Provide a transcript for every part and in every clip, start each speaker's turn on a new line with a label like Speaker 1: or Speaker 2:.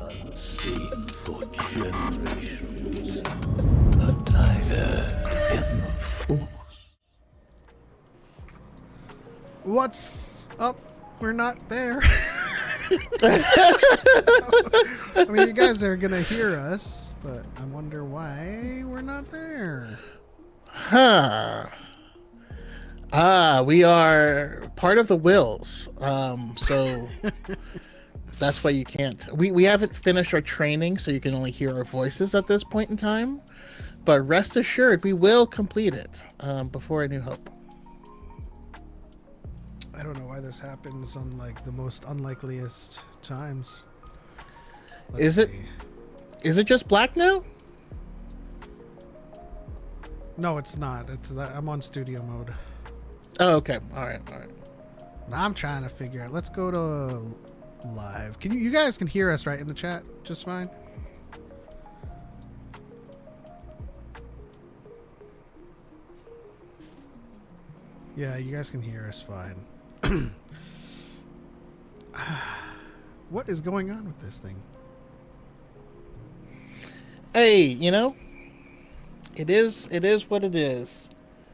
Speaker 1: Unseen for generations. A dyad in the force.
Speaker 2: What's up? We're not there. I mean, you guys are gonna hear us, but I wonder why we're not there.
Speaker 3: Huh. We are part of the Wills. So that's why you can't. We haven't finished our training, so you can only hear our voices at this point in time. But rest assured, we will complete it before A New Hope.
Speaker 2: I don't know why this happens on like the most unlikeliest times.
Speaker 3: Is it just black now?
Speaker 2: No, it's not. It's that I'm on studio mode.
Speaker 3: Oh, okay. All right.
Speaker 2: Now I'm trying to figure out. Let's go to live. Can you guys can hear us right in the chat just fine? Yeah, you guys can hear us fine. What is going on with this thing?
Speaker 3: Hey, it is what it is.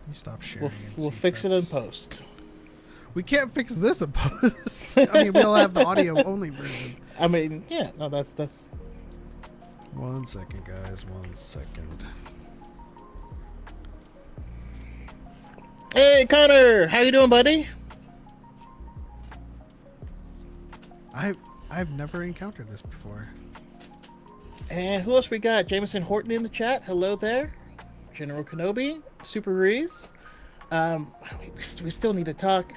Speaker 2: You stop sharing.
Speaker 3: We'll fix it in post.
Speaker 2: We can't fix this in post. I mean, we'll have the audio only version.
Speaker 3: I mean, yeah, no, that's.
Speaker 2: 1 second, guys. 1 second.
Speaker 3: Hey, Connor, how you doing, buddy?
Speaker 2: I've never encountered this before.
Speaker 3: And who else we got? Jameson Horton in the chat. Hello there. General Kenobi. Super Reese. We still need to talk.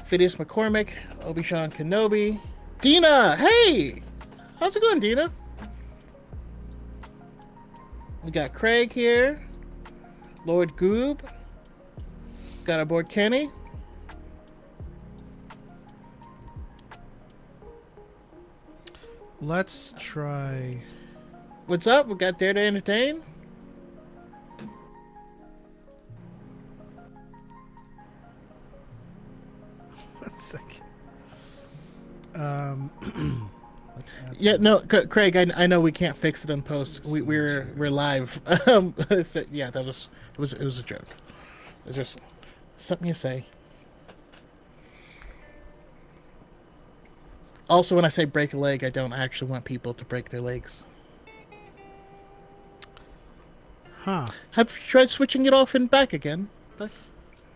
Speaker 3: Phineas McCormick. Obi-Wan Kenobi. Dina! Hey! How's it going, Dina? We got Craig here. Lord Goob. Got aboard Kenny.
Speaker 2: Let's try.
Speaker 3: What's up? We got Dare to Entertain.
Speaker 2: One second. Let's add
Speaker 3: Yeah, no, Craig. I know we can't fix it in post. We're live. So, yeah, it was a joke. It's just something you say. Also, when I say break a leg, I don't actually want people to break their legs.
Speaker 2: Huh.
Speaker 3: Have you tried switching it off and back again?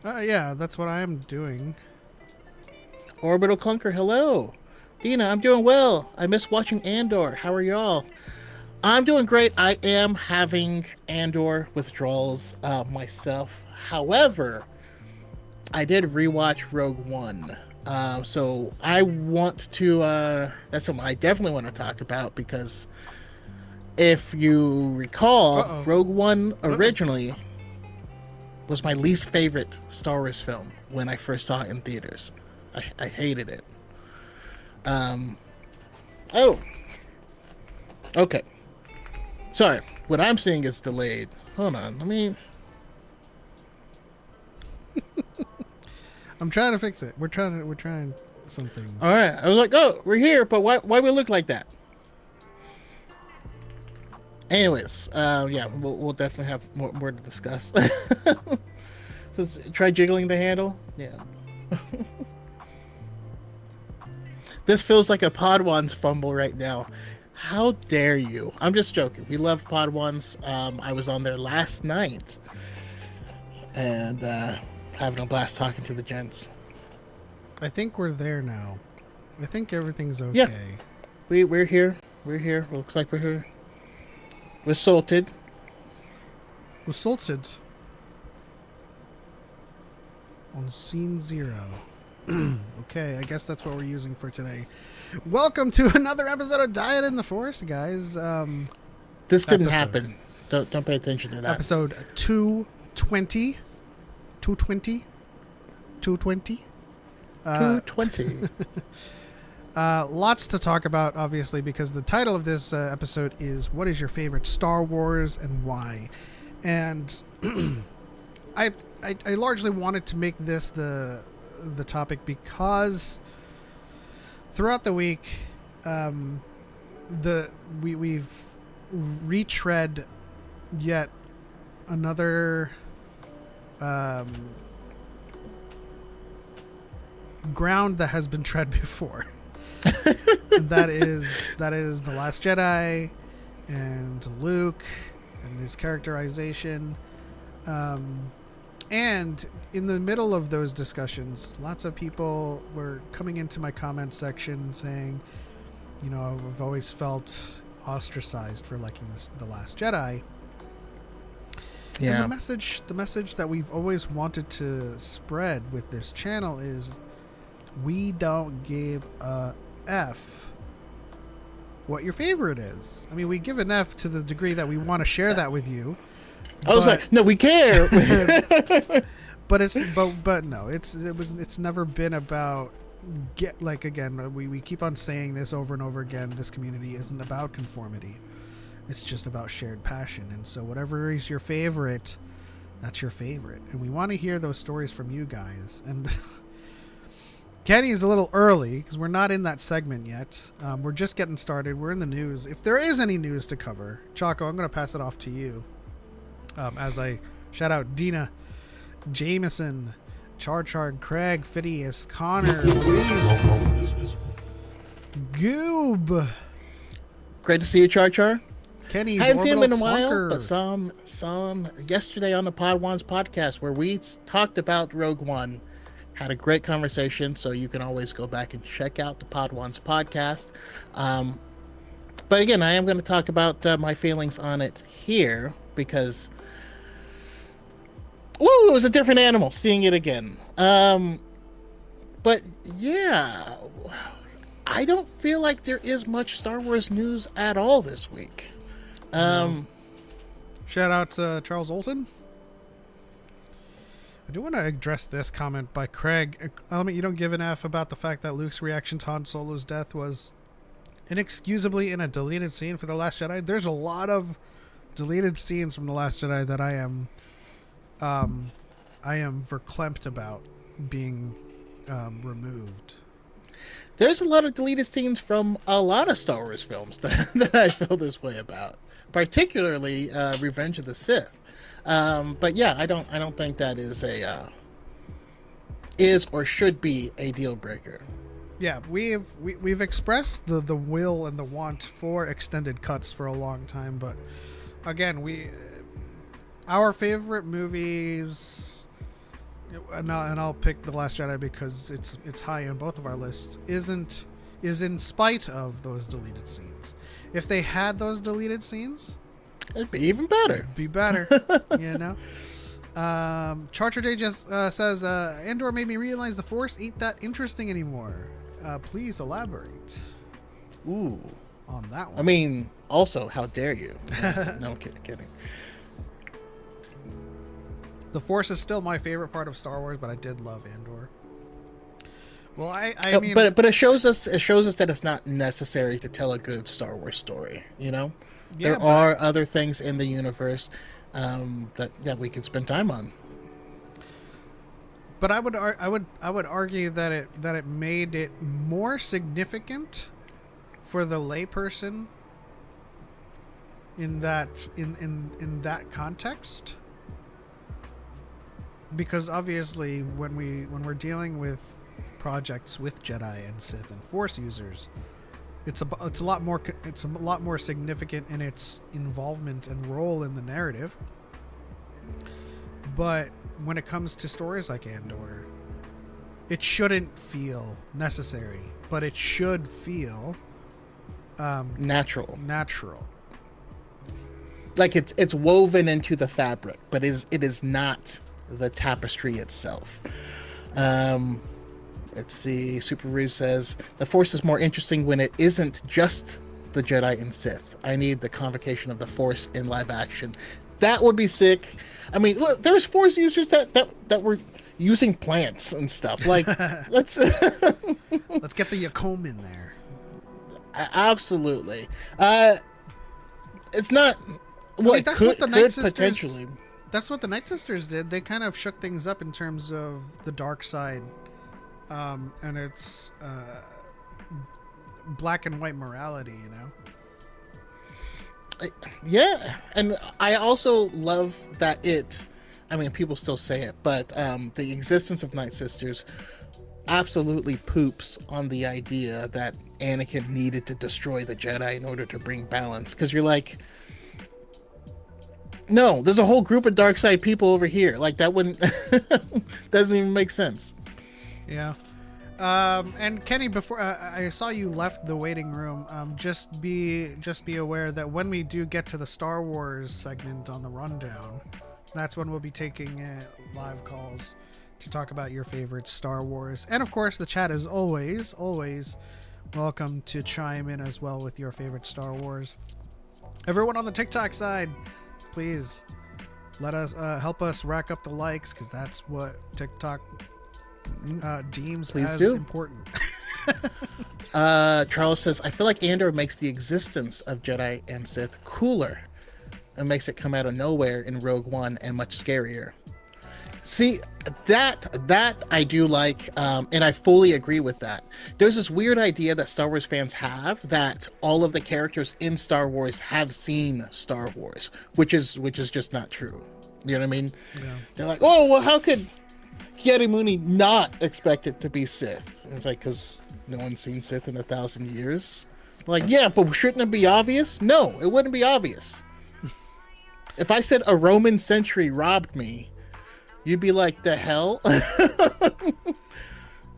Speaker 2: Yeah, that's what I am doing.
Speaker 3: Orbital Clunker, hello. Dina, I'm doing well. I miss watching Andor. How are y'all? I'm doing great. I am having Andor withdrawals myself. However, I did rewatch Rogue One. So I want to, that's something I definitely want to talk about, because if you recall, Rogue One originally was my least favorite Star Wars film when I first saw it in theaters. I hated it. Oh. Okay. Sorry. What I'm seeing is delayed. Hold on. Let me...
Speaker 2: I'm trying to fix it. We're trying something.
Speaker 3: All right. I was like, oh, we're here, but why we look like that? Anyways, yeah, we'll definitely have more to discuss. So try jiggling the handle. Yeah. This feels like a Podwans fumble right now. How dare you? I'm just joking. We love Podwans. I was on there last night, and having a blast talking to the gents.
Speaker 2: I think we're there now. I think everything's okay.
Speaker 3: Yeah. We're here. We're here. Looks like we're here. We're salted.
Speaker 2: We're salted. On scene 0. Okay, I guess that's what we're using for today. Welcome to another episode of DYAD in the Force, guys.
Speaker 3: This didn't happen. Don't pay attention to that.
Speaker 2: Episode 220. 220. 220.
Speaker 3: 220.
Speaker 2: Lots to talk about, obviously, because the title of this episode is "What is your favorite Star Wars and why?" And I largely wanted to make this the topic because throughout the week, we've retread yet another ground that has been tread before. that is The Last Jedi and Luke and his characterization. And in the middle of those discussions, lots of people were coming into my comment section saying, you know, I've always felt ostracized for liking The Last Jedi.
Speaker 3: Yeah.
Speaker 2: And the message that we've always wanted to spread with this channel is we don't give a F what your favorite is. I mean, we give an F to the degree that we want to share that with you.
Speaker 3: I was like, no, we care.
Speaker 2: But it's never been about we keep on saying this over and over again. This community isn't about conformity. It's just about shared passion. And so whatever is your favorite, that's your favorite. And we want to hear those stories from you guys. And Kenny is a little early because we're not in that segment yet. We're just getting started. We're in the news. If there is any news to cover, Choco, I'm going to pass it off to you. As I shout out Dina, Jameson, Char, Craig, Phineas, Connor, Reese, Goob.
Speaker 3: Great to see you, Char.
Speaker 2: Kenny,
Speaker 3: hadn't seen him in a while,
Speaker 2: Clunker.
Speaker 3: but some yesterday on the Podwans podcast where we talked about Rogue One. Had a great conversation, so you can always go back and check out the Podwans podcast. But again, I am going to talk about my feelings on it here because, it was a different animal seeing it again. But yeah, I don't feel like there is much Star Wars news at all this week.
Speaker 2: Shout out to Charles Olson. I do want to address this comment by Craig. Element, you don't give an F about the fact that Luke's reaction to Han Solo's death was inexcusably in a deleted scene for The Last Jedi. There's a lot of deleted scenes from The Last Jedi that I am verklempt about being removed.
Speaker 3: There's a lot of deleted scenes from a lot of Star Wars films that I feel this way about, particularly Revenge of the Sith. But yeah, I don't think that is is or should be a deal breaker.
Speaker 2: Yeah, we've expressed the will and the want for extended cuts for a long time, but again, our favorite movies, and I'll pick The Last Jedi because it's high on both of our lists, is in spite of those deleted scenes. If they had those deleted scenes,
Speaker 3: it'd be even better.
Speaker 2: Be better, you know. Charger Day just says Andor made me realize the Force ain't that interesting anymore. Please elaborate.
Speaker 3: Ooh,
Speaker 2: on that one.
Speaker 3: I mean, also, how dare you? No, kidding.
Speaker 2: The Force is still my favorite part of Star Wars, but I did love Andor. Well, I mean,
Speaker 3: but it shows us that it's not necessary to tell a good Star Wars story. You know,
Speaker 2: yeah,
Speaker 3: there are other things in the universe that we could spend time on.
Speaker 2: But I would argue that it made it more significant for the layperson in that context. Because obviously when we're dealing with projects with Jedi and Sith and Force users, it's a lot more significant in its involvement and role in the narrative. But when it comes to stories like Andor, it shouldn't feel necessary, but it should feel
Speaker 3: natural. Like it's woven into the fabric, but it is not the tapestry itself. Let's see. Super Ruse says the Force is more interesting when it isn't just the Jedi and Sith. I need the convocation of the Force in live action. That would be sick. I mean, look, there's Force users that were using plants and stuff. Like, let's get
Speaker 2: the Yacomb in there.
Speaker 3: Absolutely. It's not.
Speaker 2: That's what the Night Sisters
Speaker 3: potentially.
Speaker 2: That's what the Night Sisters did. They kind of shook things up in terms of the dark side, and its black and white morality. You know.
Speaker 3: Yeah, and I also love that I mean, people still say it, but the existence of Night Sisters absolutely poops on the idea that Anakin needed to destroy the Jedi in order to bring balance. Because you're like, no, there's a whole group of dark side people over here. Like, that wouldn't, doesn't even make sense.
Speaker 2: Yeah. And Kenny, before I saw you left the waiting room, just be aware that when we do get to the Star Wars segment on the rundown, that's when we'll be taking live calls to talk about your favorite Star Wars. And of course, the chat is always welcome to chime in as well with your favorite Star Wars. Everyone on the TikTok side, please let us help us rack up the likes, because that's what TikTok deems
Speaker 3: Please
Speaker 2: as
Speaker 3: do.
Speaker 2: important.
Speaker 3: Charles says, I feel like Andor makes the existence of Jedi and Sith cooler and makes it come out of nowhere in Rogue One and much scarier. See, that I do like, and I fully agree with that. There's this weird idea that Star Wars fans have that all of the characters in Star Wars have seen Star Wars, which is just not true. You know what I mean?
Speaker 2: Yeah.
Speaker 3: They're like, oh, well, how could Kiadi Mooney not expect it to be Sith? And it's like, because no one's seen Sith in 1,000 years. Like, yeah, but shouldn't it be obvious? No, it wouldn't be obvious. If I said a Roman sentry robbed me, you'd be like, the hell?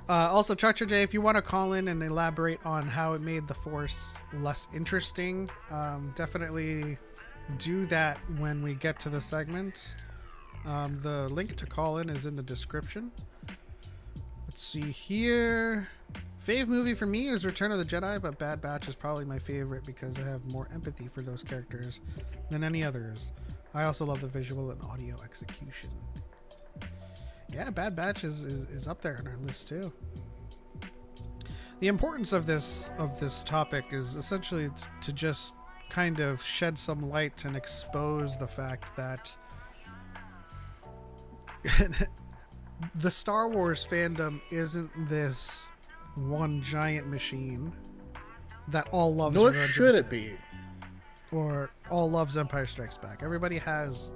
Speaker 2: Also, Chacha J, if you want to call in and elaborate on how it made the Force less interesting, definitely do that when we get to the segment. The link to call in is in the description. Let's see here. Fave movie for me is Return of the Jedi, but Bad Batch is probably my favorite because I have more empathy for those characters than any others. I also love the visual and audio execution. Yeah, Bad Batch is up there on our list too. The importance of this topic is essentially to just kind of shed some light and expose the fact that the Star Wars fandom isn't this one giant machine that all loves
Speaker 3: Nor
Speaker 2: Revenge of
Speaker 3: should
Speaker 2: the
Speaker 3: it
Speaker 2: Sith,
Speaker 3: be.
Speaker 2: or all loves Empire Strikes Back. Everybody has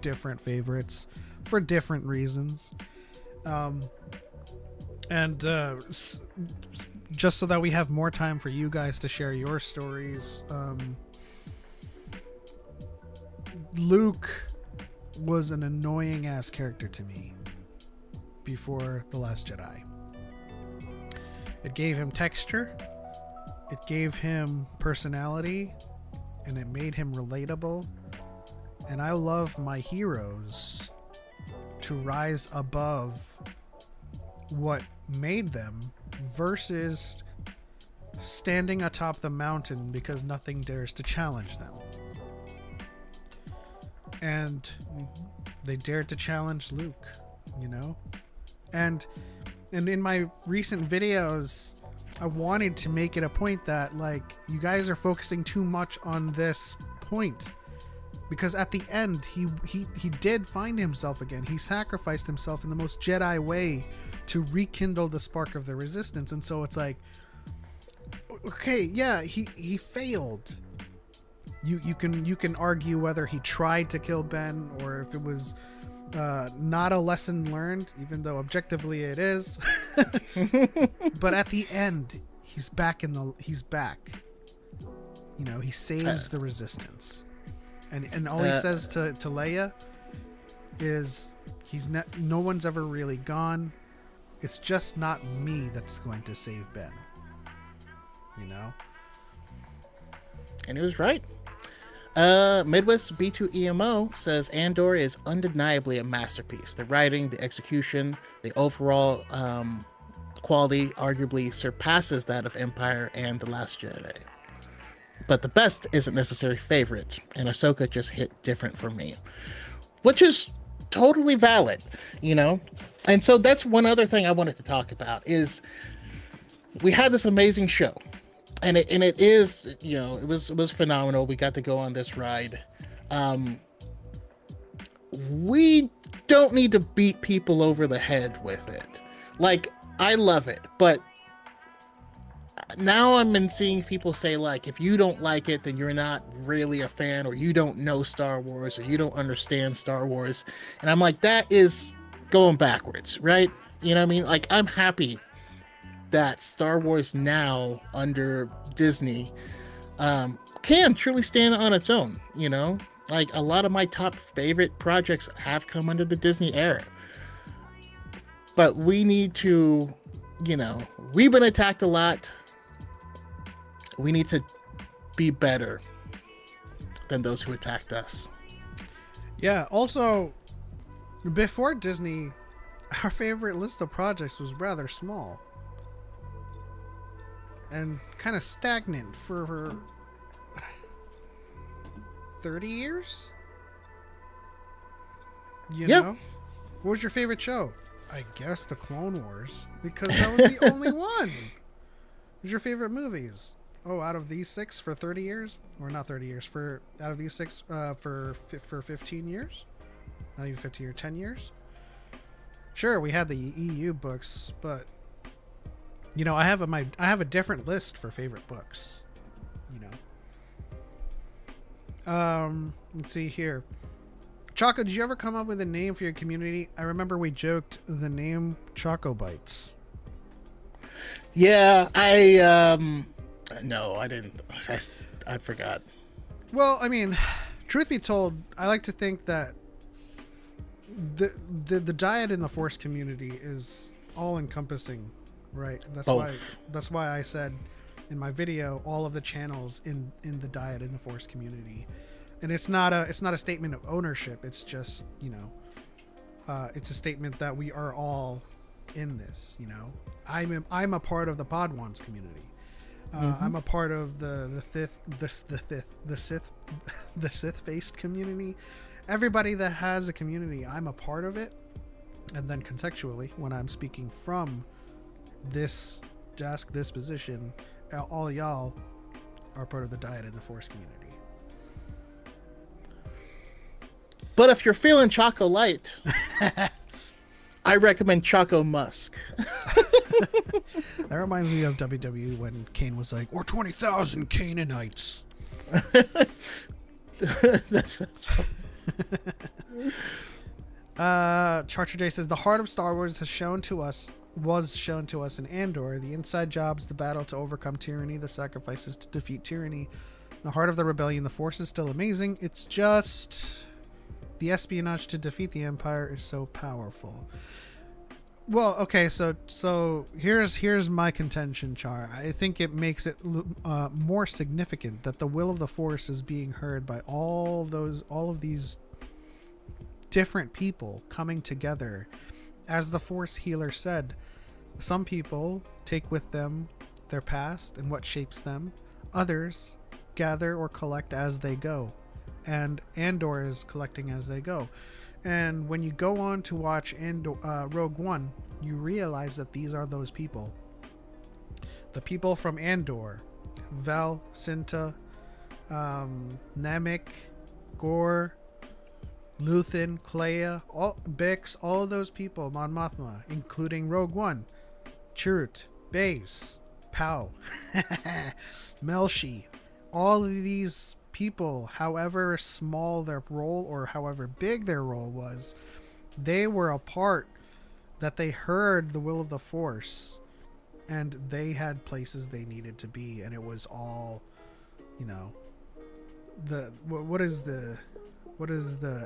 Speaker 2: different favorites for different reasons. Just so that we have more time for you guys to share your stories, Luke was an annoying ass character to me before The Last Jedi. It gave him texture, it gave him personality, and it made him relatable. And I love my heroes to rise above what made them versus standing atop the mountain because nothing dares to challenge them. And they dared to challenge Luke, you know? And in my recent videos, I wanted to make it a point that, like, you guys are focusing too much on this point. Because at the end, he did find himself again. He sacrificed himself in the most Jedi way to rekindle the spark of the Resistance. And so it's like, okay, yeah, he failed. You can argue whether he tried to kill Ben or if it was not a lesson learned, even though objectively it is. But at the end, he's back. You know, he saves the Resistance. And all he says to Leia is, no one's ever really gone. It's just not me that's going to save Ben. You know?
Speaker 3: And he was right. Midwest B2EMO says Andor is undeniably a masterpiece. The writing, the execution, the overall quality arguably surpasses that of Empire and The Last Jedi. But the best isn't necessarily favorite, and Ahsoka just hit different for me, which is totally valid, you know? And so that's one other thing I wanted to talk about is we had this amazing show, and it is, you know, it was phenomenal. We got to go on this ride. We don't need to beat people over the head with it. Like, I love it, but now I'm been seeing people say, like, if you don't like it, then you're not really a fan, or you don't know Star Wars, or you don't understand Star Wars. And I'm like, that is going backwards, right? You know what I mean? Like, I'm happy that Star Wars now under Disney can truly stand on its own, you know? Like, a lot of my top favorite projects have come under the Disney era. But we need to, you know, we've been attacked a lot. We need to be better than those who attacked us.
Speaker 2: Yeah, also, before Disney, our favorite list of projects was rather small. And kind of stagnant for 30 years? You know? What was your favorite show? I guess the Clone Wars, because that was the only one. What was your favorite movies? Oh, out of these 6 for 30 years? Or not 30 years, out of these 6 for 15 years? Not even 15 years, 10 years? Sure, we had the EU books, but you know, I have a different list for favorite books. You know. Let's see here. Choco, did you ever come up with a name for your community? I remember we joked the name Choco Bites.
Speaker 3: Yeah, no, I didn't. I forgot.
Speaker 2: Well, I mean, truth be told, I like to think that the DYAD in the Force community is all encompassing, right? That's why I said in my video all of the channels in the DYAD in the Force community. And it's not a statement of ownership. It's just, you know, it's a statement that we are all in this. You know, I'm a part of the Podwans community. I'm a part of the Sith-faced community. Everybody that has a community, I'm a part of it. And then contextually, when I'm speaking from this desk, this position, all of y'all are part of the DYAD in the Force community.
Speaker 3: But if you're feeling Choco Light, I recommend Choco Musk.
Speaker 2: That reminds me of WWE when Kane was like, or 20,000 Canaanites.
Speaker 3: That's
Speaker 2: Charter J says, the heart of Star Wars was shown to us in Andor. The inside jobs, the battle to overcome tyranny, the sacrifices to defeat tyranny. The heart of the rebellion, the Force is still amazing. It's just the espionage to defeat the Empire is so powerful. Well, okay, so here's my contention, Char. I think it makes it more significant that the will of the Force is being heard by all of these different people coming together. As the Force healer said, some people take with them their past and what shapes them. Others gather or collect as they go. And Andor is collecting as they go. And when you go on to watch Rogue One, you realize that these are those people. The people from Andor, Vel, Cinta, Namek, Gore, Luthen, Clea, Bix, all of those people, Mon Mothma, including Rogue One, Chirrut, Baze, Pow, Melshi, all of these people, however small their role or however big their role was, they were a part that they heard the will of the Force, and they had places they needed to be, and it was all, you know, what is the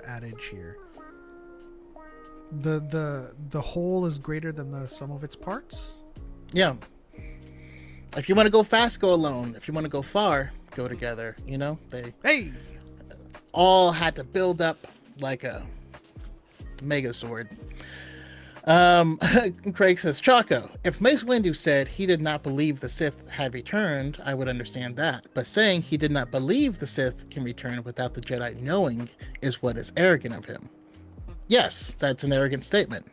Speaker 2: adage here? The whole is greater than the sum of its parts.
Speaker 3: Yeah. If you want to go fast, go alone. If you want to go far, go together. You know, they all had to build up like a megazord. Craig says, Choco, if Mace Windu said he did not believe the Sith had returned, I would understand that. But saying he did not believe the Sith can return without the Jedi knowing is what is arrogant of him. Yes, that's an arrogant statement.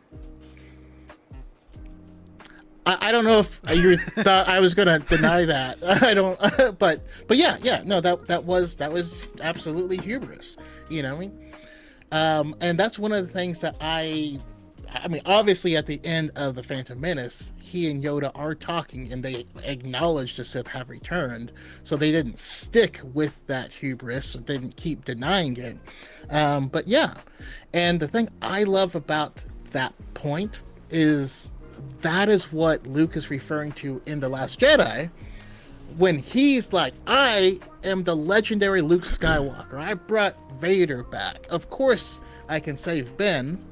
Speaker 3: I don't know if you thought I was going to deny that. I don't, but yeah, no, that was absolutely hubris. You know what I mean? And that's one of the things that I I mean, obviously at the end of the Phantom Menace, he and Yoda are talking, and they acknowledge the Sith have returned. So they didn't stick with that hubris, or didn't keep denying it. But yeah, and the thing I love about that point is that is what Luke is referring to in The Last Jedi, when he's like, I am the legendary Luke Skywalker. I brought Vader back. Of course I can save Ben.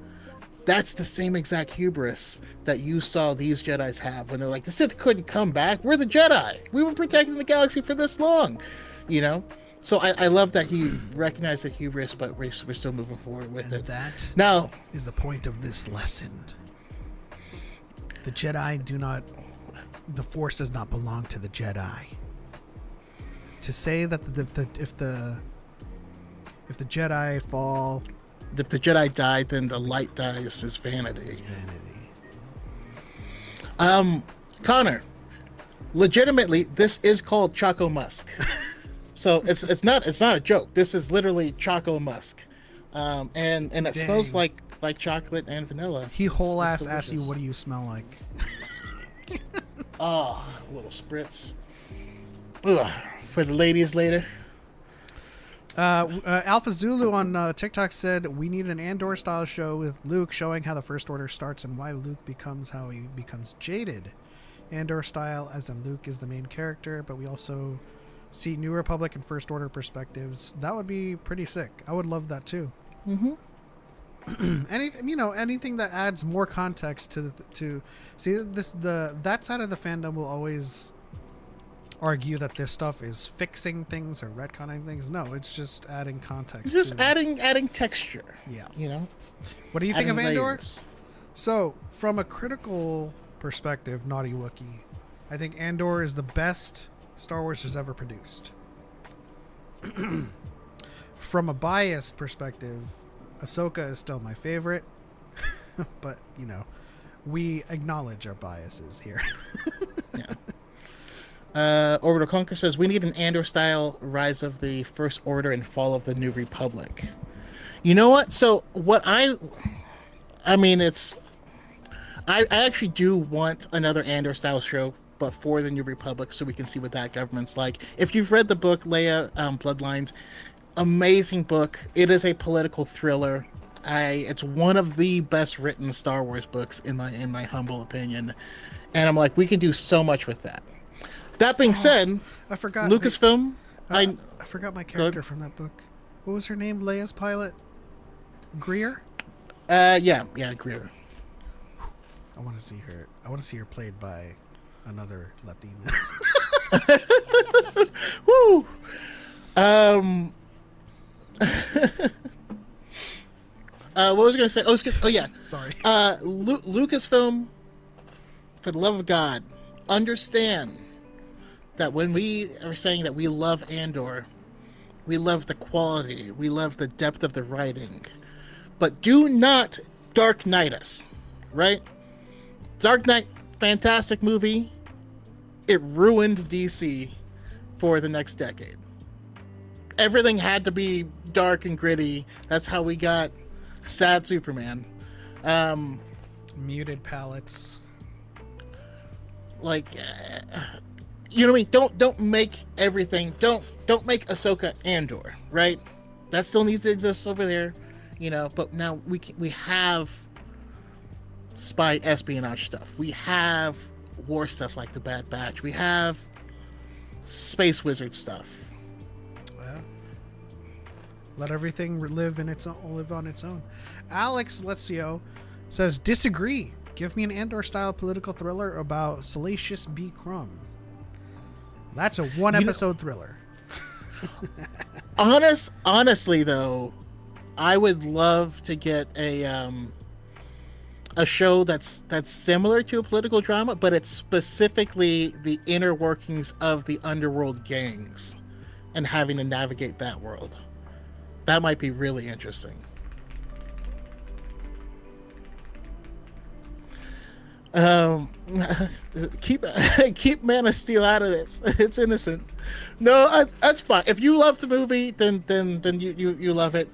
Speaker 3: That's the same exact hubris that you saw these Jedis have when they're like, the Sith couldn't come back. We're the Jedi. We were protecting the galaxy for this long, you know? So I love that he recognized the hubris, but we're still moving forward with it.
Speaker 2: That
Speaker 3: now
Speaker 2: is the point of this lesson. The Jedi do not... The Force does not belong to the Jedi. To say that if the Jedi fall...
Speaker 3: If the Jedi died, then the light dies is vanity.
Speaker 2: Is vanity.
Speaker 3: Connor, legitimately, this is called Choco Musk. So it's not a joke. This is literally Choco Musk, and it smells like chocolate and vanilla.
Speaker 2: He whole ass asks you, "What do you smell like?"
Speaker 3: Oh, a little spritz. Ugh, for the ladies later.
Speaker 2: Alpha Zulu on TikTok said, we need an Andor style show with Luke showing how the First Order starts and why Luke becomes how he becomes jaded. Andor style, as in Luke is the main character, but we also see New Republic and First Order perspectives. That would be pretty sick. I would love that too.
Speaker 3: Mm-hmm.
Speaker 2: Anything that adds more context to see that side of the fandom will always argue that this stuff is fixing things or retconning things. No, it's just adding context.
Speaker 3: Just adding texture.
Speaker 2: Yeah.
Speaker 3: You know?
Speaker 2: What do you think of Andor?
Speaker 3: Layers.
Speaker 2: So, from a critical perspective, Naughty Wookie, I think Andor is the best Star Wars has ever produced. From a biased perspective, Ahsoka is still my favorite. But, we acknowledge our biases here.
Speaker 3: Yeah. Orbital Conquer says, we need an Andor-style Rise of the First Order and Fall of the New Republic. You know what? So, I actually do want another Andor-style show, but for the New Republic, so we can see what that government's like. If you've read the book, Leia, Bloodlines, amazing book. It is a political thriller. It's one of the best written Star Wars books, in my humble opinion. And I'm like, we can do so much with that. That being said,
Speaker 2: I forgot
Speaker 3: Lucasfilm.
Speaker 2: I forgot my character from that book. What was her name? Leia's pilot? Greer?
Speaker 3: Yeah, Greer.
Speaker 2: I want to see her. I want to see her played by another Latina.
Speaker 3: Woo. What was I going to say? Oh yeah.
Speaker 2: Sorry.
Speaker 3: Lucasfilm, for the love of God, understand that when we are saying that we love Andor, we love the quality, we love the depth of the writing, but do not Dark Knight us, right? Dark Knight, fantastic movie. It ruined DC for the next decade. Everything had to be dark and gritty. That's how we got sad Superman.
Speaker 2: Muted palettes.
Speaker 3: You know what I mean? Don't make everything. Don't make Ahsoka Andor, right? That still needs to exist over there, But now we have spy espionage stuff. We have war stuff like the Bad Batch. We have space wizard stuff.
Speaker 2: Well, let everything live on its own. Alex Lezio says, disagree. Give me an Andor-style political thriller about Salacious B. Crumb. That's a one-episode thriller.
Speaker 3: Honestly, though, I would love to get a show that's similar to a political drama, but it's specifically the inner workings of the underworld gangs and having to navigate that world. That might be really interesting. Keep Man of Steel out of this. It's innocent. No, that's fine. If you love the movie, then you love it.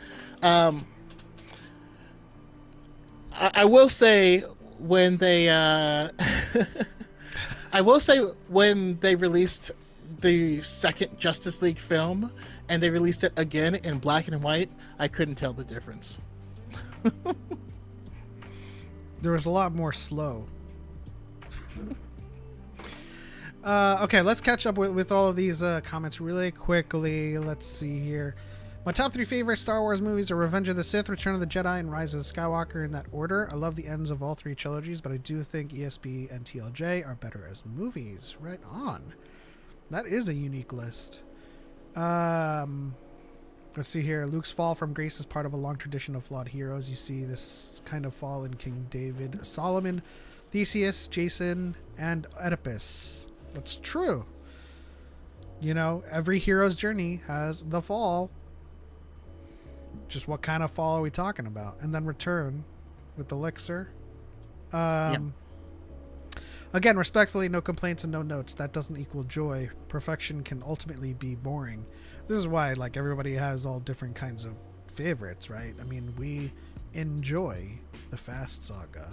Speaker 3: I will say when they I will say when they released the second Justice League film and they released it again in black and white, I couldn't tell the difference.
Speaker 2: There was a lot more slow. Okay, let's catch up with all of these comments really quickly. Let's see here. My top 3 favorite Star Wars movies are Revenge of the Sith, Return of the Jedi, and Rise of Skywalker in that order. I love the ends of all 3 trilogies, but I do think ESP and TLJ are better as movies. Right on. That is a unique list. Let's see here. Luke's fall from grace is part of a long tradition of flawed heroes. You see this kind of fall in King David, Solomon, Theseus, Jason, and Oedipus. That's true. You know, every hero's journey has the fall. Just what kind of fall are we talking about? And then return with Elixir. Again, respectfully, no complaints and no notes. That doesn't equal joy. Perfection can ultimately be boring. This is why, like, everybody has all different kinds of favorites, right? I mean, we enjoy the Fast Saga.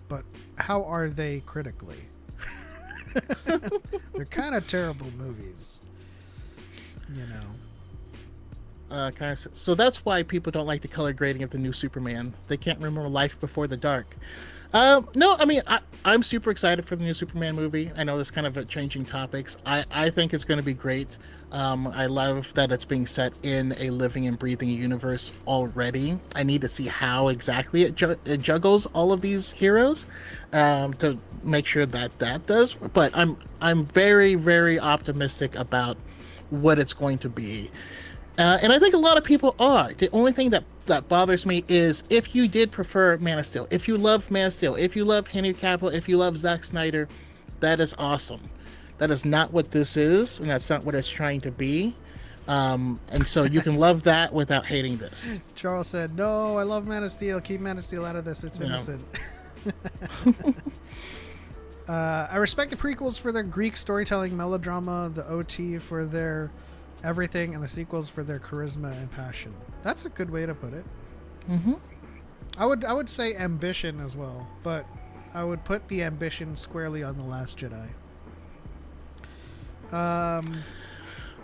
Speaker 2: But how are they critically? They're kind of terrible movies. You know.
Speaker 3: So that's why people don't like the color grading of the new Superman. They can't remember life before the dark. No, I mean, I'm super excited for the new Superman movie. I know this kind of changing topics. I think it's going to be great. I love that it's being set in a living and breathing universe already. I need to see how exactly it juggles all of these heroes to make sure that does. But I'm very, very optimistic about what it's going to be. And I think a lot of people are. The only thing that bothers me is if you did prefer Man of Steel, if you love Man of Steel, if you love Henry Cavill, if you love Zack Snyder, that is awesome. That is not what this is, and that's not what it's trying to be. And so you can love that without hating this.
Speaker 2: Charles said, no, I love Man of Steel. Keep Man of Steel out of this. It's innocent. I respect the prequels for their Greek storytelling melodrama, the OT for their everything, and the sequels for their charisma and passion. That's a good way to put it.
Speaker 3: Mm-hmm.
Speaker 2: I would say ambition as well, but I would put the ambition squarely on The Last Jedi.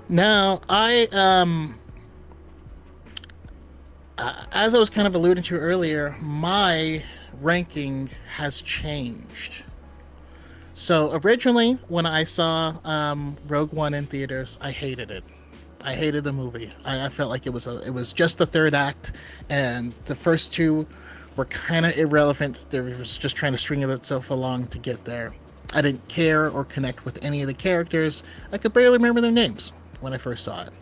Speaker 3: Now, as I was kind of alluding to earlier, my ranking has changed. So originally, when I saw Rogue One in theaters, I hated it. I hated the movie. I felt like it was just the third act, and the first two were kind of irrelevant. They were just trying to string itself along to get there. I didn't care or connect with any of the characters. I could barely remember their names when I first saw it.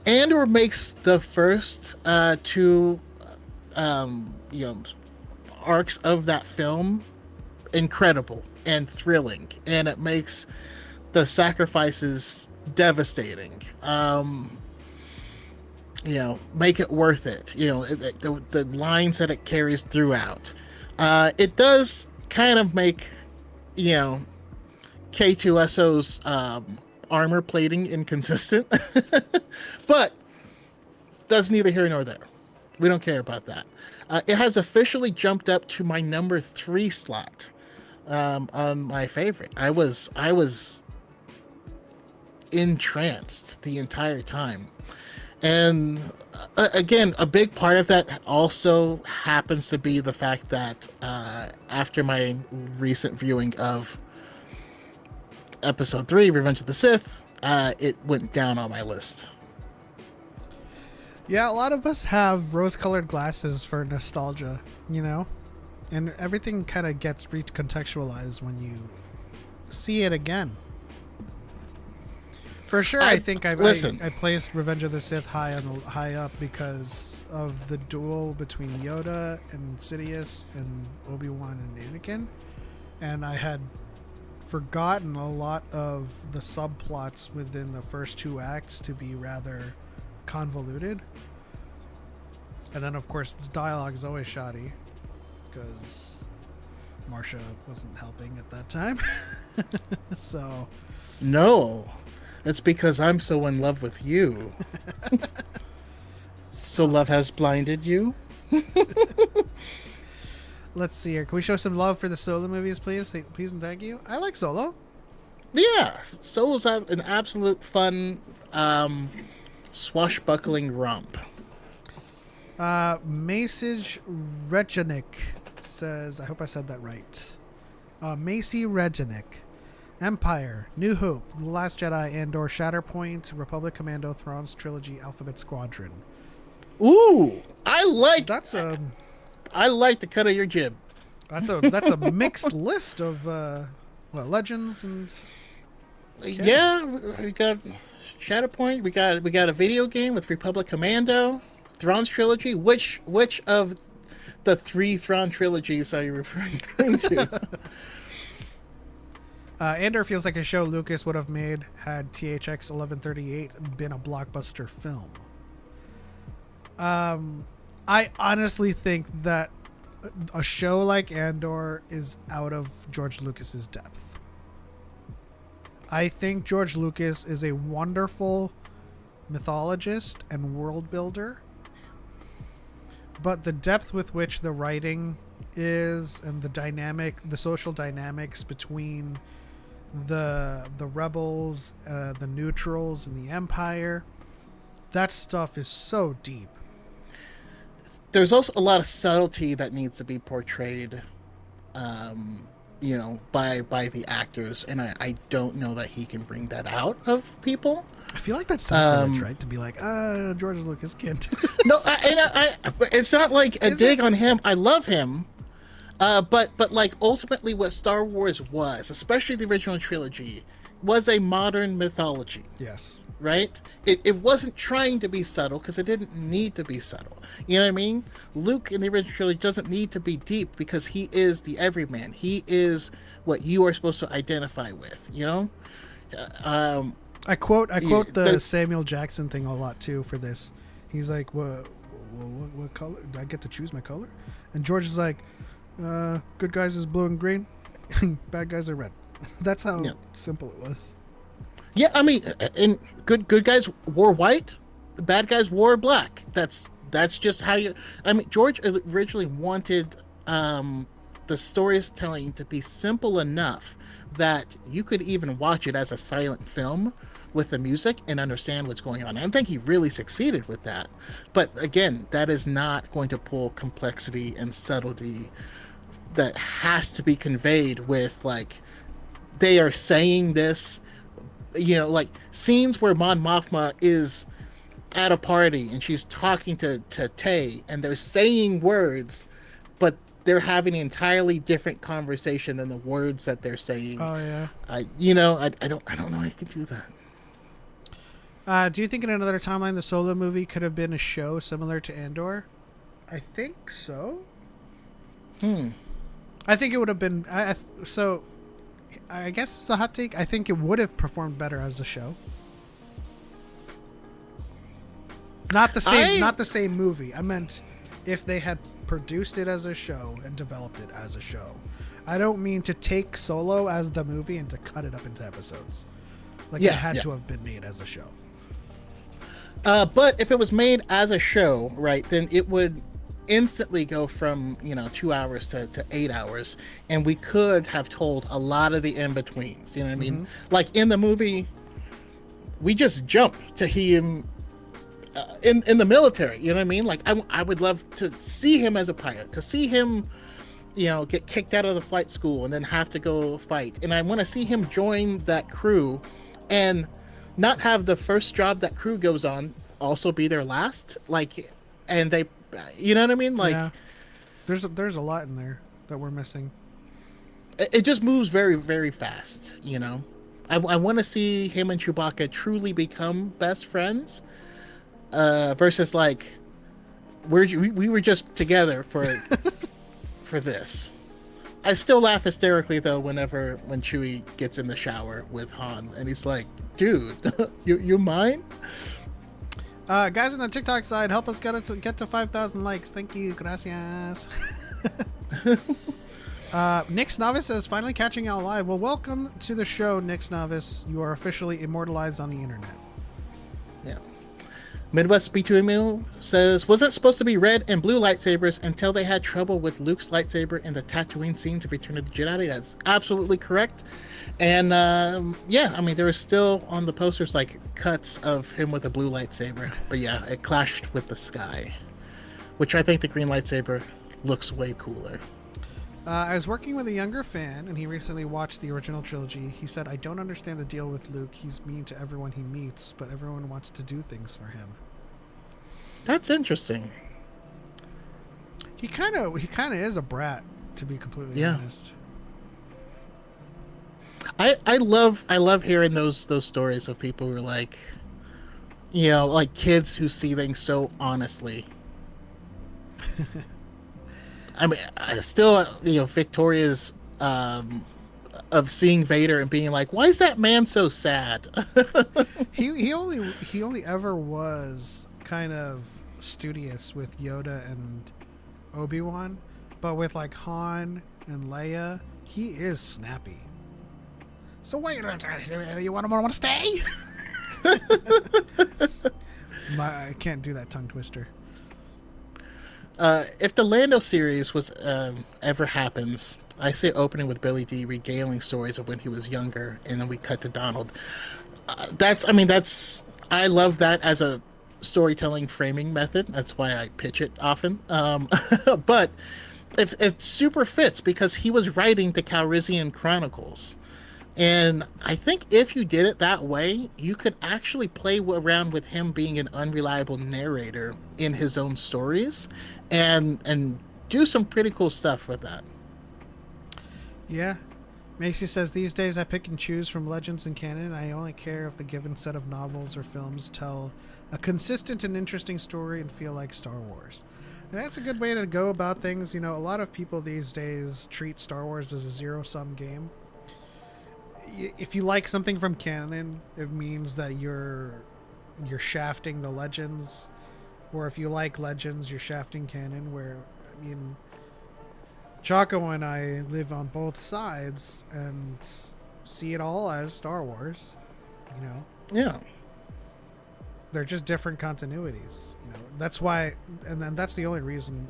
Speaker 3: Andor makes the first two arcs of that film incredible and thrilling, and it makes the sacrifices devastating. Make it worth it. The lines that it carries throughout. It does kind of make K2SO's armor plating inconsistent, but that's neither here nor there. We don't care about that. It has officially jumped up to my number 3 slot on my favorite. I was entranced the entire time. And again, a big part of that also happens to be the fact that after my recent viewing of Episode 3, Revenge of the Sith, it went down on my list.
Speaker 2: Yeah, a lot of us have rose-colored glasses for nostalgia, and everything kind of gets recontextualized when you see it again. For sure, I think I placed Revenge of the Sith high up because of the duel between Yoda and Sidious and Obi-Wan and Anakin, and I had forgotten a lot of the subplots within the first 2 acts to be rather convoluted. And then, of course, the dialogue is always shoddy because Marsha wasn't helping at that time. So...
Speaker 3: No. It's because I'm so in love with you. So love has blinded you?
Speaker 2: Let's see here. Can we show some love for the Solo movies, please? Please and thank you. I like Solo.
Speaker 3: Yeah, Solo's an absolute fun swashbuckling romp.
Speaker 2: Masage Regenik says, I hope I said that right. Macy Regenik. Empire, New Hope, The Last Jedi, Andor, Shatterpoint, Republic Commando, Thrawn's Trilogy, Alphabet Squadron.
Speaker 3: Ooh, I like the cut of your jib.
Speaker 2: That's a mixed list of legends and
Speaker 3: yeah, we got Shatterpoint. We got a video game with Republic Commando, Thrawn's Trilogy. Which of the 3 Thrawn trilogies are you referring to?
Speaker 2: Andor feels like a show Lucas would have made had THX 1138 been a blockbuster film. I honestly think that a show like Andor is out of George Lucas's depth. I think George Lucas is a wonderful mythologist and world builder, but the depth with which the writing is and the social dynamics between the rebels, the neutrals, and the Empire, that stuff is so deep.
Speaker 3: There's also a lot of subtlety that needs to be portrayed, by the actors, and I don't know that he can bring that out of people.
Speaker 2: I feel like that's sacrilege, right? To be like, George Lucas can't.
Speaker 3: No, it's not like a dig on him. I love him. But like ultimately what Star Wars was, especially the original trilogy, was a modern mythology.
Speaker 2: Yes.
Speaker 3: Right? It wasn't trying to be subtle because it didn't need to be subtle. You know what I mean? Luke in the original trilogy doesn't need to be deep because he is the everyman. He is what you are supposed to identify with, you know?
Speaker 2: I quote the Samuel Jackson thing a lot too for this. He's like, what color? Do I get to choose my color? And George is like, good guys is blue and green, bad guys are red. That's how simple it was.
Speaker 3: Yeah, I mean, and good guys wore white, bad guys wore black. That's just how you. I mean, George originally wanted the storytelling to be simple enough that you could even watch it as a silent film with the music and understand what's going on. I think he really succeeded with that. But again, that is not going to pull complexity and subtlety that has to be conveyed with, like, they are saying this, like scenes where Mon Mothma is at a party and she's talking to Tay and they're saying words, but they're having an entirely different conversation than the words that they're saying.
Speaker 2: Oh yeah.
Speaker 3: I don't know how you can do that.
Speaker 2: Do you think in another timeline the Solo movie could have been a show similar to Andor? I think so. I think it would have been. So, I guess it's a hot take. I think it would have performed better as a show. Not the same movie. I meant if they had produced it as a show and developed it as a show. I don't mean to take Solo as the movie and to cut it up into episodes. Like it had to have been made as a show.
Speaker 3: But if it was made as a show, right, then it would instantly go from 2 hours to 8 hours, and we could have told a lot of the in-betweens. You know what I mean? Like in the movie, we just jump to him in the military. You know what I mean? Like I would love to see him as a pilot, to see him get kicked out of the flight school and then have to go fight, and I want to see him join that crew and not have the first job that crew goes on also be their last. Like, and they, you know what I mean? Like,
Speaker 2: yeah. There's a lot in there that we're missing.
Speaker 3: It just moves very, very fast. I want to see him and Chewbacca truly become best friends, versus like we were just together for this. I still laugh hysterically though when Chewie gets in the shower with Han and he's like, dude, you mine?
Speaker 2: Guys on the TikTok side, help us get to 5,000 likes. Thank you, gracias. Nick's Novice says, finally catching y'all live. Well, welcome to the show, Nick's Novice. You are officially immortalized on the internet.
Speaker 3: Yeah. Midwest B2MU says, wasn't supposed to be red and blue lightsabers until they had trouble with Luke's lightsaber in the Tatooine scenes of Return of the Jedi. That's absolutely correct. And yeah, I mean, there was still on the posters like cuts of him with a blue lightsaber. But yeah, it clashed with the sky, which I think the green lightsaber looks way cooler.
Speaker 2: I was working with a younger fan, and he recently watched the original trilogy. He said, I don't understand the deal with Luke. He's mean to everyone he meets, but everyone wants to do things for him.
Speaker 3: That's interesting.
Speaker 2: He kind of is a brat, to be completely honest.
Speaker 3: I love hearing those stories of people who are like, you know, like kids who see things so honestly. I mean, I still, you know, Victoria's of seeing Vader and being like, why is that man so sad?
Speaker 2: he only ever was kind of studious with Yoda and Obi-Wan, but with like Han and Leia, he is snappy. So wait, you want to stay? I can't do that tongue twister.
Speaker 3: If the Lando series was ever happens, I say opening with Billy D regaling stories of when he was younger, and then we cut to Donald. I love that as a storytelling framing method. That's why I pitch it often. But it super fits because he was writing the Calrissian Chronicles. And I think if you did it that way, you could actually play around with him being an unreliable narrator in his own stories and do some pretty cool stuff with that.
Speaker 2: Yeah. Macy says, these days I pick and choose from Legends and canon. I only care if the given set of novels or films tell a consistent and interesting story and feel like Star Wars. And that's a good way to go about things. You know, a lot of people these days treat Star Wars as a zero-sum game. If you like something from canon, it means that you're shafting the Legends, or if you like Legends, you're shafting canon. Where, I mean, Choco and I live on both sides and see it all as Star Wars. You know,
Speaker 3: yeah,
Speaker 2: they're just different continuities. You know, that's why, and then that's the only reason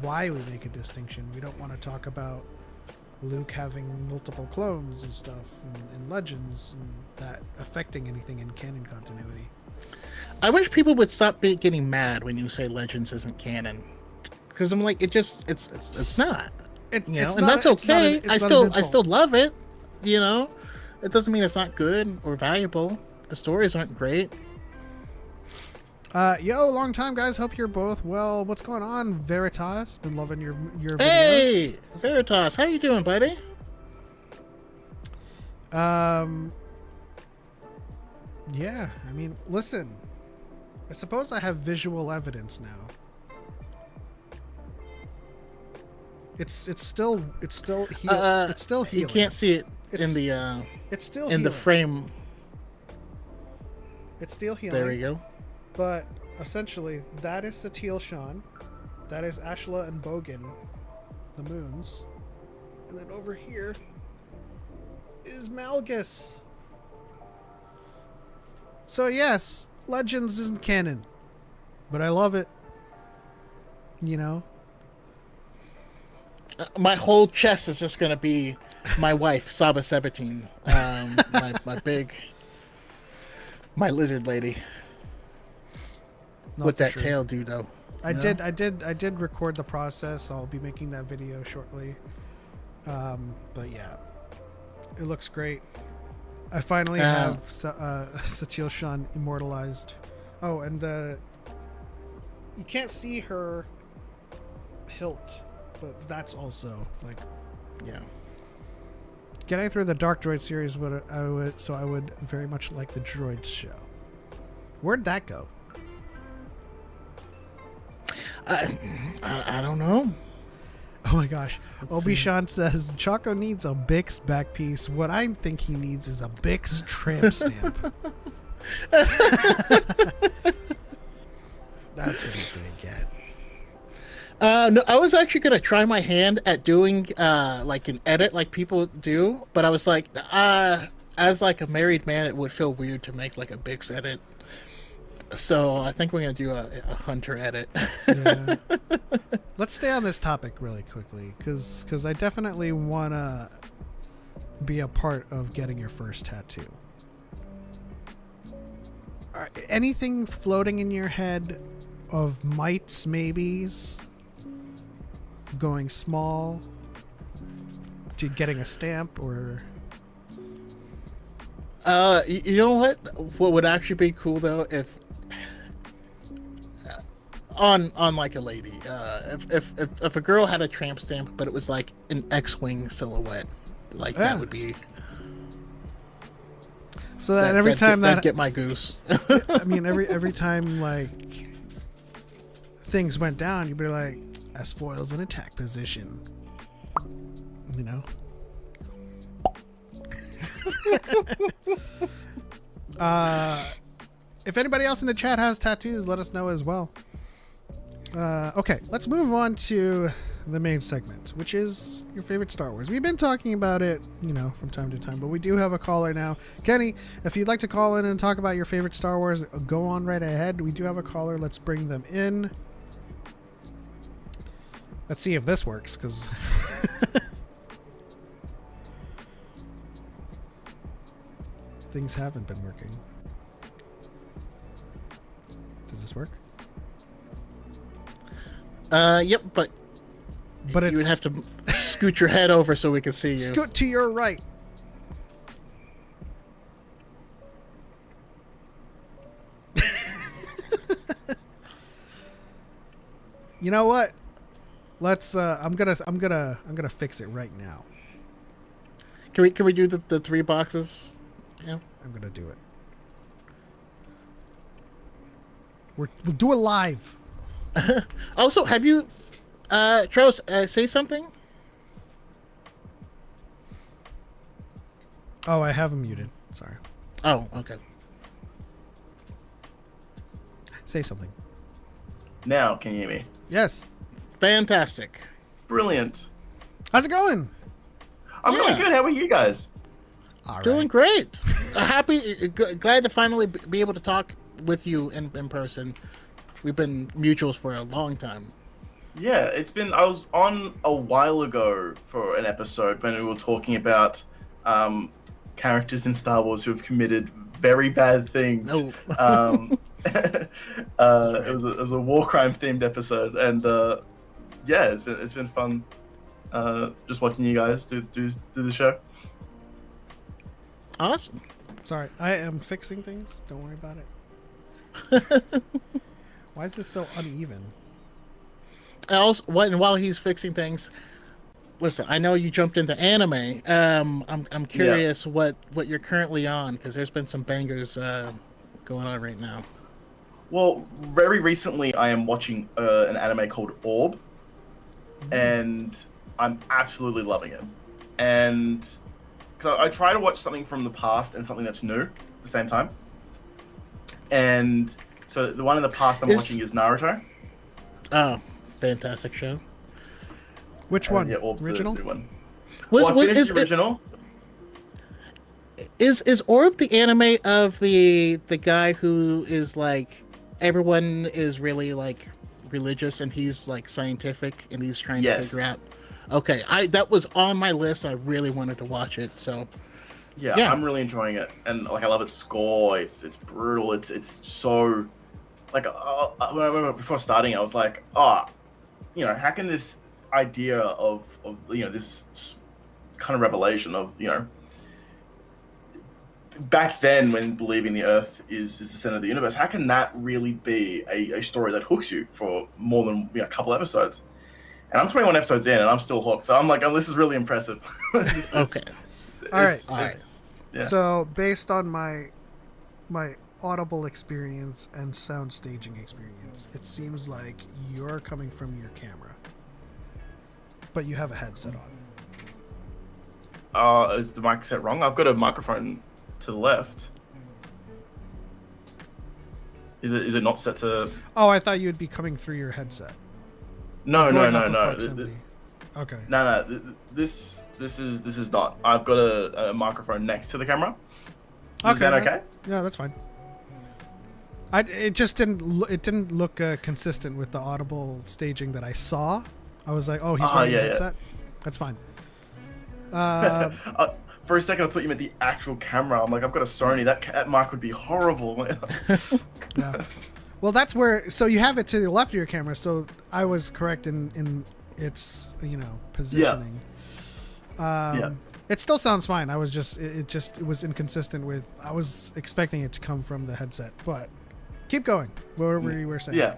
Speaker 2: why we make a distinction. We don't want to talk about Luke having multiple clones and stuff and Legends and that affecting anything in canon continuity.
Speaker 3: I wish people would stop getting mad when you say Legends isn't canon, because I'm like, it's not.
Speaker 2: It's
Speaker 3: and
Speaker 2: not,
Speaker 3: that's okay.
Speaker 2: I
Speaker 3: still love it. You know, it doesn't mean it's not good or valuable. The stories aren't great.
Speaker 2: Yo, long time guys. Hope you're both well. What's going on, Veritas? Been loving your videos.
Speaker 3: Hey, Veritas, how you doing, buddy?
Speaker 2: Yeah. I mean, listen. I suppose I have visual evidence now. It's still it's still healing.
Speaker 3: You can't see it
Speaker 2: it's still
Speaker 3: in
Speaker 2: healing.
Speaker 3: the frame.
Speaker 2: It's still healing.
Speaker 3: There we go.
Speaker 2: But essentially, that is Satil Shan, that is Ashla and Bogan, the moons, and then over here is Malgus. So yes, Legends isn't canon, but I love it. You know,
Speaker 3: my whole chest is just gonna be my wife, Saba Sabatine, my lizard lady.
Speaker 2: Not
Speaker 3: with that
Speaker 2: sure.
Speaker 3: tail dudo.
Speaker 2: I did record the process. I'll be making that video shortly. But yeah, it looks great. I finally have Satil Shan immortalized. Oh, and you can't see her hilt, but that's also like,
Speaker 3: yeah.
Speaker 2: Getting through the Dark Droid series I would very much like the Droids show. Where'd that go?
Speaker 3: I don't know.
Speaker 2: Oh my gosh. Obi-Shan says, Choco needs a Bix back piece. What I think he needs is a Bix tramp stamp. That's what he's going to get.
Speaker 3: No, I was actually gonna try my hand at doing like an edit like people do, but I was like, as like a married man, it would feel weird to make like a Bix edit. So I think we're gonna do a Hunter edit.
Speaker 2: Yeah. Let's stay on this topic really quickly, because I definitely wanna be a part of getting your first tattoo. Anything floating in your head of mights, maybes, going small to getting a stamp, or
Speaker 3: You know what? What would actually be cool though if on like a lady, if a girl had a tramp stamp, but it was like an X-wing silhouette, like that would be.
Speaker 2: So that every time
Speaker 3: that'd get my goose.
Speaker 2: I mean, every time like things went down, you'd be like, as foils in attack position, you know. If anybody else in the chat has tattoos, let us know as well. Okay, let's move on to the main segment, which is your favorite Star Wars. We've been talking about it, you know, from time to time, but we do have a caller now. Kenny, if you'd like to call in and talk about your favorite Star Wars, go on right ahead. We do have a caller. Let's bring them in. Let's see if this works, because things haven't been working. Does this work?
Speaker 3: Yep, but
Speaker 2: But
Speaker 3: you would have to scoot your head over so we can see you.
Speaker 2: Scoot to your right. You know what? Let's. I'm gonna fix it right now.
Speaker 3: Can we do the 3 boxes? Yeah,
Speaker 2: I'm gonna do it. We'll do it live.
Speaker 3: Also, have you, Charles, say something?
Speaker 2: Oh, I have him muted. Sorry.
Speaker 3: Oh, okay.
Speaker 2: Say something.
Speaker 4: Now, can you hear me?
Speaker 2: Yes.
Speaker 3: Fantastic.
Speaker 4: Brilliant.
Speaker 2: How's it going?
Speaker 4: I'm really
Speaker 3: Yeah.
Speaker 4: good. How are you guys?
Speaker 2: All
Speaker 3: Doing
Speaker 2: right.
Speaker 3: great. Glad to finally be able to talk with you in person. We've been mutuals for a long time.
Speaker 4: Yeah, it's been. I was on a while ago for an episode when we were talking about characters in Star Wars who have committed very bad things.
Speaker 3: Oh.
Speaker 4: It was a war crime themed episode, and yeah, it's been fun. Just watching you guys do the show.
Speaker 3: Awesome.
Speaker 2: Sorry, I am fixing things. Don't worry about it. Why is this so uneven?
Speaker 3: Also, while he's fixing things, listen. I know you jumped into anime. I'm curious what you're currently on, because there's been some bangers going on right now.
Speaker 4: Well, very recently I am watching an anime called Orb, and I'm absolutely loving it. And because I try to watch something from the past and something that's new at the same time. And so the one in the past I'm watching is Naruto.
Speaker 3: Oh, fantastic show.
Speaker 2: Which one?
Speaker 4: Yeah, Orb's
Speaker 2: Original?
Speaker 4: the new one.
Speaker 3: Was,
Speaker 4: I
Speaker 3: was
Speaker 4: finished
Speaker 3: is
Speaker 4: the original.
Speaker 3: is Orb the anime of the guy who is like, everyone is really like religious and he's like scientific and he's trying to figure out? Okay, that was on my list. I really wanted to watch it, so
Speaker 4: Yeah, I'm really enjoying it, and like I love its score. It's brutal. It's so like when I remember before starting, I was like, how can this idea of this kind of revelation of back then, when believing the Earth is the center of the universe, how can that really be a story that hooks you for more than a couple episodes? And I'm 21 episodes in, and I'm still hooked. So I'm like, this is really impressive.
Speaker 3: okay.
Speaker 2: All right.
Speaker 4: Yeah.
Speaker 2: So based on my Audible experience and sound staging experience, it seems like you're coming from your camera, but you have a headset on.
Speaker 4: Is the mic set wrong? I've got a microphone to the left. Is it not set to?
Speaker 2: Oh, I thought you'd be coming through your headset.
Speaker 4: No,
Speaker 2: Going
Speaker 4: no,
Speaker 2: off of
Speaker 4: no, no.
Speaker 2: proximity. Okay.
Speaker 4: No, no. This is not. I've got a microphone next to the camera. Is that okay?
Speaker 2: Yeah, that's fine. It just didn't look consistent with the audible staging that I saw. I was like, oh, he's wearing a headset. That's fine.
Speaker 4: For a second, I thought you meant the actual camera. I'm like, I've got a Sony. That mic would be horrible.
Speaker 2: Yeah. Well, that's where. So you have it to the left of your camera. So I was correct in its positioning.
Speaker 4: Yeah.
Speaker 2: It still sounds fine. I was just it was inconsistent with. I was expecting it to come from the headset, but keep going. Whatever you were saying.
Speaker 4: Yeah.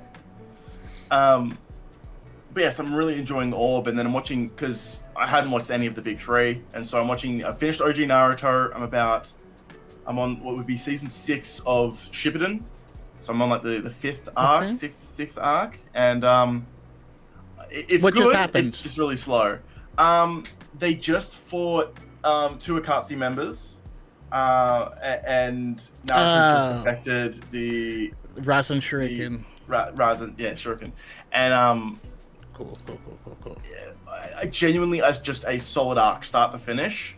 Speaker 4: But yes, I'm really enjoying Orb, and then I'm watching because I hadn't watched any of the big three, and so I'm watching. I finished OG Naruto. I'm on what would be season 6 of Shippuden, so I'm on like the 5th arc, sixth arc, and it's
Speaker 3: what
Speaker 4: good.
Speaker 3: Just happened?
Speaker 4: It's just really slow. They just fought 2 Akatsuki members, and Naruto just perfected the
Speaker 3: Rasen Shuriken.
Speaker 4: Rasen, yeah, Shuriken, and Cool. Yeah, I genuinely, as just a solid arc, start to finish.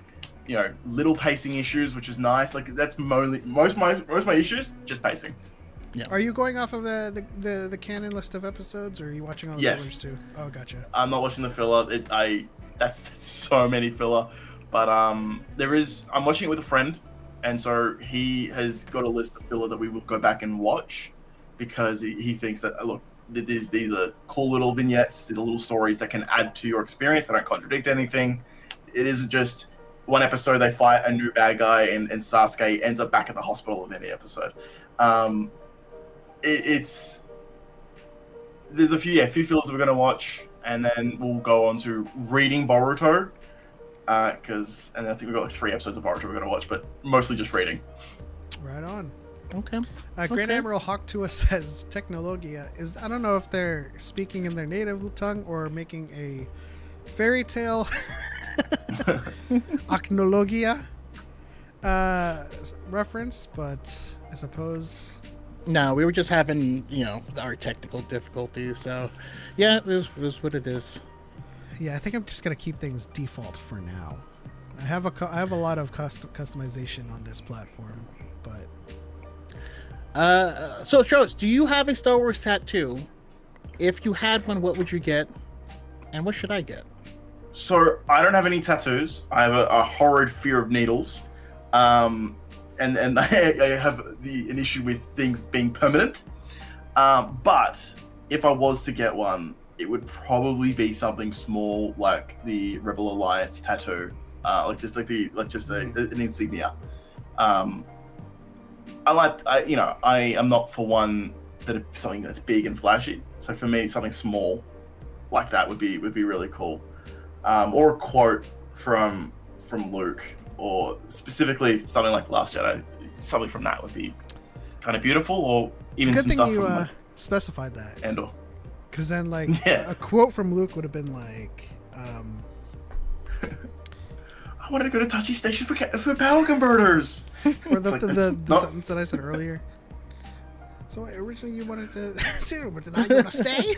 Speaker 4: Little pacing issues, which is nice. Like that's most of my issues, just pacing.
Speaker 2: Yeah. Are you going off of the canon list of episodes, or are you watching all the fillers too? Oh, gotcha. I'm
Speaker 4: not watching the filler. That's so many filler, but I'm watching it with a friend, and so he has got a list of filler that we will go back and watch because he thinks that look. These are cool little vignettes. These are little stories that can add to your experience. They don't contradict anything. It isn't just one episode they fight a new bad guy and Sasuke ends up back at the hospital in any episode. There's a few fillers that we're gonna watch, and then we'll go on to reading Boruto. And I think we've got like 3 episodes of Boruto we're gonna watch, but mostly just reading.
Speaker 2: Right on.
Speaker 3: Okay.
Speaker 2: Grand Admiral Hawk Tua says Technologia is. I don't know if they're speaking in their native tongue or making a fairy tale Acnologia reference, but I suppose.
Speaker 3: No, we were just having our technical difficulties. So yeah, it was what it is.
Speaker 2: Yeah, I think I'm just gonna keep things default for now. I have a lot of customization on this platform, but.
Speaker 3: So Charles, do you have a Star Wars tattoo? If you had one, what would you get? And what should I get?
Speaker 4: So I don't have any tattoos. I have a horrid fear of needles. And I have an issue with things being permanent. But if I was to get one, it would probably be something small like the Rebel Alliance tattoo. An insignia. I am not for one that something that's big and flashy. So for me, something small like that would be really cool. Or a quote from Luke, or specifically something like The Last Jedi. Something from that would be kind of beautiful, or even some stuff from like,
Speaker 2: specified that.
Speaker 4: Andor.
Speaker 2: Because then, a quote from Luke would have been like,
Speaker 4: I wanted to go to Tachi Station for power converters.
Speaker 2: Or the sentence that I said earlier. So originally you wanted to but now you want to stay?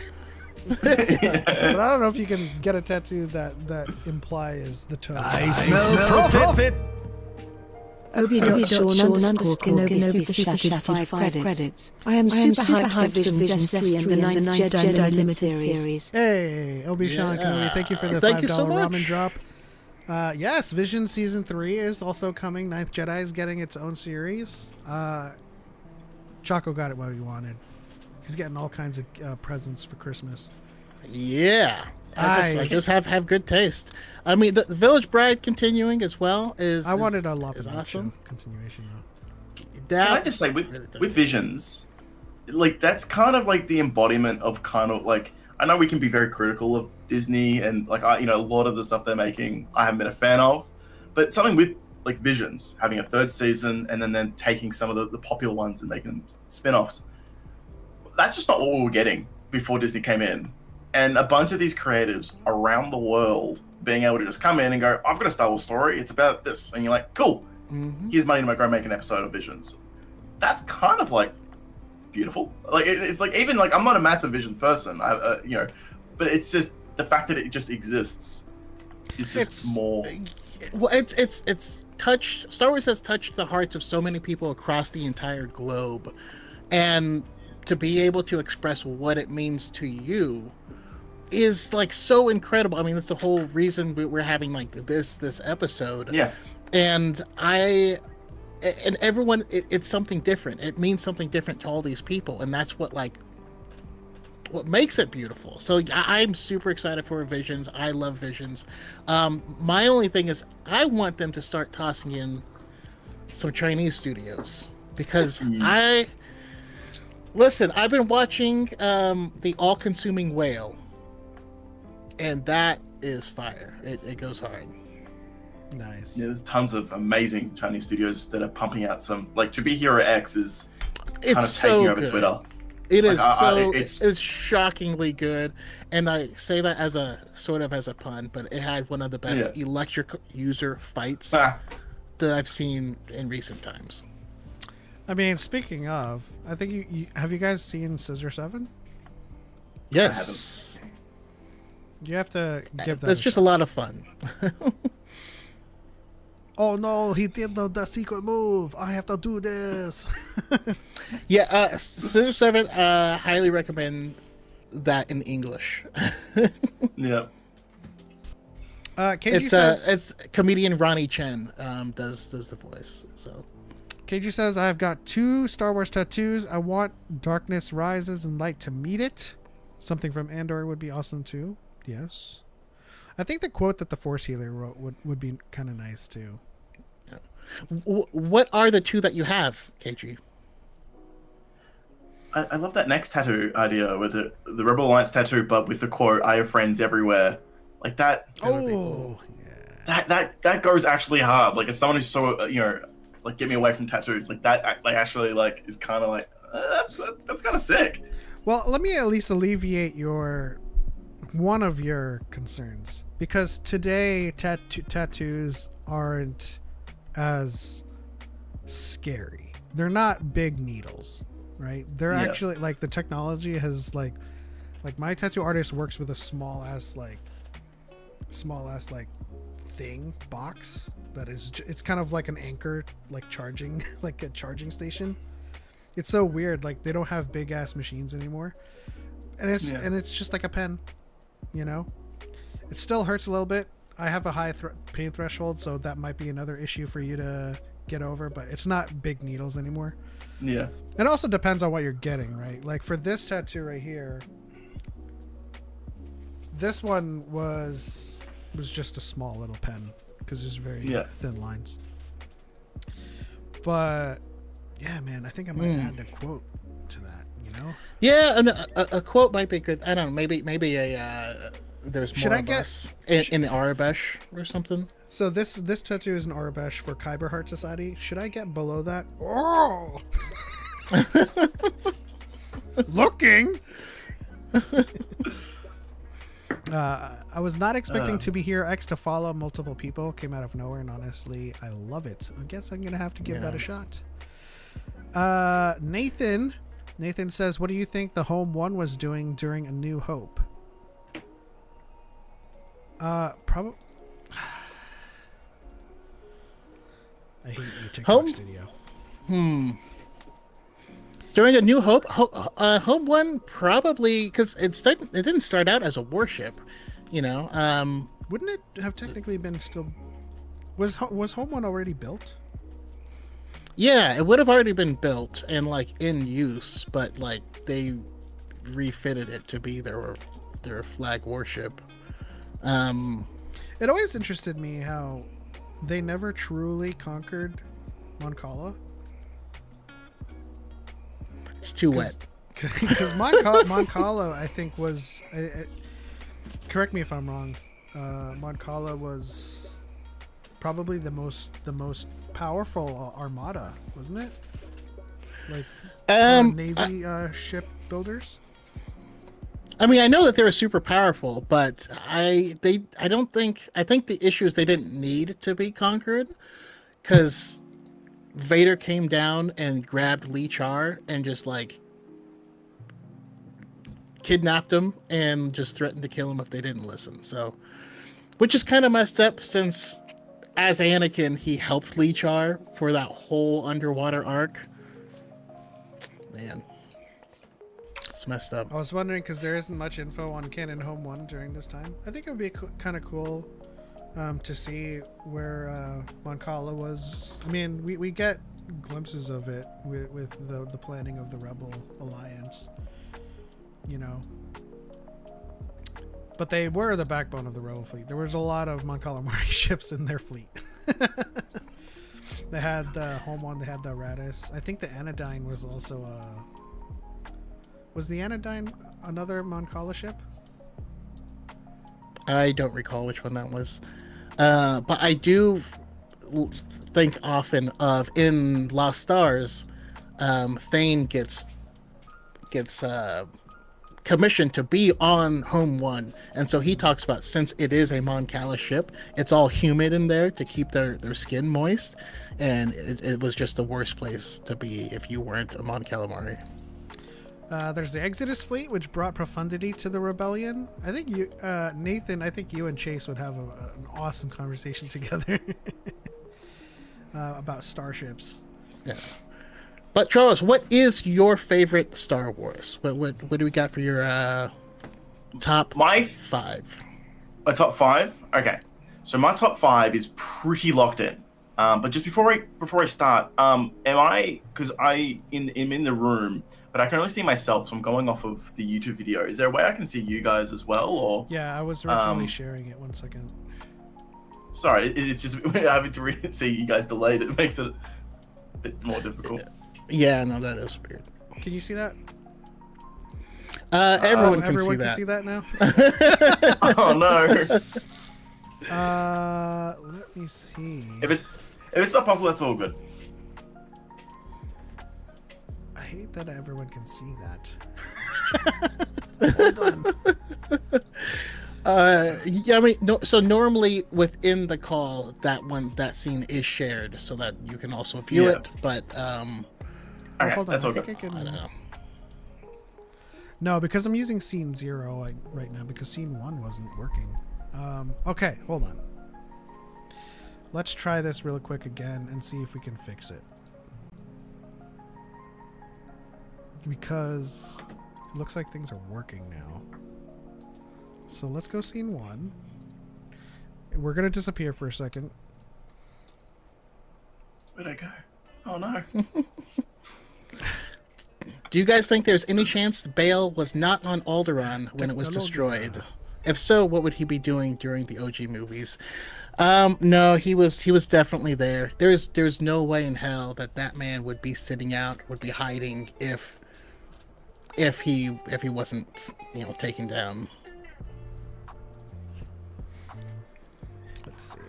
Speaker 2: But I don't know if you can get a tattoo that implies the tone.
Speaker 1: I smell profit.
Speaker 5: Obi-Wan_Kenobi super chatted 5 credits. I am super hyped for Visions 3 and the 9th Jedi Limited series.
Speaker 2: Hey, Obi-Wan Kenobi, thank you for the $5 ramen drop. Yes, Vision Season 3 is also coming. 9th Jedi is getting its own series. Choco got it what he wanted. He's getting all kinds of presents for Christmas.
Speaker 3: Yeah. I just have good taste. I mean, the Village Bride continuing as well is.
Speaker 2: I wanted a lot of
Speaker 3: awesome
Speaker 2: continuation though.
Speaker 4: Can I just say with Visions, like that's kind of like the embodiment of kind of like, I know we can be very critical of Disney and like a lot of the stuff they're making I haven't been a fan of, but something with like Visions having a 3rd season and then taking some of the popular ones and making them spin-offs. That's just not what we were getting before Disney came in. And a bunch of these creatives around the world being able to just come in and go, I've got a Star Wars story, it's about this. And you're like, cool, here's money to go make an episode of Visions. That's kind of like beautiful. Like it's like, even like I'm not a massive Visions person. but it's just the fact that it just exists is just more.
Speaker 3: Well, it's touched. Star Wars has touched the hearts of so many people across the entire globe, and to be able to express what it means to you is like so incredible. I mean, that's the whole reason we're having like this episode.
Speaker 4: Yeah.
Speaker 3: And everyone, it's something different. It means something different to all these people, and that's what makes it beautiful. So I'm super excited for Visions. I love Visions. My only thing is I want them to start tossing in some Chinese studios, because I've been watching The All-Consuming Whale, and that is fire. It goes hard.
Speaker 2: Nice.
Speaker 4: Yeah, there's tons of amazing Chinese studios that are pumping out some, like To Be Hero X is kind of taking over Twitter.
Speaker 3: It is it's shockingly good, and I say that as a sort of as a pun, but it had one of the best electric user fights that I've seen in recent times.
Speaker 2: I mean, speaking of, I think you have you guys seen Scissor 7?
Speaker 3: Yes.
Speaker 2: You have to give that.
Speaker 3: That's just a lot of fun.
Speaker 2: Oh no, he did the secret move. I have to do this.
Speaker 3: Yeah, Scissor 7, highly recommend that in English.
Speaker 4: Yeah.
Speaker 2: KG says
Speaker 3: it's comedian Ronnie Chen does the voice. So
Speaker 2: KG says, I've got 2 Star Wars tattoos. I want Darkness Rises and Light to meet it. Something from Andor would be awesome too. Yes. I think the quote that the Force Healer wrote would be kind of nice too.
Speaker 3: What are the 2 that you have, KG?
Speaker 4: I love that next tattoo idea with the Rebel Alliance tattoo, but with the quote, "I have friends everywhere." Like that.
Speaker 2: Oh,
Speaker 4: yeah. That goes actually hard. Like as someone who's so like get me away from tattoos. Like that. Like actually like is kind of like that's kind of sick.
Speaker 2: Well, let me at least alleviate one of your concerns, because today tattoos aren't as scary. They're not big needles, right? They're actually like the technology has like my tattoo artist works with a small ass thing box that is it's kind of like an anchor, like charging like a charging station. It's so weird. Like they don't have big ass machines anymore, and it's just like a pen, you know. It still hurts a little bit. I have a high pain threshold, so that might be another issue for you to get over, but it's not big needles anymore.
Speaker 4: Yeah.
Speaker 2: It also depends on what you're getting, right? Like for this tattoo right here, this one was just a small little pen because there's very thin lines. But yeah, man, I think I might add a quote to that, you know?
Speaker 3: Yeah, a quote might be good. I don't know, maybe there's more
Speaker 2: Should I
Speaker 3: of
Speaker 2: get
Speaker 3: us in Arabesh or something.
Speaker 2: So this tattoo is an Arabesh for Kyber Heart Society. Should I get below that? Oh, looking. I was not expecting To Be Here X to follow multiple people. Came out of nowhere, and honestly, I love it. I guess I'm gonna have to give that a shot. Nathan says, "What do you think the Home One was doing during A New Hope?" Probably. I hate you, TikTok Studio.
Speaker 3: During A New Hope, Home One probably, because it didn't start out as a warship, you know.
Speaker 2: Wouldn't it have technically been still? Was Home One already built?
Speaker 3: Yeah, it would have already been built and like in use, but like they refitted it to be their flag warship.
Speaker 2: It always interested me how they never truly conquered Mon Cala.
Speaker 3: It's too wet.
Speaker 2: Because Mon Cala, I think, was... correct me if I'm wrong. Mon Cala was probably the most powerful armada, wasn't it? Like Navy ship builders.
Speaker 3: I mean, I know that they were super powerful, but I think the issue is they didn't need to be conquered, because Vader came down and grabbed Lee Char and just like kidnapped him and just threatened to kill him if they didn't listen. So, which is kind of messed up since, as Anakin, he helped Lee Char for that whole underwater arc. Man, it's messed up.
Speaker 2: I was wondering because there isn't much info on Canon Home 1 during this time. I think it would be kind of cool to see where Mon Cala was. I mean, we get glimpses of it with the planning of the Rebel Alliance, you know. But they were the backbone of the Rebel fleet. There was a lot of Mon Calamari ships in their fleet. They had the Home 1, they had the Radis. I think the Anodyne was also was the Anodyne another Mon Cala ship?
Speaker 3: I don't recall which one that was. But I do think often of in Lost Stars, Thane gets commissioned to be on Home 1, and so he talks about, since it is a Mon Cala ship, it's all humid in there to keep their skin moist, and it was just the worst place to be if you weren't a Mon Calamari.
Speaker 2: There's the Exodus fleet, which brought profundity to the rebellion. I think you, Nathan, I think you and Chase would have an awesome conversation together about starships.
Speaker 3: Yeah. But Charles, what is your favorite Star Wars? What do we got for your top 5?
Speaker 4: My top 5? Okay. So my top 5 is pretty locked in. But just before I start, am I, because I'm in the room, but I can only see myself, so I'm going off of the YouTube video. Is there a way I can see you guys as well, or?
Speaker 2: Yeah, I was originally sharing it. 1 second.
Speaker 4: Sorry, it's just having to see you guys delayed. It makes it a bit more difficult.
Speaker 3: Yeah, no, that is weird.
Speaker 2: Can you see that?
Speaker 3: Everyone can
Speaker 2: everyone
Speaker 3: see
Speaker 2: can see that now.
Speaker 4: Oh no!
Speaker 2: Let me see.
Speaker 4: If it's not possible, that's all good.
Speaker 2: I hate that everyone can see that. Hold on.
Speaker 3: Yeah, I mean, no, so normally within the call, that scene is shared so that you can also view it. But
Speaker 4: Okay,
Speaker 2: hold on.
Speaker 4: that's all
Speaker 2: I think
Speaker 4: good.
Speaker 2: I can.
Speaker 3: I don't know.
Speaker 2: No, because I'm using scene 0 right now because scene 1 wasn't working. Okay, hold on. Let's try this real quick again and see if we can fix it. Because it looks like things are working now. So let's go scene 1. We're going to disappear for a second.
Speaker 4: Where'd I go? Oh no.
Speaker 3: Do you guys think there's any chance Bail was not on Alderaan when it was destroyed? If so, what would he be doing during the OG movies? No, he was definitely there. There's no way in hell that man would be sitting out, would be hiding if he wasn't, taken down.
Speaker 2: Let's see.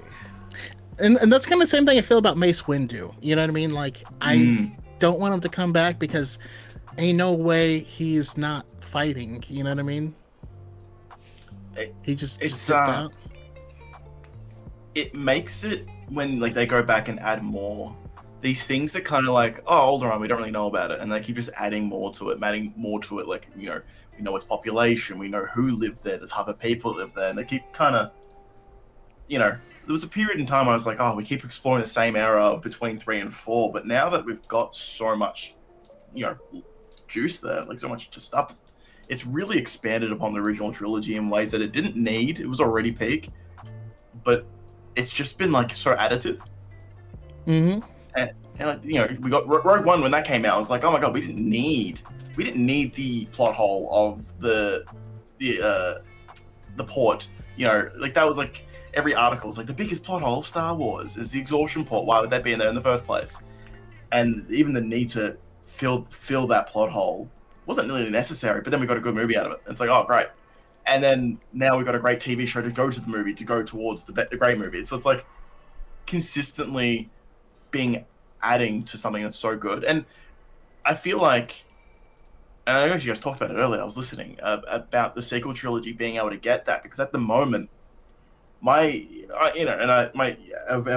Speaker 3: And that's kind of the same thing I feel about Mace Windu. You know what I mean? Like, I don't want him to come back because ain't no way he's not fighting. You know what I mean? He just dipped out.
Speaker 4: It makes it, when they go back and add more, these things that kind of like, oh, Alderaan, we don't really know about it, and they keep just adding more to it. Like, we know its population, we know who lived there, the type of people that live there, and they keep kind of, there was a period in time I was like, oh, we keep exploring the same era between 3 and 4, but now that we've got so much, juice there, like so much just stuff, it's really expanded upon the original trilogy in ways that it didn't need. It was already peak, but it's just been so additive.
Speaker 3: Mm-hmm.
Speaker 4: And we got Rogue One when that came out. I was like, oh my god, we didn't need the plot hole of the port. That was every article was the biggest plot hole of Star Wars is the exhaustion port. Why would that be in there in the first place? And even the need to fill that plot hole wasn't really necessary. But then we got a good movie out of it. It's like, oh great. And then now we've got a great TV show to go to the movie, to go towards the great movie. So it's consistently adding to something that's so good. And I feel like, and I know you guys talked about it earlier, I was listening, about the sequel trilogy being able to get that, because at the moment, our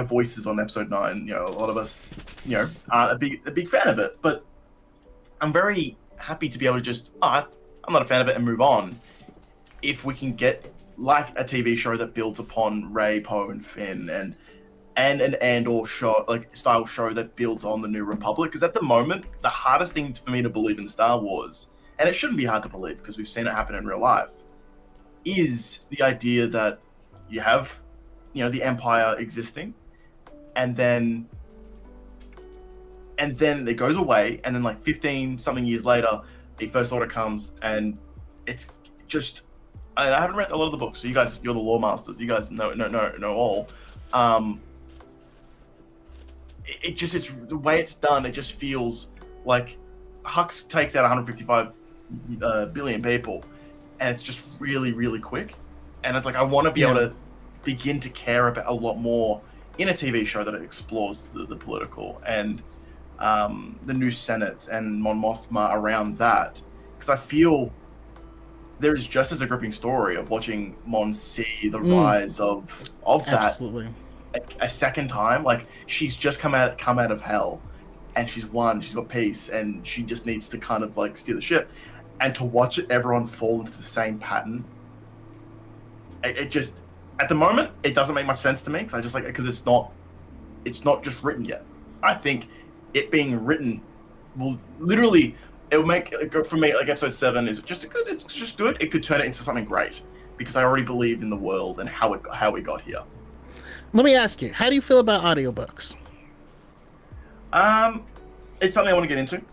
Speaker 4: voices on episode 9, a lot of us, aren't a big fan of it, but I'm very happy to be able to just, I'm not a fan of it, and move on. If we can get like a TV show that builds upon Rey, Poe, and Finn, and an Andor show, like style show that builds on the New Republic, because at the moment the hardest thing for me to believe in Star Wars, and it shouldn't be hard to believe because we've seen it happen in real life, is the idea that you have, the Empire existing, and then it goes away, and then like 15 something years later, the First Order comes, and it's just. I haven't read a lot of the books, so you're the lore masters. You guys know all. It's the way it's done. It just feels like Hux takes out 155 billion people, and it's just really, really quick. And it's like I want to be able to begin to care about a lot more in a TV show that explores the political and the new Senate and Mon Mothma around that, because I feel there is just as a gripping story of watching Mon see the rise of that.
Speaker 3: Absolutely.
Speaker 4: A second time. Like, she's just come out of hell, and she's won. She's got peace, and she just needs to kind of like steer the ship. And to watch everyone fall into the same pattern, it just, at the moment, it doesn't make much sense to me, because it's not just written yet. I think it being written will literally. It will make, for me, like episode 7 is just it's just good. It could turn it into something great because I already believe in the world and how we got here.
Speaker 3: Let me ask you, how do you feel about audiobooks?
Speaker 4: It's something I want to get into.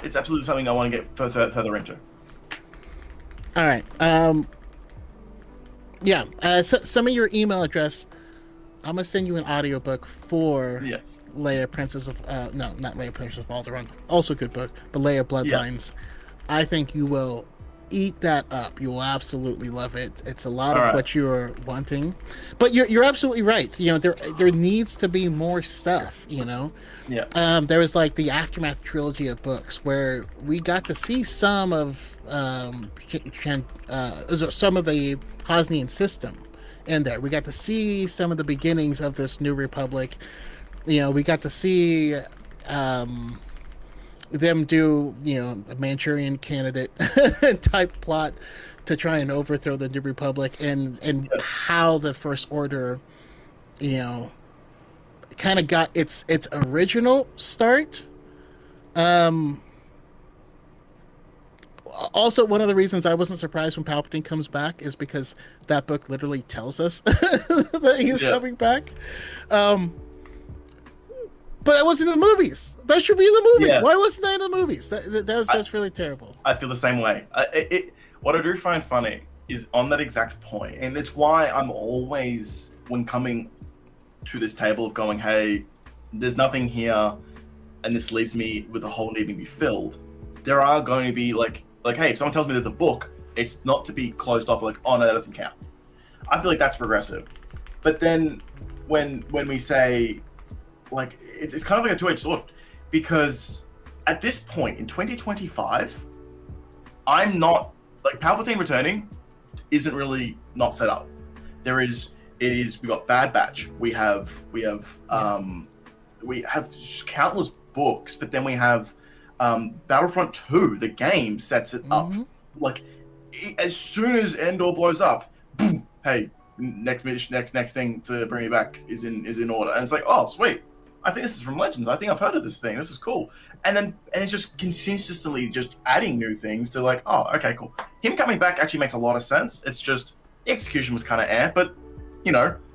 Speaker 4: It's absolutely something I want to get further into.
Speaker 3: All right. Some of your email address, I'm going to send you an audiobook for Leia, Princess of... no, not Leia, Princess of Alderaan. Also a good book, but Leia Bloodlines. Yeah. I think you will eat that up. You will absolutely love it. It's a lot of what you're wanting. But you're absolutely right. There needs to be more stuff, Yeah. There was like the Aftermath trilogy of books where we got to see some of some of the Hosnian system in there. We got to see some of the beginnings of this New Republic. We got to see them do, a Manchurian Candidate type plot to try and overthrow the New Republic, and how the First Order, kind of got its original start. Also, one of the reasons I wasn't surprised when Palpatine comes back is because that book literally tells us that he's coming back. But that wasn't in the movies. That should be in the movie. Yeah. Why wasn't that in the movies? That's really terrible.
Speaker 4: I feel the same way. What I do find funny is on that exact point, and it's why I'm always, when coming to this table of going, hey, there's nothing here, and this leaves me with a hole needing to be filled. There are going to be like, hey, if someone tells me there's a book, it's not to be closed off like, oh no, that doesn't count. I feel like that's progressive. But then when we say, like, it's kind of like a two-edged sword, because at this point in 2025, I'm not, like, Palpatine returning isn't really not set up. We got Bad Batch. We have countless books, but then we have Battlefront 2, the game sets it up. Like, as soon as Endor blows up, boom, hey, next mission, next thing to bring me back is in order. And it's like, oh, sweet. I think this is from Legends. I think I've heard of this thing. This is cool. And it's just consistently just adding new things to, like, oh, okay, cool. Him coming back actually makes a lot of sense. It's just the execution was kind of but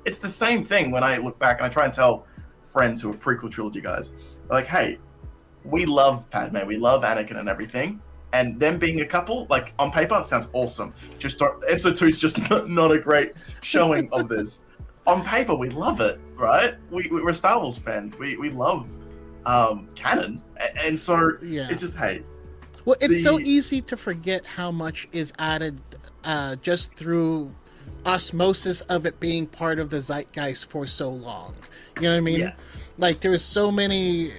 Speaker 4: it's the same thing when I look back and I try and tell friends who are prequel trilogy guys, like, hey, we love Padme, we love Anakin and everything, and them being a couple, like, on paper, sounds awesome. Just episode 2 is just not a great showing of this. On paper, we love it, right? We're Star Wars fans. We love canon, and so it's just, hey.
Speaker 3: Well, it's so easy to forget how much is added just through osmosis of it being part of the zeitgeist for so long. You know what I mean? Yeah. Like, there's so many,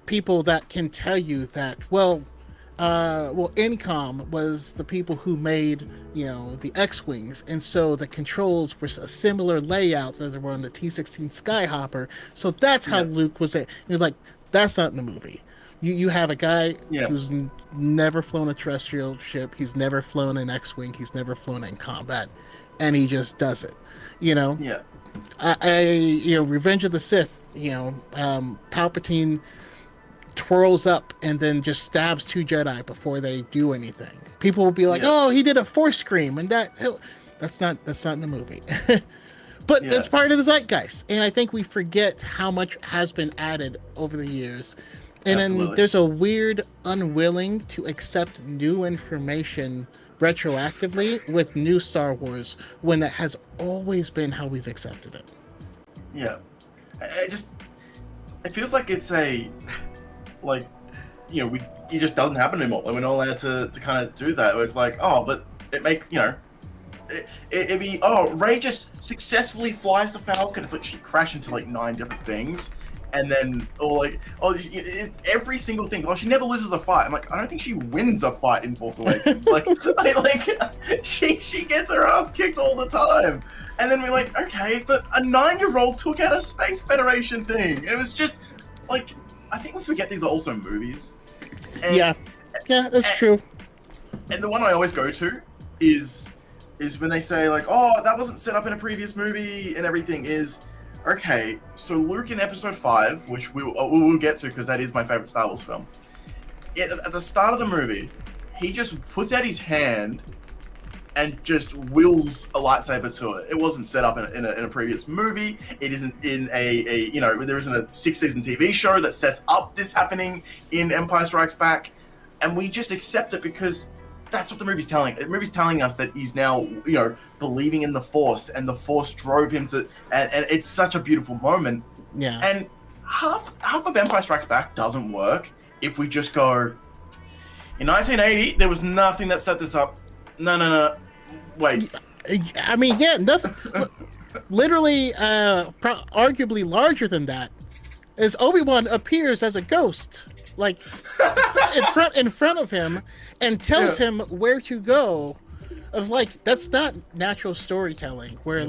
Speaker 3: people that can tell you that, Incom was the people who made, the X-Wings, and so the controls were a similar layout that were on the T-16 Skyhopper, so that's how Luke was there. You're like, that's not in the movie. You have a guy
Speaker 4: Yeah.
Speaker 3: who's never flown a terrestrial ship. He's never flown an X-wing. He's never flown in combat, and he just does it. You know,
Speaker 4: Yeah.
Speaker 3: Revenge of the Sith. Palpatine twirls up and then just stabs 2 Jedi before they do anything. People will be like,
Speaker 4: Yeah.
Speaker 3: "Oh, he did a Force scream," and that's not in the movie. But
Speaker 4: Yeah.
Speaker 3: that's part of the zeitgeist, and I think we forget how much has been added over the years. And
Speaker 4: Absolutely.
Speaker 3: then there's a weird unwilling to accept new information retroactively with new Star Wars when that has always been how we've accepted it.
Speaker 4: Yeah. It feels like it's it just doesn't happen anymore. Like, we're not allowed to kind of do that. Where it's like, oh, but it makes, it'd be, oh, Rey just successfully flies the Falcon. It's like she crashed into like 9 different things. And then, every single thing. Oh, she never loses a fight. I'm like, I don't think she wins a fight in Force Awakens. she gets her ass kicked all the time. And then we're like, okay, but a 9-year-old took out a Space Federation thing. It was just, like, I think we forget these are also movies. And,
Speaker 3: Yeah, that's true.
Speaker 4: And the one I always go to is when they say, like, oh, that wasn't set up in a previous movie and everything is... Okay, so Luke in Episode 5, which we will get to because that is my favorite Star Wars film. At the start of the movie, he just puts out his hand and just wills a lightsaber to it. It wasn't set up in a previous movie. It isn't in there isn't a 6-season TV show that sets up this happening in Empire Strikes Back, and we just accept it because that's what the movie's telling. The movie's telling us that he's now, believing in the Force, and the Force drove him to, and it's such a beautiful moment.
Speaker 3: Yeah.
Speaker 4: And half of Empire Strikes Back doesn't work if we just go, in 1980, there was nothing that set this up. No. Wait.
Speaker 3: I mean, yeah, nothing. Literally, arguably larger than that, is Obi-Wan appears as a ghost, like in front of him, and tells him where to go. Of like, that's not natural storytelling. Where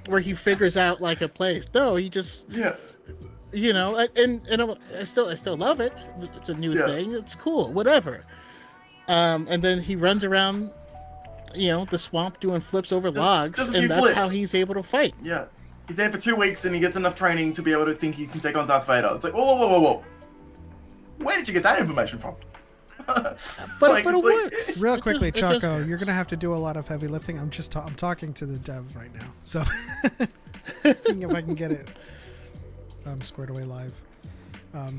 Speaker 3: where he figures out like a place. No, he just and I still love it. It's a new thing. It's cool. Whatever. And then he runs around, the swamp doing flips over logs, and that's how he's able to fight.
Speaker 4: Yeah. He's there for 2 weeks and he gets enough training to be able to think he can take on Darth Vader. It's like, whoa. Where did you get that information from?
Speaker 3: But it works.
Speaker 2: Real quickly,
Speaker 3: It just
Speaker 2: Choco,
Speaker 3: works.
Speaker 2: you're gonna have to do a lot of heavy lifting. I'm talking to the dev right now, so seeing if I can get it squared away live.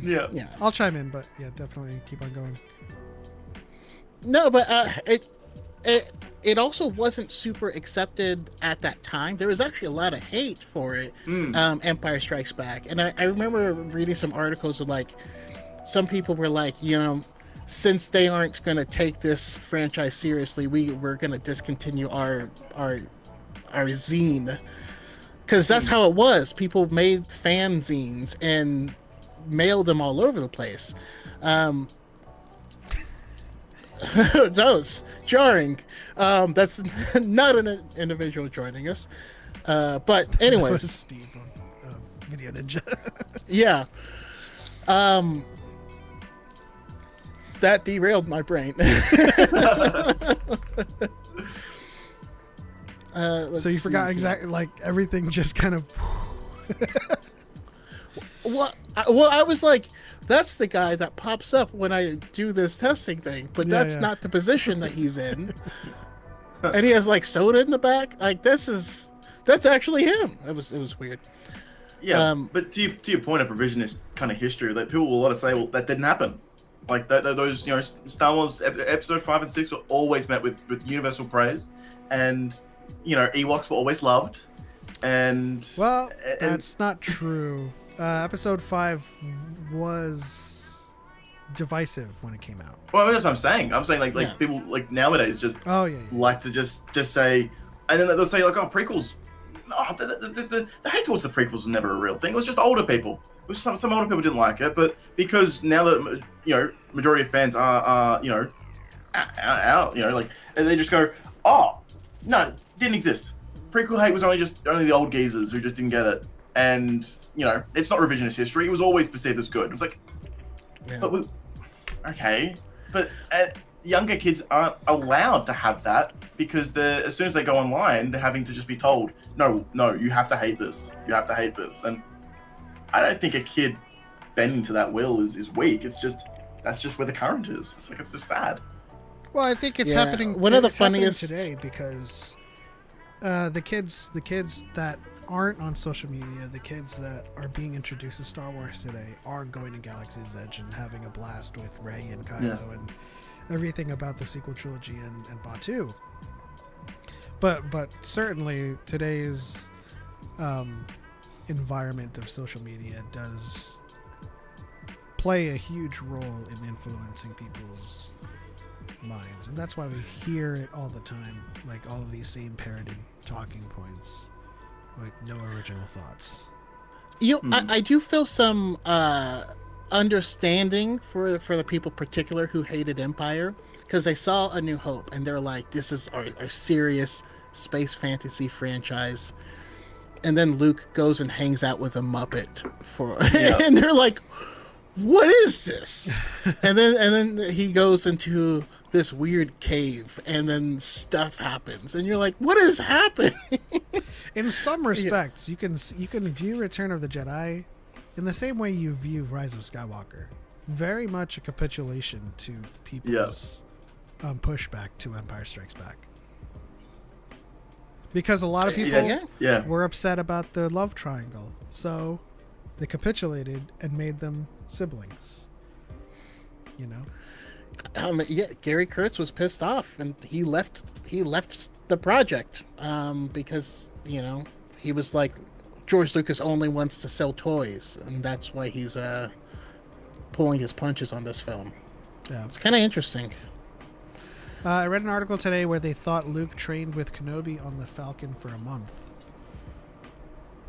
Speaker 3: Yeah.
Speaker 2: I'll chime in, but yeah, definitely keep on going.
Speaker 3: No, but it also wasn't super accepted at that time. There was actually a lot of hate for it. Empire Strikes Back, and I remember reading some articles of like, some people were like, since they aren't going to take this franchise seriously, we're going to discontinue our zine, because that's how it was. People made fanzines and mailed them all over the place. That was jarring. That's not an individual joining us. But
Speaker 2: That was
Speaker 3: anyways,
Speaker 2: Steve of Video Ninja.
Speaker 3: yeah. That derailed my brain.
Speaker 2: So you forgot exactly, like, everything just kind of.
Speaker 3: Well, I was like, that's the guy that pops up when I do this testing thing, but that's not the position that he's in. And he has like soda in the back. Like, that's actually him. It was weird.
Speaker 4: Yeah, but to your point of revisionist kind of history, that people will a lot of say, well, that didn't happen. Like those, Star Wars Episode 5 and 6 were always met with universal praise, and Ewoks were always loved. And
Speaker 2: That's not true. Episode 5 was divisive when it came out.
Speaker 4: Well, that's what I'm saying. I'm saying like people like nowadays just like to just say, and then they'll say like, oh, prequels. No, the hate towards the prequels was never a real thing. It was just older people. It was some older people didn't like it, but because now that majority of fans are out, like, and they just go, oh no, it didn't exist. Prequel hate was only the old geezers who just didn't get it, and it's not revisionist history. It was always perceived as good. It's like,
Speaker 3: Yeah.
Speaker 4: But okay, but younger kids aren't allowed to have that because as soon as they go online, they're having to just be told, no, you have to hate this. You have to hate this. And I don't think a kid bending to that will is weak. It's just that's just where the current is. It's just sad.
Speaker 2: Well, I think it's happening.
Speaker 3: One of the
Speaker 2: it's happening
Speaker 3: funniest
Speaker 2: today because the kids that aren't on social media, the kids that are being introduced to Star Wars today are going to Galaxy's Edge and having a blast with Rey and Kylo and everything about the sequel trilogy and Batuu. But certainly today's environment of social media does play a huge role in influencing people's minds, and that's why we hear it all the time, like all of these same parroted talking points with no original thoughts.
Speaker 3: I do feel some understanding for the people particular who hated Empire, because they saw A New Hope and they're like, this is our serious space fantasy franchise, and then Luke goes and hangs out with a Muppet and they're like, what is this? and then he goes into this weird cave and then stuff happens and you're like, what is happening?
Speaker 2: In some respects, you can view Return of the Jedi in the same way you view Rise of Skywalker. Very much a capitulation to people's pushback to Empire Strikes Back. Because a lot of people were upset about the love triangle, so they capitulated and made them siblings. You know?
Speaker 3: Gary Kurtz was pissed off and he left the project because, you know, he was like, George Lucas only wants to sell toys, and that's why he's pulling his punches on this film.
Speaker 2: Yeah,
Speaker 3: it's kind of interesting.
Speaker 2: I read an article today where they thought Luke trained with Kenobi on the Falcon for a month.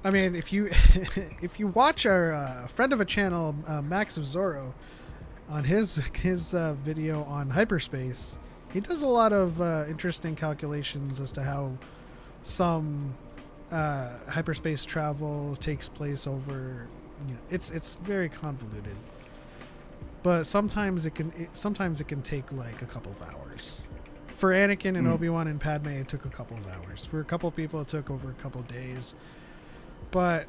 Speaker 2: I mean, if you watch our friend of a channel, Max of Zorro, on his video on hyperspace, he does a lot of interesting calculations as to how some hyperspace travel takes place over. You know, it's very convoluted, but sometimes it can take like a couple of hours. For Anakin and Obi-Wan and Padme, it took a couple of hours. For a couple of people, it took over a couple of days. But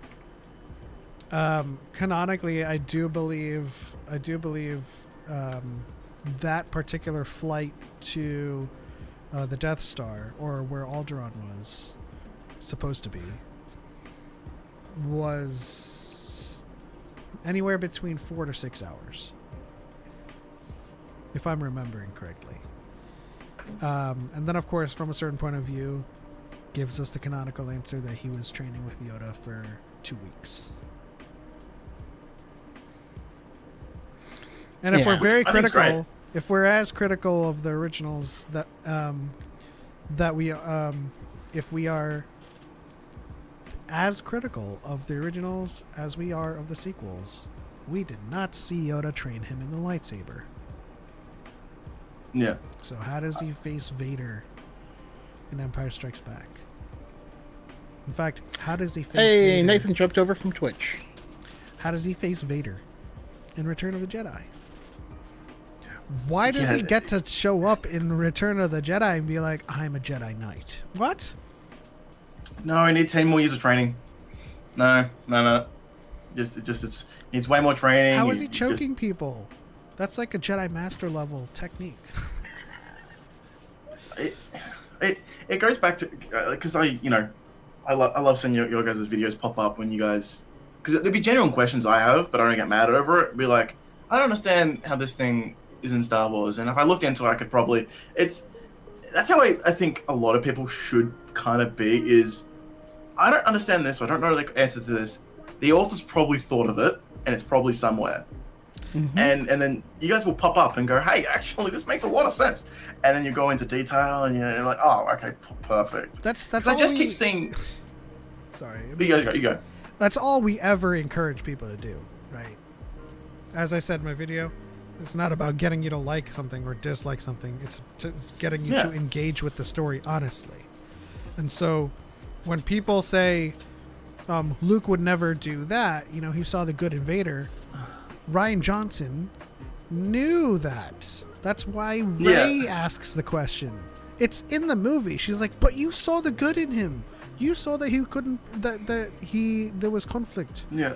Speaker 2: canonically, I do believe that particular flight to the Death Star, or where Alderaan was supposed to be, was anywhere between 4 to 6 hours, if I'm remembering correctly. And then, of course, from a certain point of view, gives us the canonical answer that he was training with Yoda for 2 weeks. And if we're very critical, if we're as critical of the originals if we are as critical of the originals as we are of the sequels, we did not see Yoda train him in the lightsaber.
Speaker 4: Yeah.
Speaker 2: So how does he face Vader in Empire Strikes Back? In fact, how does he face Vader?
Speaker 3: Nathan jumped over from Twitch.
Speaker 2: How does he face Vader in Return of the Jedi? Why does he get to show up in Return of the Jedi and be like, I'm a Jedi Knight? What?
Speaker 4: No, I need 10 more years of training. No. It needs way more training.
Speaker 2: How is he choking people? That's like a Jedi Master level technique.
Speaker 4: It goes back to, because I love seeing your guys' videos pop up when you guys, because there'd be genuine questions I have, but I don't get mad over it. Be like, I don't understand how this thing is in Star Wars, and if I looked into it, I could probably. That's how I think a lot of people should kind of be. Is I don't understand this. So I don't know the answer to this. The author's probably thought of it, and it's probably somewhere. Mm-hmm. And then you guys will pop up and go, hey, actually, this makes a lot of sense. And then you go into detail, and you're like, oh, okay, perfect.
Speaker 2: That's.
Speaker 4: I just keep seeing.
Speaker 2: Sorry.
Speaker 4: You go.
Speaker 2: That's all we ever encourage people to do, right? As I said in my video, it's not about getting you to like something or dislike something. It's getting you to engage with the story honestly. And so when people say Luke would never do that, he saw the good in Vader. Rian Johnson knew that. That's why Rey asks the question. It's in the movie. She's like, but you saw the good in him. You saw that he couldn't, there was conflict.
Speaker 4: Yeah.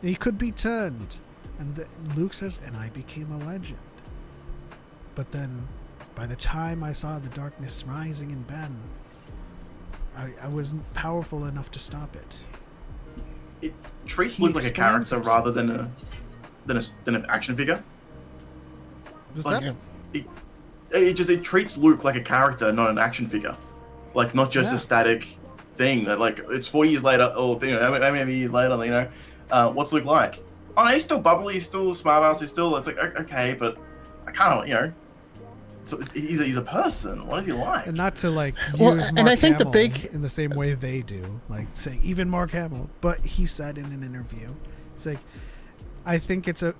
Speaker 2: He could be turned. And Luke says, and I became a legend. But then, by the time I saw the darkness rising in Ben, I wasn't powerful enough to stop it.
Speaker 4: It treats Luke like a character rather than an action figure.
Speaker 2: What's
Speaker 4: Like,
Speaker 2: that?
Speaker 4: it treats Luke like a character, not an action figure. Like, not just a static thing that, like, it's 40 years later, or, you know, how many years later, you know, what's Luke like? Oh, no, he's still bubbly, he's still smart-ass, it's like, okay, but I can't, you know, so he's a person. What is he like?
Speaker 2: And not to, like, use
Speaker 3: Well,
Speaker 2: Mark
Speaker 3: and I think the
Speaker 2: Hamill
Speaker 3: big-
Speaker 2: in the same way they do, like, saying, even Mark Hamill, but he said in an interview, it's like, I think it's a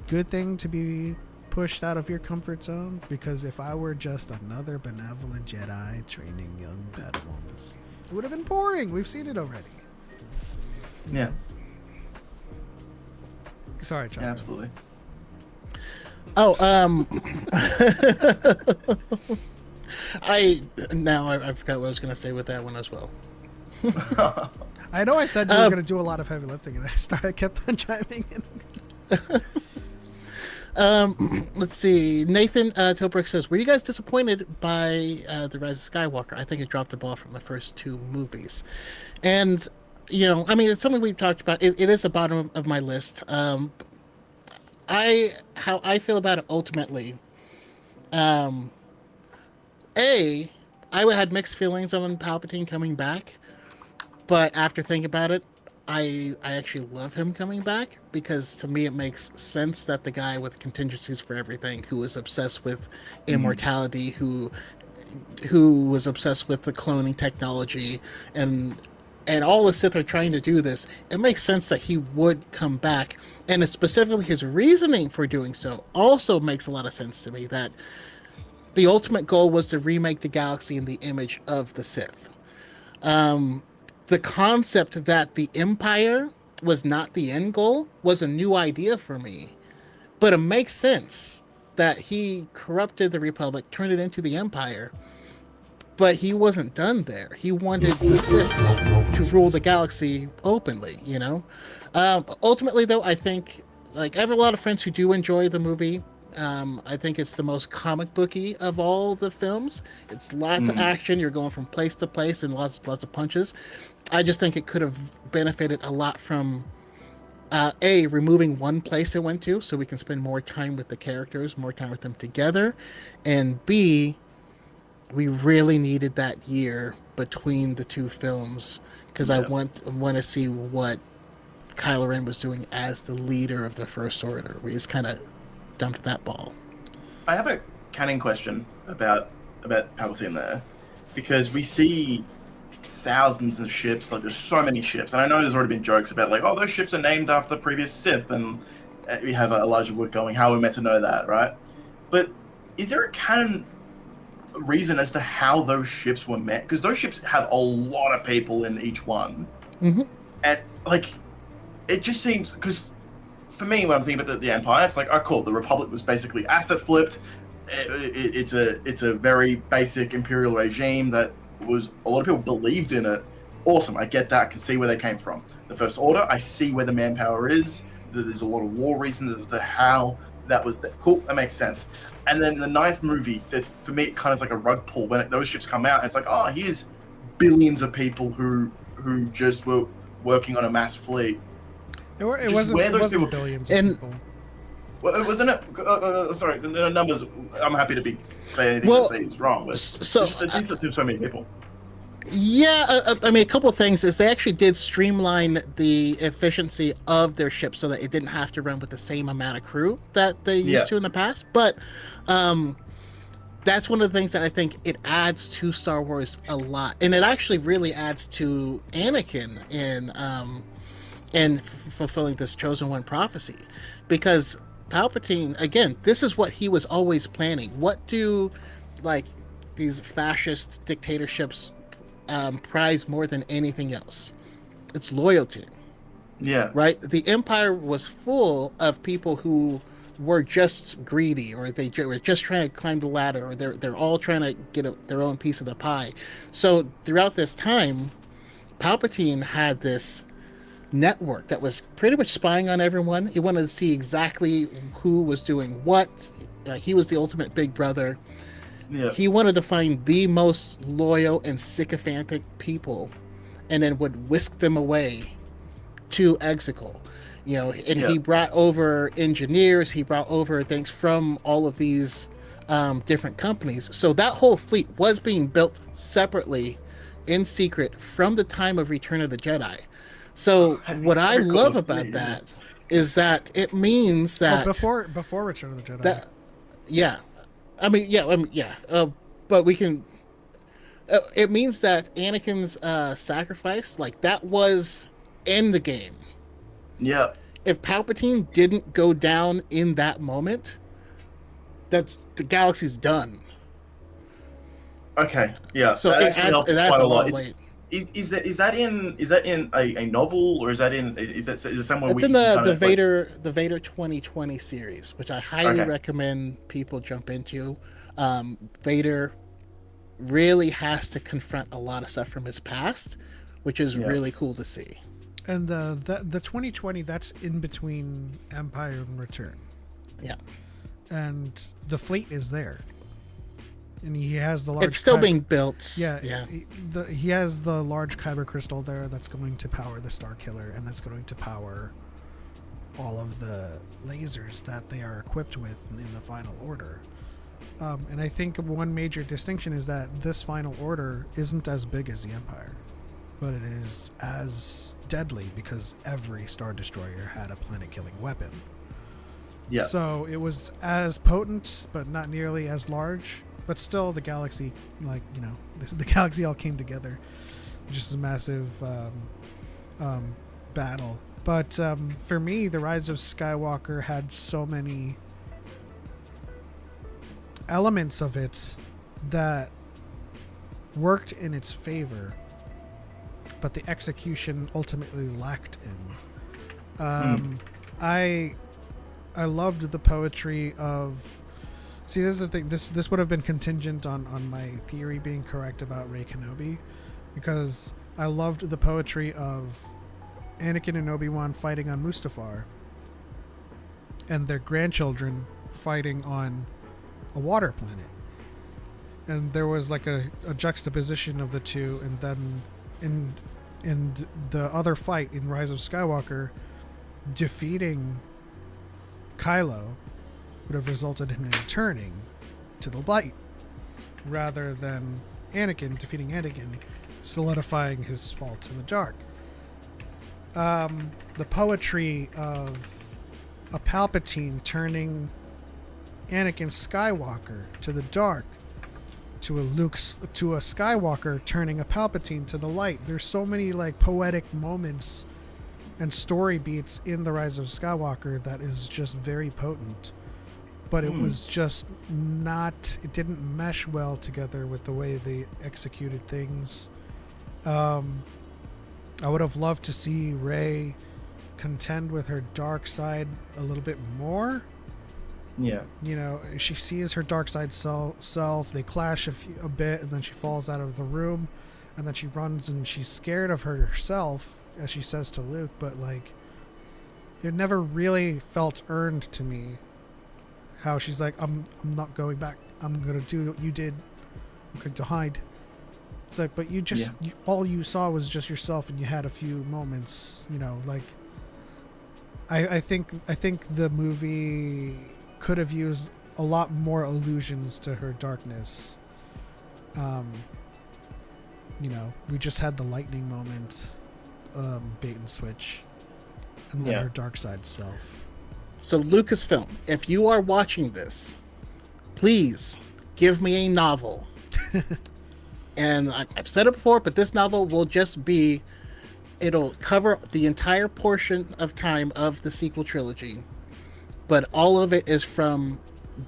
Speaker 2: good thing to be pushed out of your comfort zone, because if I were just another benevolent Jedi training young Padawans, it would have been boring. We've seen it already.
Speaker 4: Yeah.
Speaker 2: Sorry, John.
Speaker 4: Yeah, absolutely.
Speaker 3: Oh, I forgot what I was going to say with that one as well.
Speaker 2: I know I said you were going to do a lot of heavy lifting, and I kept on chiming in.
Speaker 3: Let's see. Nathan Tilbrook says, were you guys disappointed by The Rise of Skywalker? I think it dropped the ball from the first two movies. And, you know, I mean, it's something we've talked about. It is the bottom of my list. How I feel about it ultimately, I had mixed feelings on Palpatine coming back, but after thinking about it, I actually love him coming back, because to me it makes sense that the guy with contingencies for everything, who is obsessed with immortality, who was obsessed with the cloning technology, and all the Sith are trying to do this, it makes sense that he would come back. And specifically his reasoning for doing so also makes a lot of sense to me, that the ultimate goal was to remake the galaxy in the image of the Sith. The concept that the Empire was not the end goal was a new idea for me. But it makes sense that he corrupted the Republic, turned it into the Empire, but he wasn't done there. He wanted the Sith to rule the galaxy openly, you know? Ultimately, though, I think, like, I have a lot of friends who do enjoy the movie. I think it's the most comic booky of all the films. It's lots of action. You're going from place to place and lots of punches. I just think it could have benefited a lot from removing one place it went to, so we can spend more time with the characters, more time with them together, and B, we really needed that year between the two films, because I want to see what Kylo Ren was doing as the leader of the First Order. We just kind of dumped that ball.
Speaker 4: I have a canon question about Palpatine there, because we see thousands of ships, like there's so many ships, and I know there's already been jokes about, like, oh, those ships are named after previous Sith, and we have Elijah Wood going, how are we meant to know that, right? But is there a canon reason as to how those ships were met? Because those ships have a lot of people in each one, and, like, it just seems, because for me, when I'm thinking about the Empire, it's like, oh, cool, the Republic was basically asset flipped. It's a very basic Imperial regime that was, a lot of people believed in it. Awesome, I get that, I can see where they came from. The First Order, I see where the manpower is. There's a lot of war reasons as to how that was there. Cool, that makes sense. And then the ninth movie, that's, for me, it kind of is like a rug pull. When those ships come out, it's like, oh, here's billions of people who just were working on a mass fleet.
Speaker 2: It wasn't billions of people.
Speaker 4: Well, wasn't it? Sorry, the numbers. I'm happy to say anything that say is wrong, but it seems so many people.
Speaker 3: Yeah, I mean, a couple of things is they actually did streamline the efficiency of their ships so that it didn't have to run with the same amount of crew that they used to in the past. But that's one of the things that I think it adds to Star Wars a lot, and it actually really adds to Anakin in fulfilling this chosen one prophecy, because Palpatine, again, this is what he was always planning. What do, like, these fascist dictatorships prize more than anything else? It's loyalty.
Speaker 4: Yeah.
Speaker 3: Right? The Empire was full of people who were just greedy, or were just trying to climb the ladder, or they're all trying to get their own piece of the pie. So throughout this time, Palpatine had this network that was pretty much spying on everyone. He wanted to see exactly who was doing what. He was the ultimate big brother.
Speaker 4: Yeah.
Speaker 3: He wanted to find the most loyal and sycophantic people, and then would whisk them away to Exegol. He brought over engineers, he brought over things from all of these different companies. So that whole fleet was being built separately in secret from the time of Return of the Jedi. So what I love about that is that it means that
Speaker 2: before Return of the Jedi.
Speaker 3: But we can. It means that Anakin's sacrifice, like, that was in the game.
Speaker 4: Yeah.
Speaker 3: If Palpatine didn't go down in that moment, the galaxy's done.
Speaker 4: Okay. Yeah.
Speaker 3: So
Speaker 4: that
Speaker 3: it
Speaker 4: actually
Speaker 3: adds
Speaker 4: helps
Speaker 3: a
Speaker 4: quite a
Speaker 3: lot
Speaker 4: lot.
Speaker 3: of weight.
Speaker 4: Is that in a novel, or is it somewhere?
Speaker 3: It's in the Vader 2020 series, which I highly recommend people jump into. Vader really has to confront a lot of stuff from his past, which is really cool to see.
Speaker 2: And the 2020, that's in between Empire and Return.
Speaker 3: Yeah.
Speaker 2: And the fleet is there. And he has the large...
Speaker 3: It's still being built.
Speaker 2: Yeah. He has the large kyber crystal there that's going to power the Star Killer, and that's going to power all of the lasers that they are equipped with in the Final Order. And I think one major distinction is that this Final Order isn't as big as the Empire, but it is as deadly because every Star Destroyer had a planet-killing weapon.
Speaker 4: Yeah.
Speaker 2: So it was as potent, but not nearly as large. But still, the galaxy, the galaxy all came together. Just a massive battle. But for me, The Rise of Skywalker had so many elements of it that worked in its favor, but the execution ultimately lacked in. I loved the poetry of... See, this is the thing. This would have been contingent on my theory being correct about Rey Kenobi, because I loved the poetry of Anakin and Obi-Wan fighting on Mustafar, and their grandchildren fighting on a water planet. And there was like a juxtaposition of the two, and then in the other fight in Rise of Skywalker, defeating Kylo would have resulted in him turning to the light, rather than Anakin defeating Anakin, solidifying his fall to the dark. The poetry of a Palpatine turning Anakin Skywalker to the dark, to a Skywalker turning a Palpatine to the light. There's so many poetic moments and story beats in The Rise of Skywalker that is just very potent. But it was just it didn't mesh well together with the way they executed things. I would have loved to see Rey contend with her dark side a little bit more.
Speaker 4: Yeah.
Speaker 2: She sees her dark side self. They clash a bit, and then she falls out of the room, and then she runs, and she's scared of herself, as she says to Luke, but it never really felt earned to me. How she's like, I'm not going back. I'm going to do what you did. I'm going to hide. It's like, but all you saw was just yourself, and you had a few moments, I think the movie could have used a lot more allusions to her darkness. We just had the lightning moment, bait and switch, and then her dark side self.
Speaker 3: So Lucasfilm, if you are watching this, please give me a novel. And I've said it before, but this novel will just be, it'll cover the entire portion of time of the sequel trilogy, but all of it is from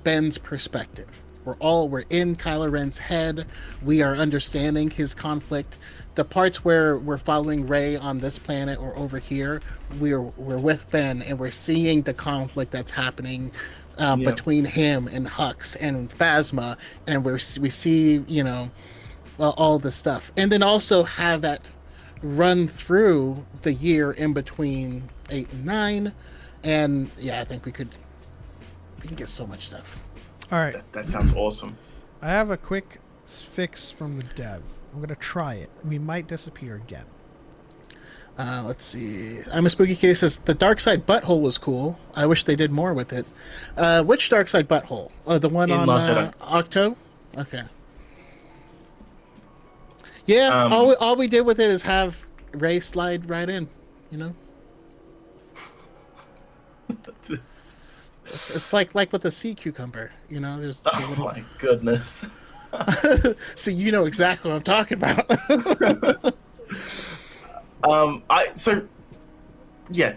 Speaker 3: Ben's perspective. we're in Kylo Ren's head. We are understanding his conflict. The parts where we're following Rey on this planet or over here, we're with Ben and we're seeing the conflict that's happening between him and Hux and Phasma, and we see, you know, all this stuff, and then also have that run through the year in between 8 and 9, and yeah, I think we can get so much stuff.
Speaker 2: All right,
Speaker 4: That sounds awesome.
Speaker 2: I have a quick fix from the dev. I'm gonna try it. We might disappear again.
Speaker 3: Let's see. I'm a Spooky Kitty says the Dark Side butthole was cool. I wish they did more with it. Which Dark Side butthole? The one
Speaker 4: In
Speaker 3: on
Speaker 4: Last Jedi.
Speaker 3: Octo? Okay. Yeah, all we did with it is have Rey slide right in, you know? It's like with a sea cucumber, you know? There's
Speaker 4: Oh my goodness.
Speaker 3: See, you know exactly what I'm talking about.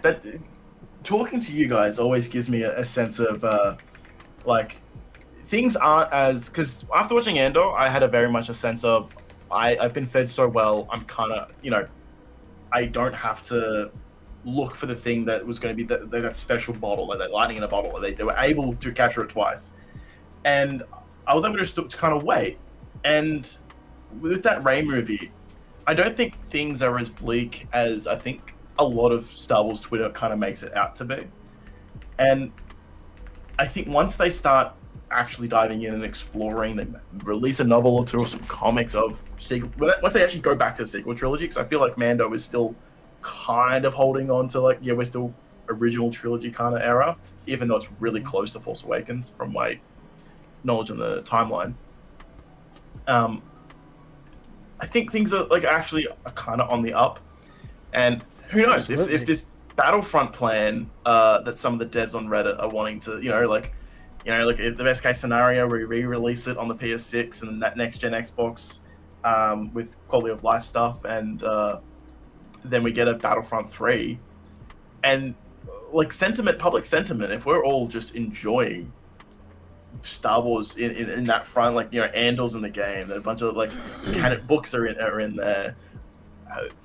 Speaker 4: That talking to you guys always gives me a sense of like things aren't as, because after watching Andor, I had a very much a sense of I've been fed so well. I'm kind of, you know, I don't have to look for the thing that was going to be that special bottle, like that lightning in a bottle. They were able to capture it twice, and I was able to kind of wait. And with that Rey movie, I don't think things are as bleak as I think a lot of Star Wars Twitter kind of makes it out to be. And I think once they start actually diving in and exploring, they release a novel or two or some comics of sequel. Once they actually go back to the sequel trilogy, because I feel like Mando is still kind of holding on to like, yeah, we're still original trilogy kind of era, even though it's really close to Force Awakens from my knowledge on the timeline. I think things are like actually are kind of on the up, and who knows if this Battlefront plan that some of the devs on Reddit are wanting to, like if the best case scenario we re-release it on the PS6 and that next gen Xbox with quality of life stuff, and then we get a Battlefront 3, and like public sentiment, if we're all just enjoying Star Wars in that front, like Andor's in the game, a bunch of like canon books are in there,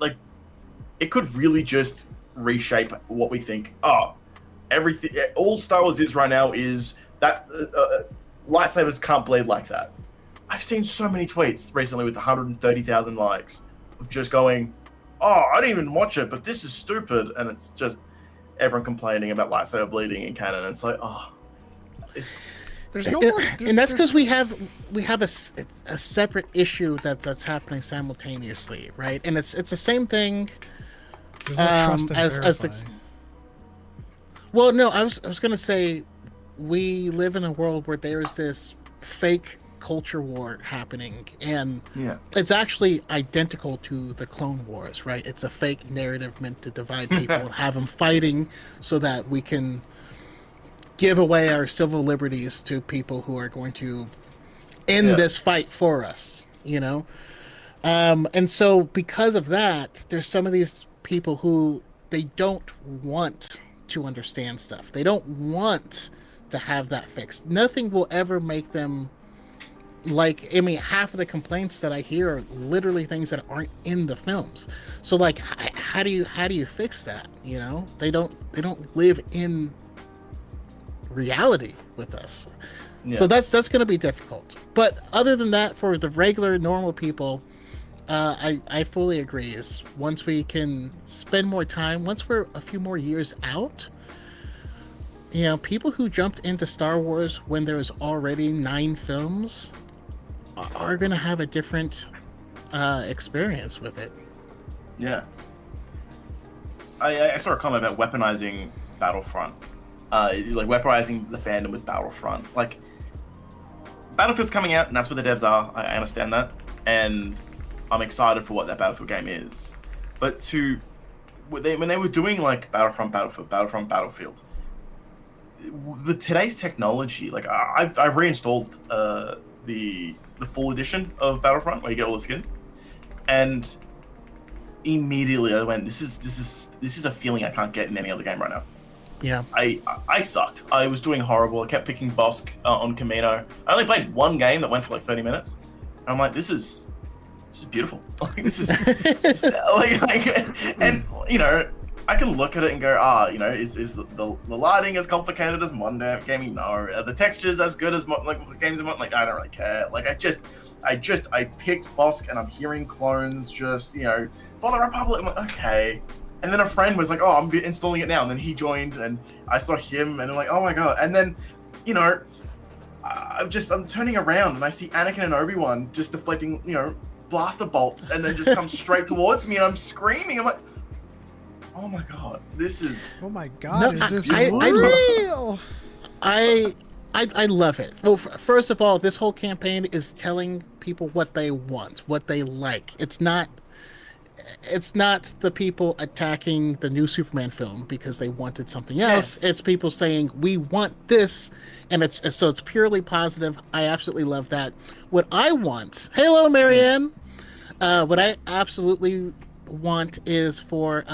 Speaker 4: like it could really just reshape what we think. Everything, all Star Wars is right now is that lightsabers can't bleed like that. I've seen so many tweets recently with 130,000 likes of just going, I didn't even watch it, but this is stupid, and it's just everyone complaining about lightsaber bleeding in canon. It's like,
Speaker 2: there's no more,
Speaker 3: and that's because we have a separate issue that's happening simultaneously, right? And it's the same thing.
Speaker 2: There's no trust in
Speaker 3: as the. Well, no, I was gonna say, we live in a world where there's this fake culture war happening, and it's actually identical to the Clone Wars, right? It's a fake narrative meant to divide people and have them fighting so that we can give away our civil liberties to people who are going to end this fight for us, and so because of that, there's some of these people who they don't want to understand stuff. They don't want to have that fixed. Nothing will ever make them half of the complaints that I hear are literally things that aren't in the films. So like, how do you fix that? They don't live in reality with us. So that's going to be difficult. But other than that, for the regular normal people, I fully agree. Is once we can spend more time, once we're a few more years out, people who jumped into Star Wars when there was already 9 films are going to have a different experience with it. Yeah.
Speaker 4: I saw a comment about weaponizing Battlefront. Like weaponizing the fandom with Battlefront. Like, Battlefield's coming out, and that's where the devs are. I understand that, and I'm excited for what that Battlefield game is. But when they were doing like Battlefront, Battlefield, today's technology, like I've reinstalled the full edition of Battlefront where you get all the skins, and immediately I went, this is a feeling I can't get in any other game right now.
Speaker 3: Yeah.
Speaker 4: I sucked. I was doing horrible. I kept picking Bosk on Camino. I only played one game that went for like 30 minutes. And I'm like, this is beautiful. Like, this is and you know, I can look at it and go, is the lighting as complicated as modern gaming? No. Are the textures as good as like games in modern? Like, I don't really care. Like, I picked Bosk and I'm hearing clones just, for the Republic. I'm like, okay. And then a friend was like, oh, I'm installing it now. And then he joined and I saw him and I'm like, oh my God. And then, I'm turning around and I see Anakin and Obi-Wan just deflecting, blaster bolts and then just come straight towards me and I'm screaming. I'm like, oh my God, this is...
Speaker 2: Oh my God, is this
Speaker 3: I
Speaker 2: real?
Speaker 3: I love it. Well, first of all, this whole campaign is telling people what they want, what they like. It's not the people attacking the new Superman film because they wanted something else.
Speaker 4: Yes.
Speaker 3: It's people saying, we want this, and it's purely positive. I absolutely love that. What I want... Hello, Marianne! What I absolutely want is for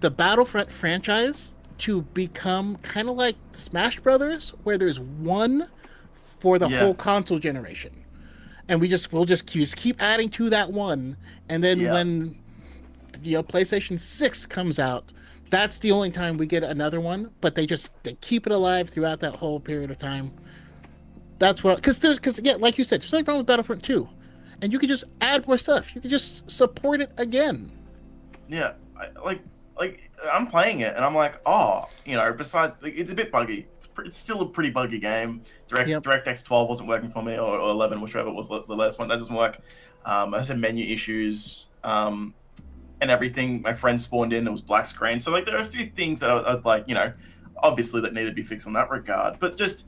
Speaker 3: the Battlefront franchise to become kind of like Smash Brothers, where there's one for the whole console generation. And we'll just keep adding to that one, and then when PlayStation 6 comes out, that's the only time we get another one. But they keep it alive throughout that whole period of time. That's what, because like you said, there's nothing wrong with Battlefront 2, and you can just add more stuff. You can just support it again.
Speaker 4: Yeah, I'm playing it and I'm like, besides, it's a bit buggy. It's still a pretty buggy game. DirectX 12 wasn't working for me, or 11, whichever was the last one. That doesn't work. I had menu issues and everything. My friend spawned in, it was black screen. So there are a few things that I'd like, obviously that needed to be fixed in that regard. But just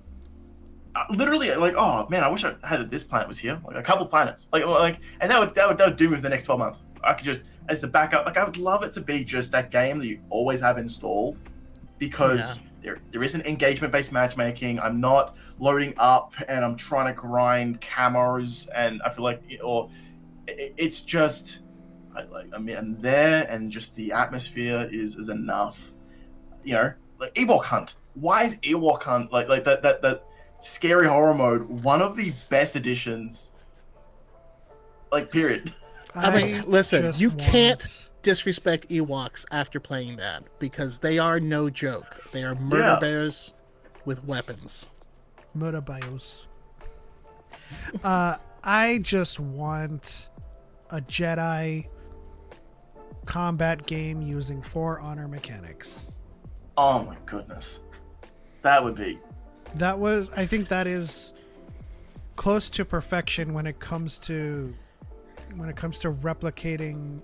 Speaker 4: literally, oh man, I wish I had this planet was here, a couple planets, and that would do me for the next 12 months. I could just, as a backup, I would love it to be just that game that you always have installed, because there isn't engagement-based matchmaking. I'm not loading up and I'm trying to grind camos, and I feel like, it's just, I'm there, and just the atmosphere is enough. Ewok Hunt. Why is Ewok Hunt like that scary horror mode one of the best additions? Period.
Speaker 3: I mean, listen, you can't disrespect Ewoks after playing that, because they are no joke. They are murder bears with weapons.
Speaker 2: Murder bears. I just want a Jedi combat game using For Honor mechanics.
Speaker 4: Oh my goodness. That would be...
Speaker 2: I think that is close to perfection when it comes to replicating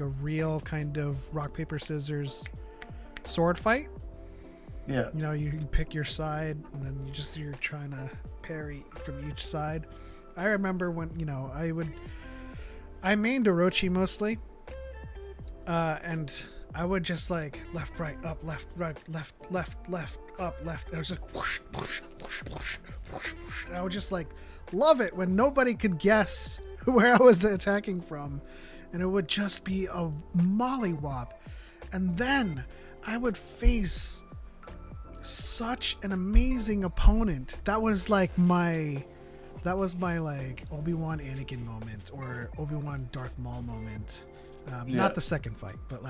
Speaker 2: a real kind of rock paper scissors sword fight.
Speaker 4: Yeah.
Speaker 2: You pick your side and then you're trying to parry from each side. I remember when I mained Orochi mostly, and I would just left, right, up, left, right, left, up, left. And it was whoosh, whoosh, whoosh, whoosh, whoosh, whoosh. And I would just love it when nobody could guess where I was attacking from, and it would just be a mollywop. And then I would face such an amazing opponent. That was my Obi-Wan Anakin moment, or Obi-Wan Darth Maul moment. Not the second fight, but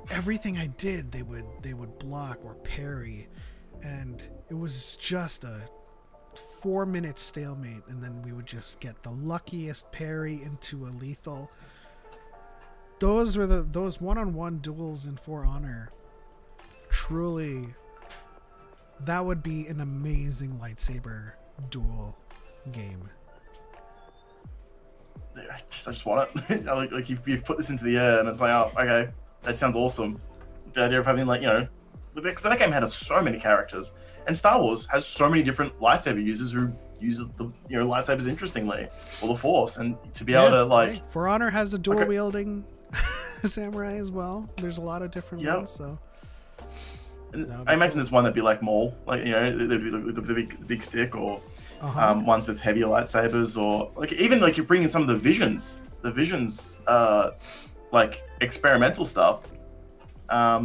Speaker 2: everything I did, they would block or parry, and it was just a 4-minute stalemate, and then we would just get the luckiest parry into a lethal. Those one-on-one duels in For Honor, truly, that would be an amazing lightsaber duel game.
Speaker 4: I just want it. You've put this into the air, and it's oh, okay, that sounds awesome. The idea of having that game had so many characters, and Star Wars has so many different lightsaber users who use the lightsabers interestingly, or the Force, and to be able to
Speaker 2: For Honor has a dual wielding samurai as well. There's a lot of different ones, so.
Speaker 4: I imagine there's one that'd be Maul, there'd be the big stick, or ones with heavier lightsabers, or even you bring in some of the visions, experimental stuff. I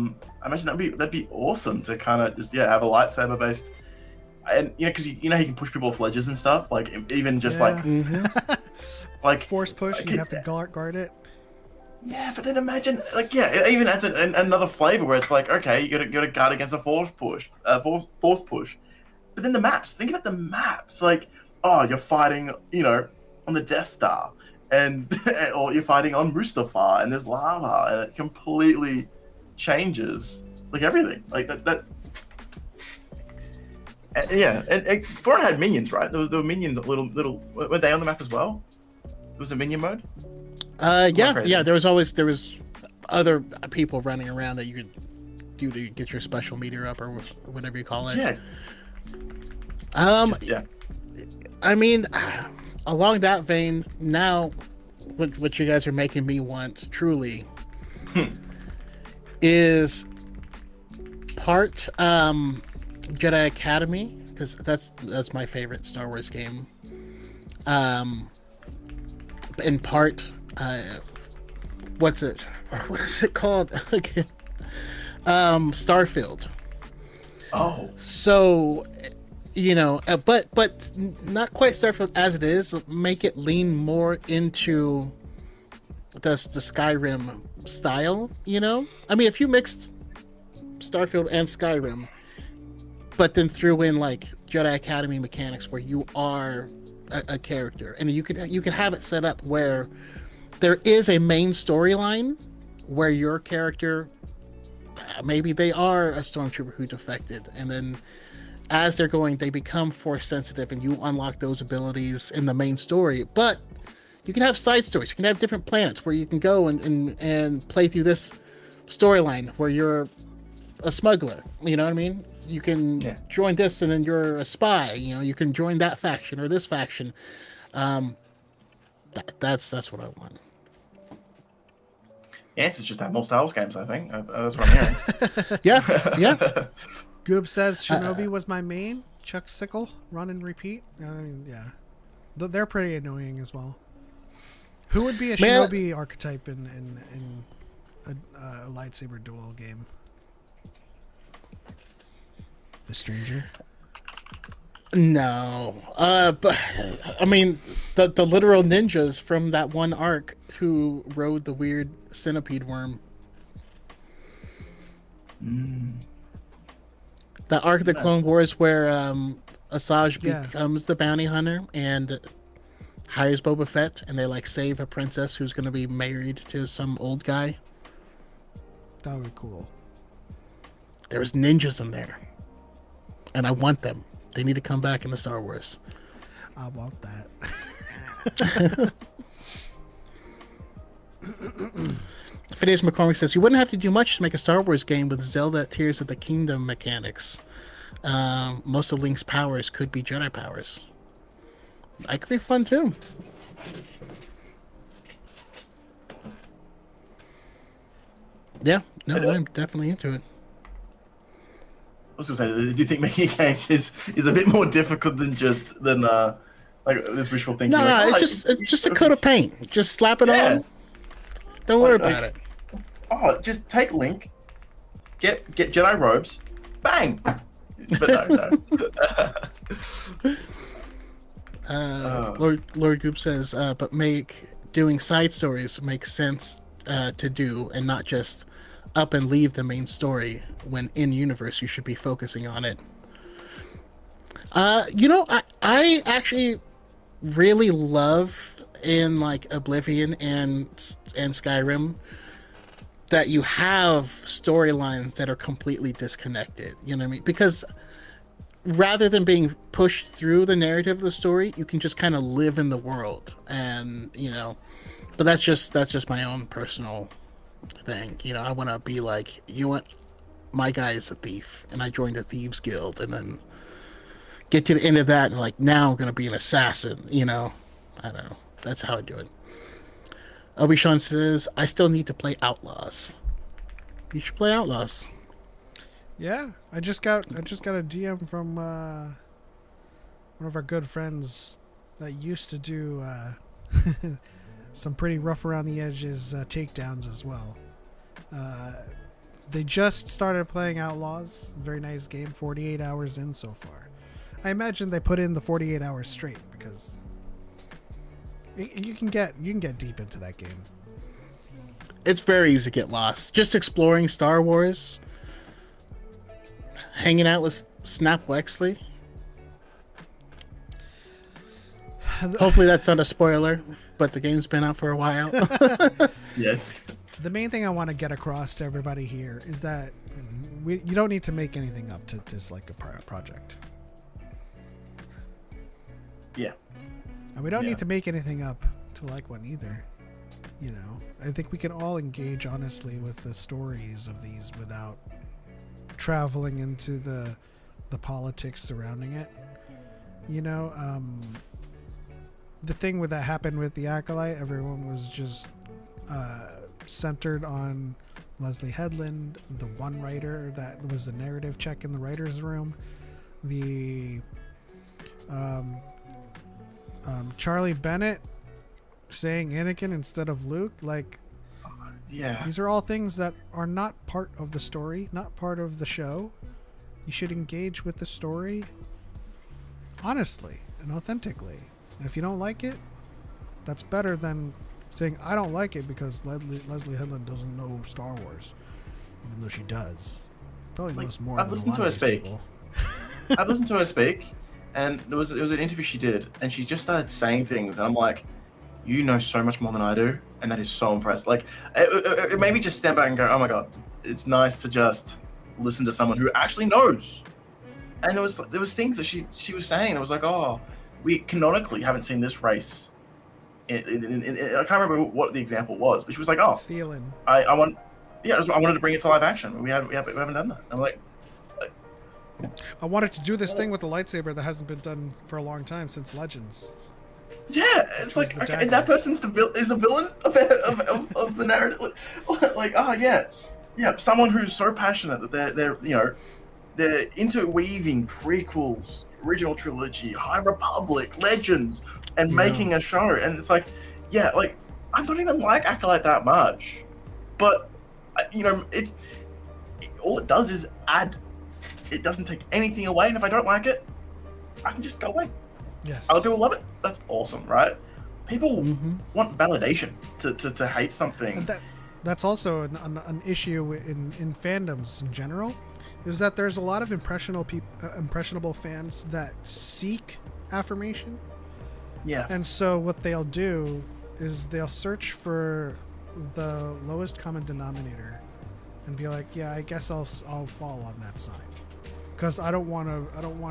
Speaker 4: imagine that'd be awesome to kind of just have a lightsaber based, and because you know he can push people off ledges and stuff, like even just like like
Speaker 2: force push, you have to guard it.
Speaker 4: Yeah, but then imagine like it even adds another flavor where it's like, okay, you gotta guard against a force push, force push, but then the maps. Think about the maps, like you're fighting, on the Death Star, and or you're fighting on Mustafar, and there's lava, and it completely changes like everything, like that. And Foreign had minions, right? There were minions, little. Were they on the map as well? It was a minion mode.
Speaker 3: Yeah. There was other people running around that you could do to get your special meter up or whatever you call it.
Speaker 4: Yeah.
Speaker 3: I mean, along that vein, now what you guys are making me want truly is part Jedi Academy, because that's my favorite Star Wars game. In part, what is it called again? Starfield.
Speaker 4: Oh,
Speaker 3: so but not quite Starfield as it is. Make it lean more into the Skyrim style. I mean, if you mixed Starfield and Skyrim, but then threw in like Jedi Academy mechanics where you are a character, and you can have it set up where there is a main storyline where your character, maybe they are a stormtrooper who defected, and then as they're going, they become force sensitive, and you unlock those abilities in the main story. But you can have side stories. You can have different planets where you can go and play through this storyline where you're a smuggler. You know what I mean? You can join this, and then you're a spy. You can join that faction or this faction. That's what I want.
Speaker 4: The answer's just have more Star Wars games, I think. That's what I'm hearing.
Speaker 3: Yeah.
Speaker 2: Goob says Shinobi was my main. Chuck Sickle, run and repeat. I mean, yeah. They're pretty annoying as well. Who would be a Shinobi archetype in a lightsaber duel game? The Stranger?
Speaker 3: No. But I mean, the literal ninjas from that one arc who rode the weird centipede worm. The arc of the Clone Wars where Asajj becomes the bounty hunter and hires Boba Fett, and they like save a princess who's going to be married to some old guy.
Speaker 2: That would be cool.
Speaker 3: There's ninjas in there, and I want them. They need to come back in the Star Wars.
Speaker 2: I want that.
Speaker 3: Phineas McCormick says, you wouldn't have to do much to make a Star Wars game with Zelda Tears of the Kingdom mechanics. Most of Link's powers could be Jedi powers. That could be fun too. Yeah, no, I'm definitely into it.
Speaker 4: I was gonna say, do you think making a game is a bit more difficult than like this wishful thinking?
Speaker 3: No,
Speaker 4: like,
Speaker 3: it's just a coat of paint. Just slap it on. Don't worry about it.
Speaker 4: Oh, just take Link, get Jedi robes, bang. But no.
Speaker 3: Lord Goop says, but doing side stories makes sense to do, and not just up and leave the main story when in universe you should be focusing on it. I actually really love in like Oblivion and Skyrim that you have storylines that are completely disconnected. You know what I mean? Because rather than being pushed through the narrative of the story, you can just kind of live in the world, and but that's just my own personal thing. I want to be like, my guy is a thief, and I joined a thieves guild, and then get to the end of that, and like, now I'm gonna be an assassin. I don't know. That's how I do it. Obi-Sean says, I still need to play Outlaws. You should play Outlaws.
Speaker 2: Yeah, I just got a DM from one of our good friends that used to do some pretty rough around the edges takedowns as well. They just started playing Outlaws. Very nice game. 48 hours in so far. I imagine they put in the 48 hours straight because you can get deep into that game.
Speaker 3: It's very easy to get lost. Just exploring Star Wars, hanging out with Snap Wexley. Hopefully that's not a spoiler, but the game's been out for a while.
Speaker 4: Yes.
Speaker 2: The main thing I want to get across to everybody here is that you don't need to make anything up to dislike a project.
Speaker 4: Yeah.
Speaker 2: And we don't need to make anything up to like one either. You know, I think we can all engage honestly with the stories of these without traveling into the politics surrounding it. You know, the thing with that happened with the Acolyte, everyone was just centered on Leslie Headland, the one writer that was the narrative check in the writer's room, the Charlie Bennett saying Anakin instead of Luke. Like,
Speaker 4: yeah,
Speaker 2: these are all things that are not part of the story, not part of the show. You should engage with the story honestly and authentically. And if you don't like it, that's better than saying I don't like it because Leslie Headland doesn't know Star Wars, even though she does. Probably knows more.
Speaker 4: I've listened to her speak. I've listened to her speak, and there was an interview she did, and she just started saying things, and I'm like, you know so much more than I do, and that is so impressive. Like, it made me just step back and go, oh my god, it's nice to just listen to someone who actually knows. And there was things that she was saying, and I was like, oh, we canonically haven't seen this race. I can't remember what the example was, but she was like, oh,
Speaker 2: Thielen.
Speaker 4: I wanted to bring it to live action. We haven't done that. I'm like,
Speaker 2: I wanted to do this thing with the lightsaber that hasn't been done for a long time since Legends.
Speaker 4: yeah, it's like, okay, and that person's the villain of the narrative. Like, oh yeah, someone who's so passionate that they're interweaving prequels, original trilogy, High Republic, Legends, and making a show. And it's like, yeah, like I don't even like Acolyte that much, but all it does is add. It doesn't take anything away, and if I don't like it, I can just go away.
Speaker 2: Yes.
Speaker 4: Other people love it. That's awesome, right? People want validation to hate something.
Speaker 2: And that's also an issue in fandoms in general, is that there's a lot of impressionable fans that seek affirmation.
Speaker 4: Yeah.
Speaker 2: And so what they'll do is they'll search for the lowest common denominator and be like, yeah, I guess I'll fall on that side. Because I don't want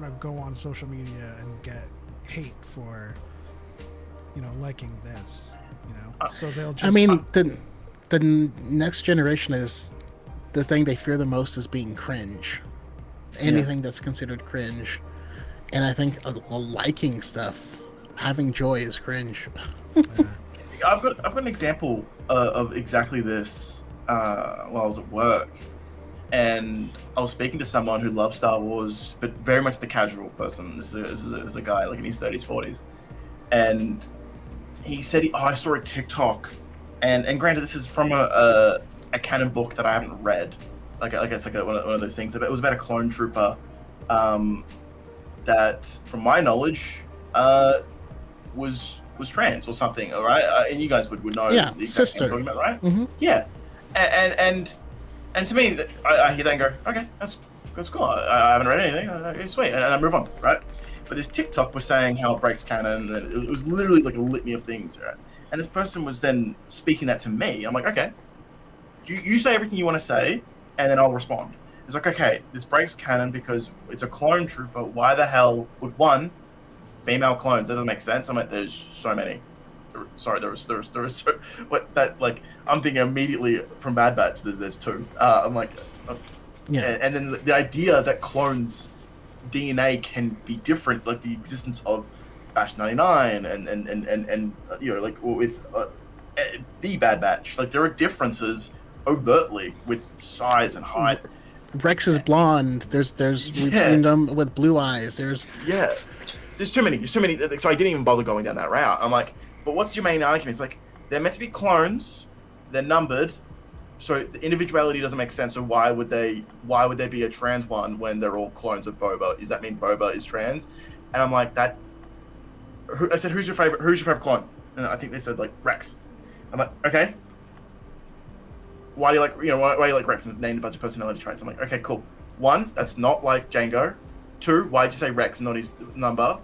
Speaker 2: to go on social media and get hate for, liking this, So they'll just.
Speaker 3: I mean, the next generation is the thing they fear the most is being cringe. Anything that's considered cringe, and I think liking stuff, having joy is cringe.
Speaker 4: I've got an example of exactly this while I was at work. And I was speaking to someone who loves Star Wars, but very much the casual person. This is a guy like in his 30s, 40s. And he said, I saw a TikTok. And granted, this is from a canon book that I haven't read. Like it's like one of those things. It was about a clone trooper that, from my knowledge, was trans or something, all right? And you guys would know
Speaker 3: the
Speaker 4: exact
Speaker 3: sister.
Speaker 4: thing I'm talking about, right?
Speaker 3: Mm-hmm.
Speaker 4: Yeah. And to me, I hear that and go, okay, that's cool. I haven't read anything. Okay, sweet. And I move on, right? But this TikTok was saying how it breaks canon, and it was literally like a litany of things, right? And this person was then speaking that to me. I'm like, okay, you say everything you want to say, and then I'll respond. It's like, okay, this breaks canon because it's a clone trooper. Why the hell would one female clones? That doesn't make sense. I'm like, there's so many. Sorry, there was so what that like. I'm thinking immediately from Bad Batch. There's two. I'm like, and then the idea that clones' DNA can be different, like the existence of Batch 99 and like with the Bad Batch, like there are differences overtly with size and height.
Speaker 3: Rex is blonde. There's we've seen them with blue eyes. There's
Speaker 4: too many. So I didn't even bother going down that route. I'm like, but what's your main argument? It's like they're meant to be clones. They're numbered. so the individuality doesn't make sense. So why would there be a trans one when they're all clones of Boba? Does that mean Boba is trans? And I'm like, I said, who's your favorite clone? And I think they said like Rex. I'm like, okay. Why do you like, why do you like Rex? And named a bunch of personality traits. I'm like, okay, cool. 1, that's not like Django. 2, why'd you say Rex and not his number?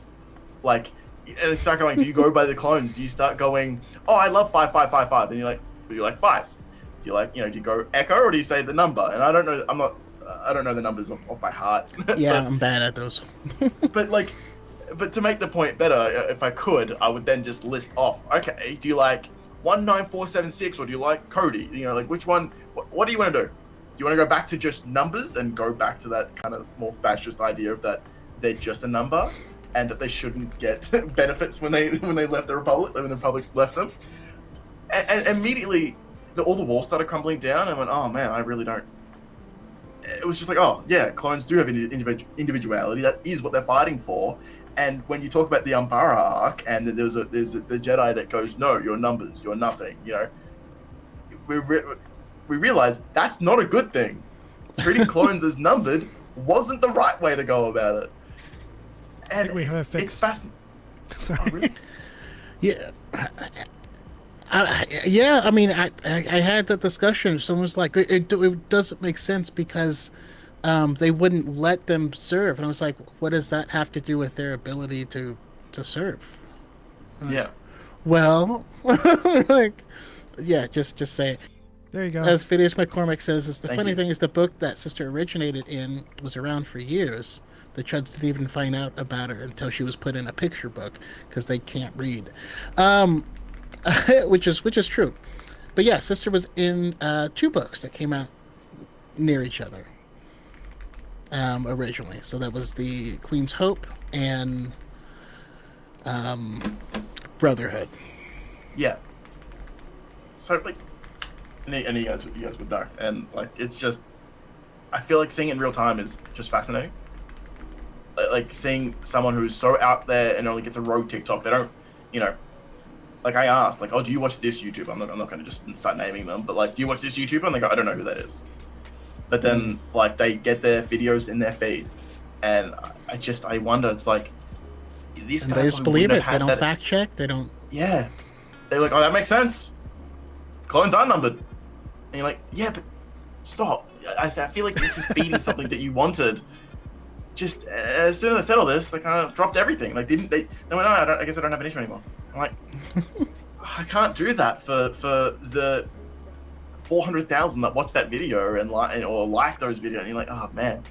Speaker 4: Like, and it's start going, do you go by the clones? Do you start going, oh, I love 5555, and you're like, do you like fives? Do you like, do you go Echo, or do you say the number? And I don't know, I don't know the numbers off by heart.
Speaker 3: Yeah, I'm bad at those.
Speaker 4: but to make the point better, if I could, I would then just list off, okay, do you like 19476, or do you like Cody? Like which one, what do you want to do? Do you want to go back to just numbers and go back to that kind of more fascist idea of that they're just a number and that they shouldn't get benefits when they left the Republic, when the Republic left them? And immediately, all the walls started crumbling down, and I went, oh man, I really don't. It was just like, oh yeah, clones do have individuality. That is what they're fighting for. And when you talk about the Umbara arc, and there's the Jedi that goes, no, you're numbers, you're nothing. We realize that's not a good thing. Treating clones as numbered wasn't the right way to go about it. And
Speaker 2: we have a fix.
Speaker 4: It's fascinating.
Speaker 2: Sorry.
Speaker 4: Oh, really?
Speaker 3: Yeah. I mean, I had that discussion. Someone's like, it doesn't make sense because they wouldn't let them serve. And I was like, what does that have to do with their ability to serve?
Speaker 4: Yeah.
Speaker 3: Well, like, yeah, just say it.
Speaker 2: There you go.
Speaker 3: As Phineas McCormick says, is the funny thing is the book that Sister originated in was around for years. The Chuds didn't even find out about her until she was put in a picture book because they can't read, which is true. But yeah, Sister was in 2 books that came out near each other originally. So that was the Queen's Hope and Brotherhood.
Speaker 4: Yeah. So like, and you guys would know, and like it's just, I feel like seeing it in real time is just fascinating. Like seeing someone who's so out there and only gets a rogue TikTok, they don't, like I asked, like, oh, do you watch this YouTuber? I'm not going to just start naming them, but like, do you watch this YouTuber? And they go, I don't know who that is. But then like they get their videos in their feed, and I wonder, it's like, these guys
Speaker 3: they just believe it. They don't fact check. They don't.
Speaker 4: Yeah, they're like, oh, that makes sense. Clones are numbered, and you're like, yeah, but stop. I feel like this is feeding something that you wanted. Just as soon as I said all this, they kind of dropped everything. Like, they went, oh, I guess I don't have an issue anymore. I'm like, I can't do that for the 400,000 that watch that video and like those videos. And you're like, oh man,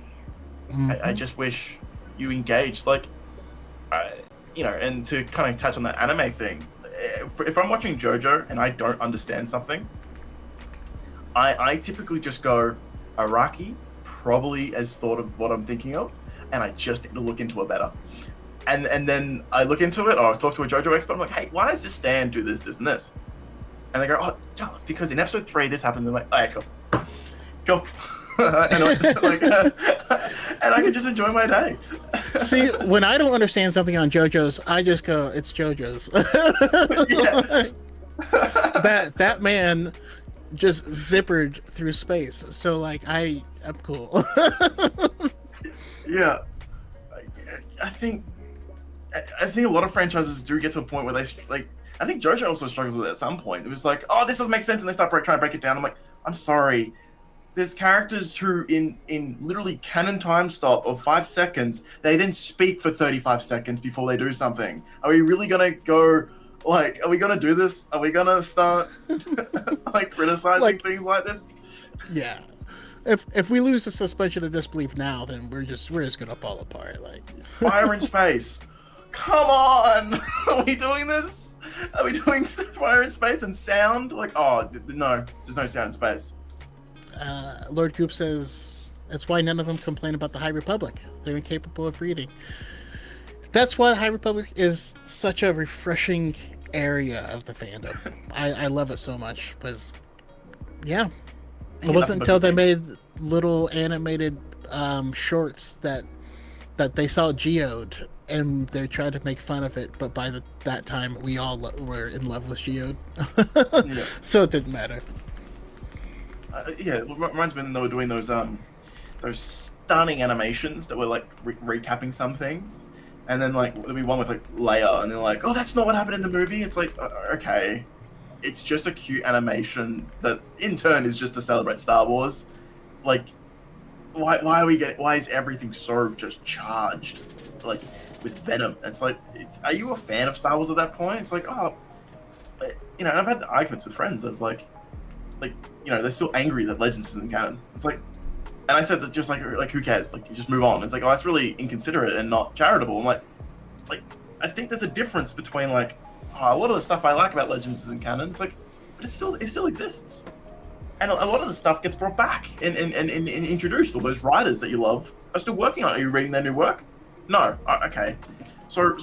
Speaker 4: I just wish you engaged. Like, and to kind of touch on that anime thing, if I'm watching JoJo and I don't understand something, I typically just go, Araki probably has thought of what I'm thinking of, and I just need to look into it better. And then I look into it, or I talk to a JoJo expert, I'm like, hey, why does this stand do this, this, and this? And they go, oh, Charles, because in episode 3 this happened. And I'm like, all right, cool. and I can just enjoy my day.
Speaker 3: See, when I don't understand something on JoJo's, I just go, it's JoJo's. that man just zippered through space, so like I'm cool.
Speaker 4: Yeah, I think a lot of franchises do get to a point where they like. I think JoJo also struggles with it at some point. It was like, oh, this doesn't make sense, and they start trying to break it down. I'm like, I'm sorry. There's characters who, in literally canon time stop of 5 seconds, they then speak for 35 seconds before they do something. Are we really gonna go? Like, are we gonna do this? Are we gonna start like criticizing things like this?
Speaker 3: Yeah. If we lose the suspension of disbelief now, then we're just gonna fall apart. Like,
Speaker 4: fire in space. Come on, are we doing this? Are we doing fire in space and sound? Like, oh no, there's no sound in space.
Speaker 3: Lord Goop says that's why none of them complain about the High Republic. They're incapable of reading. That's why the High Republic is such a refreshing area of the fandom. I love it so much because, yeah, it wasn't until they made little animated shorts that they saw Geode and they tried to make fun of it. But by that time, we all were in love with Geode, so it didn't matter.
Speaker 4: yeah, it reminds me when they were doing those stunning animations that were like recapping some things, and then like there'll be one with like Leia, and they're like, oh, that's not what happened in the movie. It's like, okay, it's just a cute animation that in turn is just to celebrate Star Wars. Like, why are we getting? Why is everything so just charged? Like with Venom, it's like, are you a fan of Star Wars at that point? It's like, oh, you know, I've had arguments with friends of like, you know, they're still angry that Legends isn't canon. It's like, and I said that just like who cares? Like, you just move on. It's like, oh, that's really inconsiderate and not charitable. I'm like, I think there's a difference between like, oh, a lot of the stuff I like about Legends isn't canon. It's like, but it still exists, and a lot of the stuff gets brought back and introduced. All those writers that you love are still working on it. Are you reading their new work? No. Okay. So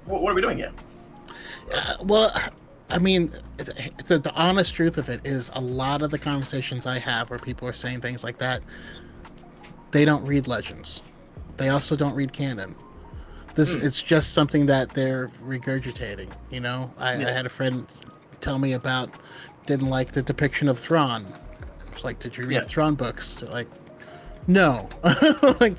Speaker 4: what are we doing here?
Speaker 3: Well, I mean, the honest truth of it is a lot of the conversations I have where people are saying things like that, they don't read Legends. They also don't read canon. It's just something that they're regurgitating, you know? I had a friend tell me about, didn't like the depiction of Thrawn. I was like, did you read Thrawn books? They're like, no. Like,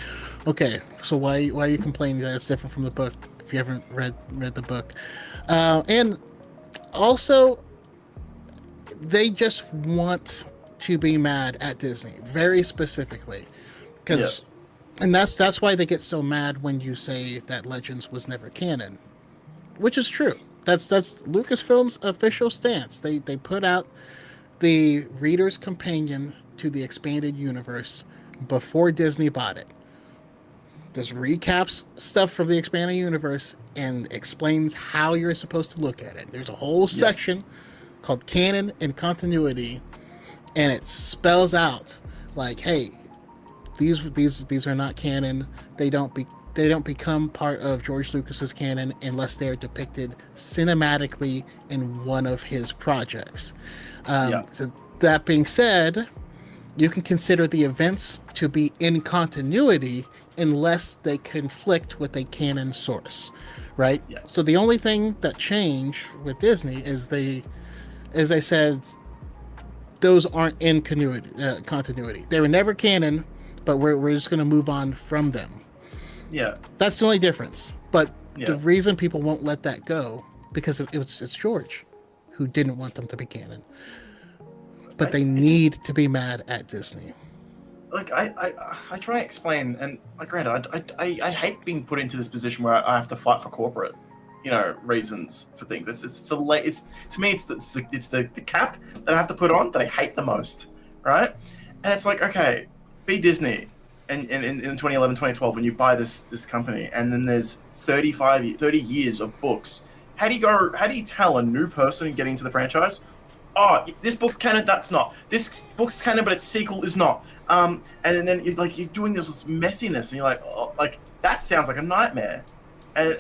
Speaker 3: okay, so why are you complaining that it's different from the book if you haven't read the book? And also, they just want to be mad at Disney, very specifically, because, and that's why they get so mad when you say that Legends was never canon, which is true. That's Lucasfilm's official stance. They put out the reader's companion to the expanded universe before Disney bought it. This recaps stuff from the expanded universe and explains how you're supposed to look at it. There's a whole section called Canon and Continuity, and it spells out like, hey, these are not canon. They don't become part of George Lucas's canon unless they're depicted cinematically in one of his projects. So that being said, you can consider the events to be in continuity unless they conflict with a canon source, right? Yeah. So the only thing that changed with Disney is as I said, those aren't in continuity. They were never canon, but we're just going to move on from them.
Speaker 4: Yeah.
Speaker 3: That's the only difference. But the reason people won't let that go, because it's George who didn't want them to be canon. But they need to be mad at Disney.
Speaker 4: Like, I try and explain, and like, granted, I hate being put into this position where I have to fight for corporate, you know, reasons for things. It's to me it's the cap that I have to put on that I hate the most, right? And it's like, okay, be Disney, and in 2011, 2012, when you buy this company, and then there's 30 years of books. How do you tell a new person getting into the franchise, oh, this book canon, that's not. This book's canon, but its sequel is not. And then you're doing this messiness, and you're like, oh, like, that sounds like a nightmare. And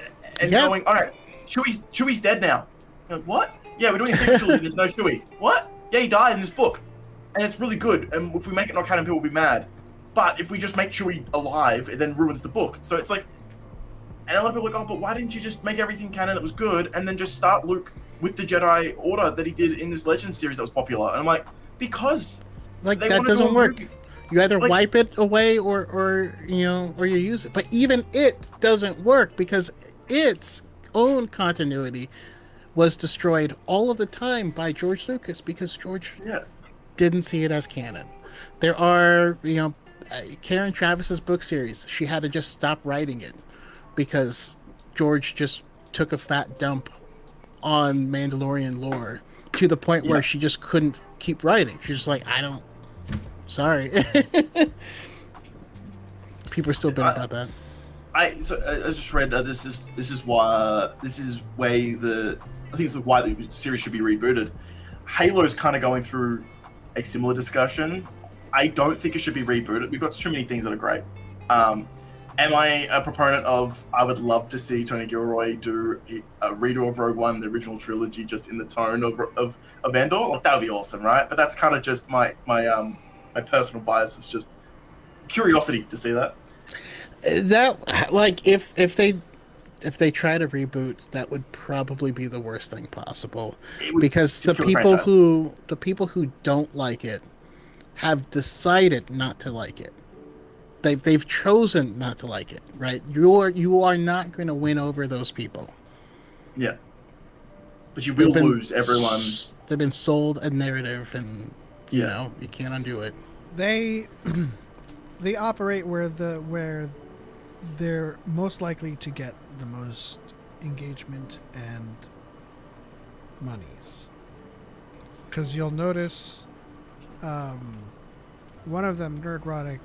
Speaker 4: going, all right, Chewie's dead now. You're like, what? Yeah, we're doing a sequel, and there's no Chewie. What? Yeah, he died in this book, and it's really good. And if we make it not canon, people will be mad. But if we just make Chewie alive, it then ruins the book. So it's like, and a lot of people are like, oh, but why didn't you just make everything canon that was good, and then just start Luke with the Jedi Order that he did in this Legends series that was popular? And I'm like, because
Speaker 3: like that doesn't work. You either wipe it away or you use it. But even it doesn't work because its own continuity was destroyed all of the time by George Lucas because George didn't see it as canon. There are, Karen Travis's book series, she had to just stop writing it because George just took a fat dump on Mandalorian lore to the point where she just couldn't keep writing. She's just like, sorry. People are still bitter about that.
Speaker 4: I just read this is why the series should be rebooted. Halo's kind of going through a similar discussion. I don't think it should be rebooted. We've got too many things that are great. Am I a proponent of? I would love to see Tony Gilroy do a redo of Rogue One, the original trilogy, just in the tone of Andor. Like, that would be awesome, right? But that's kind of just my personal bias. Is just curiosity to see that.
Speaker 3: That, like, if they if they try to reboot, that would probably be the worst thing possible,
Speaker 4: It would
Speaker 3: because
Speaker 4: just kill the franchise.
Speaker 3: the people who don't like it have decided not to like it. They've chosen not to like it, right? You are not going to win over those people.
Speaker 4: Yeah. But you will lose everyone.
Speaker 3: They've been sold a narrative, and you
Speaker 4: Yeah.
Speaker 3: know you can't undo it.
Speaker 2: They they operate where they're most likely to get the most engagement and monies. Because you'll notice, one of them, Nerdrotic,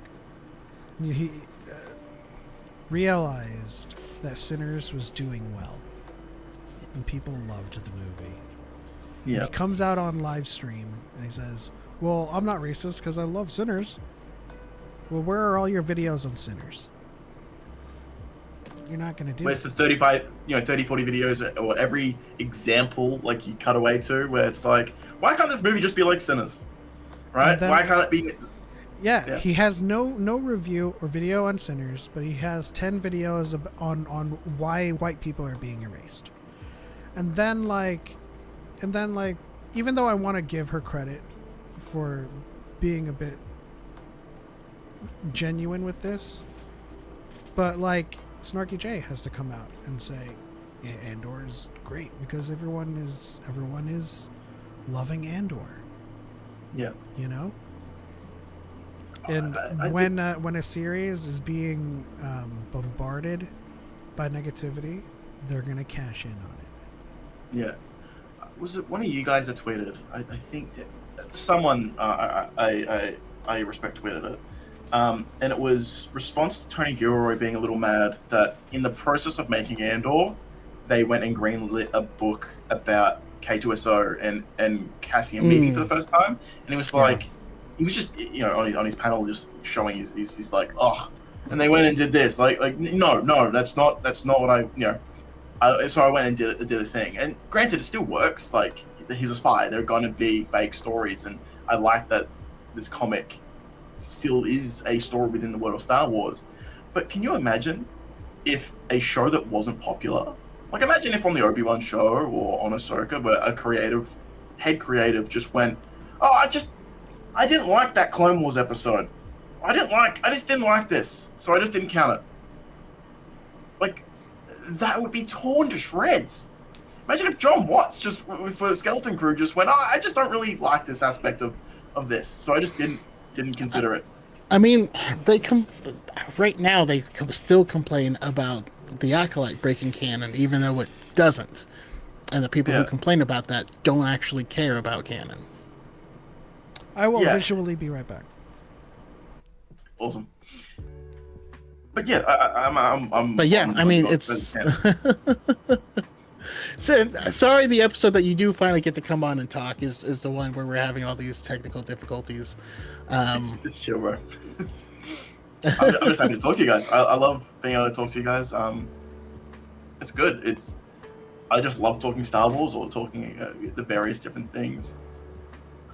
Speaker 2: he realized that Sinners was doing well, and people loved the movie.
Speaker 4: Yeah.
Speaker 2: He comes out on live stream and he says, "Well, I'm not racist because I love Sinners." Well, where are all your videos on Sinners? You're not going to do
Speaker 4: Where's
Speaker 2: it.
Speaker 4: the 35, 30, 40 videos or every example like you cut away to where it's like, why can't this movie just be like Sinners? Right?
Speaker 2: Then-
Speaker 4: Why can't it be?
Speaker 2: Yeah, he has no review or video on Sinners, but he has 10 videos on why white people are being erased. And then even though I want to give her credit for being a bit genuine with this, but like Snarky J has to come out and say Andor is great because everyone is loving Andor,
Speaker 4: Yeah.
Speaker 2: you know. And
Speaker 4: I
Speaker 2: when a series is being bombarded by negativity, they're gonna cash in on it.
Speaker 4: Yeah. Was it one of you guys that tweeted? I think someone I respect tweeted it. And it was response to Tony Gilroy being a little mad that in the process of making Andor, they went and greenlit a book about K2SO and Cassian meeting for the first time. And he was like, he was just, on his panel just showing he's like, oh, and they went and did this. Like no, that's not what so I went and did a thing. And granted, it still works. Like, he's a spy. There are going to be fake stories. And I like that this comic still is a story within the world of Star Wars. But can you imagine if a show that wasn't popular, like imagine if on the Obi-Wan show or on Ahsoka, where a head creative just went, oh, I didn't like that Clone Wars episode. I just didn't like this. So I just didn't count it. Like, that would be torn to shreds. Imagine if John Watts just with the Skeleton Crew just went, oh, I just don't really like this aspect of this, so I just didn't consider it.
Speaker 3: I mean, right now they still complain about the Acolyte breaking canon, even though it doesn't. And the people who complain about that don't actually care about canon.
Speaker 2: I will visually be right back.
Speaker 4: Awesome. But yeah, I'm.
Speaker 3: But yeah, I mean, it's. So, sorry, the episode that you do finally get to come on and talk is the one where we're having all these technical difficulties.
Speaker 4: It's chill, bro. I'm just happy to talk to you guys. I love being able to talk to you guys. It's good. I just love talking Star Wars or talking the various different things.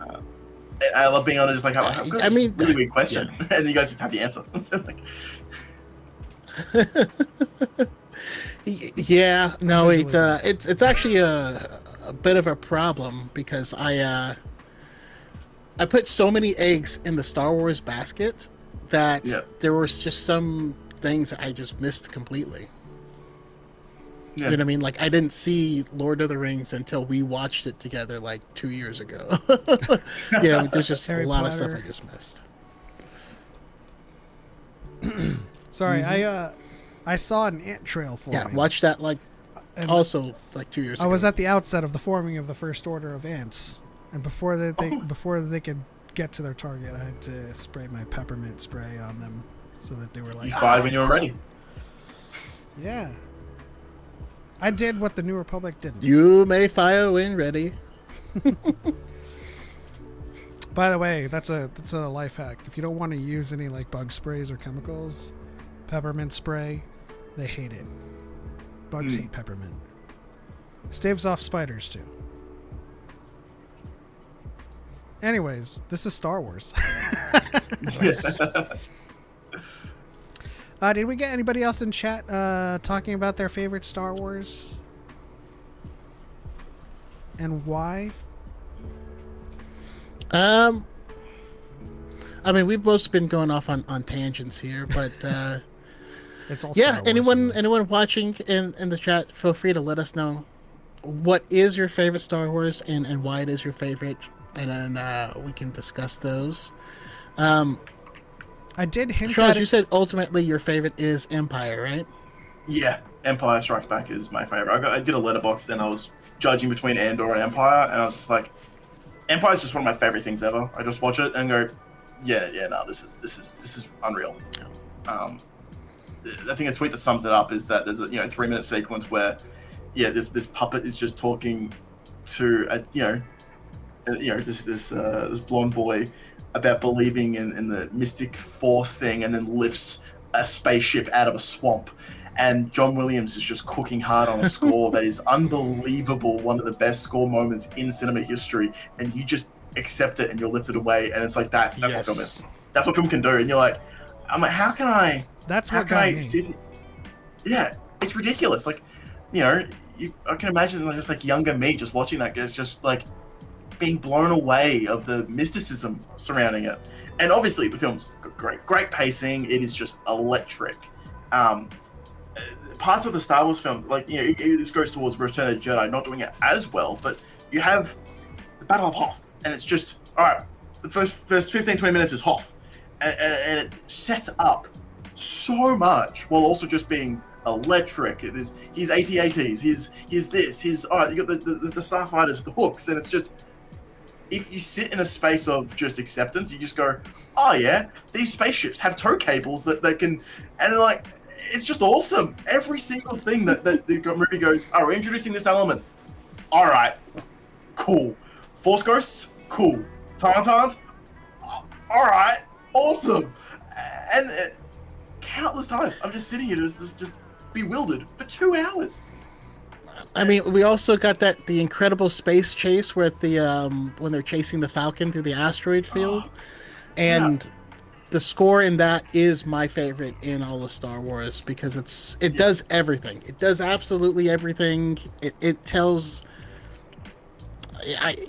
Speaker 4: And I love being able to just like have a really weird question, and you guys just have the answer.
Speaker 3: Yeah, no, it's actually a bit of a problem because I put so many eggs in the Star Wars basket that there was just some things that I just missed completely. You know what I mean? Like, I didn't see Lord of the Rings until we watched it together like 2 years ago. There's just
Speaker 2: Harry
Speaker 3: a lot of
Speaker 2: Potter.
Speaker 3: stuff I just missed.
Speaker 2: Sorry, I saw an ant trail forming.
Speaker 3: Yeah, watch that
Speaker 2: And
Speaker 3: also like 2 years ago.
Speaker 2: I was at the outset of the forming of the First Order of ants, and before they could get to their target, I had to spray my peppermint spray on them so that they were like.
Speaker 4: You fired when you were ready.
Speaker 2: Yeah. I did what the New Republic didn't.
Speaker 3: You may fire when ready.
Speaker 2: By the way, that's a life hack. If you don't want to use any like bug sprays or chemicals, peppermint spray, they hate it. Bugs hate peppermint. Staves off spiders too. Anyways, this is Star Wars. Did we get anybody else in chat talking about their favorite Star Wars and why?
Speaker 3: I mean, we've both been going off on tangents here, but
Speaker 2: It's all
Speaker 3: yeah.
Speaker 2: Star Wars,
Speaker 3: Anyone watching in the chat, feel free to let us know what is your favorite Star Wars and why it is your favorite, and then we can discuss those.
Speaker 2: I did hint
Speaker 3: Charles,
Speaker 2: at it.
Speaker 3: you said ultimately your favorite is Empire, right?
Speaker 4: Yeah, Empire Strikes Back is my favorite. I did a letterbox and I was judging between Andor and Empire, and I was just like, Empire's just one of my favorite things ever. I just watch it and go, no, this is unreal. I think a tweet that sums it up is that there's a 3-minute sequence where this puppet is just talking to this blonde boy about believing in the mystic force thing, and then lifts a spaceship out of a swamp. And John Williams is just cooking hard on a score that is unbelievable, one of the best score moments in cinema history, and you just accept it and you're lifted away, and it's like that's what film is. That's what film can do. And you're like, I'm like, how can I?
Speaker 2: That's
Speaker 4: how
Speaker 2: what
Speaker 4: can
Speaker 2: got
Speaker 4: I
Speaker 2: me.
Speaker 4: sit? Yeah, it's ridiculous. Like, I can imagine just like younger me just watching that, just like being blown away of the mysticism surrounding it. And obviously the film's great pacing. It is just electric. Parts of the Star Wars films, like, this goes towards Return of the Jedi not doing it as well, but you have the Battle of Hoth, and it's just, all right, the first 15, 20 minutes is Hoth, and it sets up so much while also just being electric. He's AT-ATs, he's this, you got the starfighters with the hooks, and it's just, if you sit in a space of just acceptance, you just go, oh yeah, these spaceships have tow cables that can, and like, it's just awesome. Every single thing that the movie goes, oh, we're introducing this element. All right, cool. Force ghosts, cool. Tauntauns, all right, awesome. And countless times, I'm just sitting here just bewildered for 2 hours.
Speaker 3: I mean, we also got the incredible space chase with the when they're chasing the Falcon through the asteroid field, and the score in that is my favorite in all of Star Wars because it does everything. It does absolutely everything. It tells.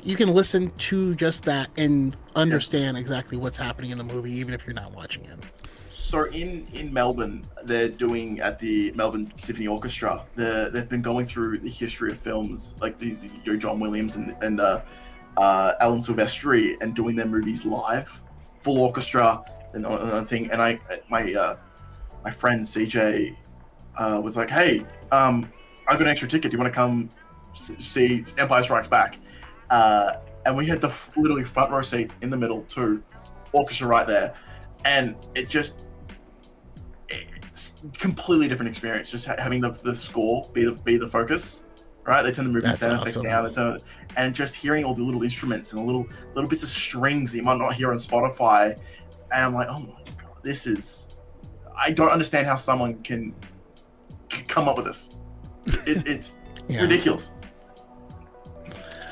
Speaker 3: You can listen to just that and understand exactly what's happening in the movie, even if you're not watching it.
Speaker 4: So in Melbourne, they're doing at the Melbourne Symphony Orchestra. They've been going through the history of films like these, John Williams and Alan Silvestri, and doing their movies live, full orchestra and thing. And my friend CJ was like, "Hey, I got an extra ticket. Do you want to come see Empire Strikes Back?" And we had the literally front row seats in the middle too, orchestra right there, and it's completely different experience. Just having the score be the focus, right? They turn the movie sound effects down, and just hearing all the little instruments and the little bits of strings that you might not hear on Spotify. And I'm like, oh my god, I don't understand how someone can come up with this. It's ridiculous.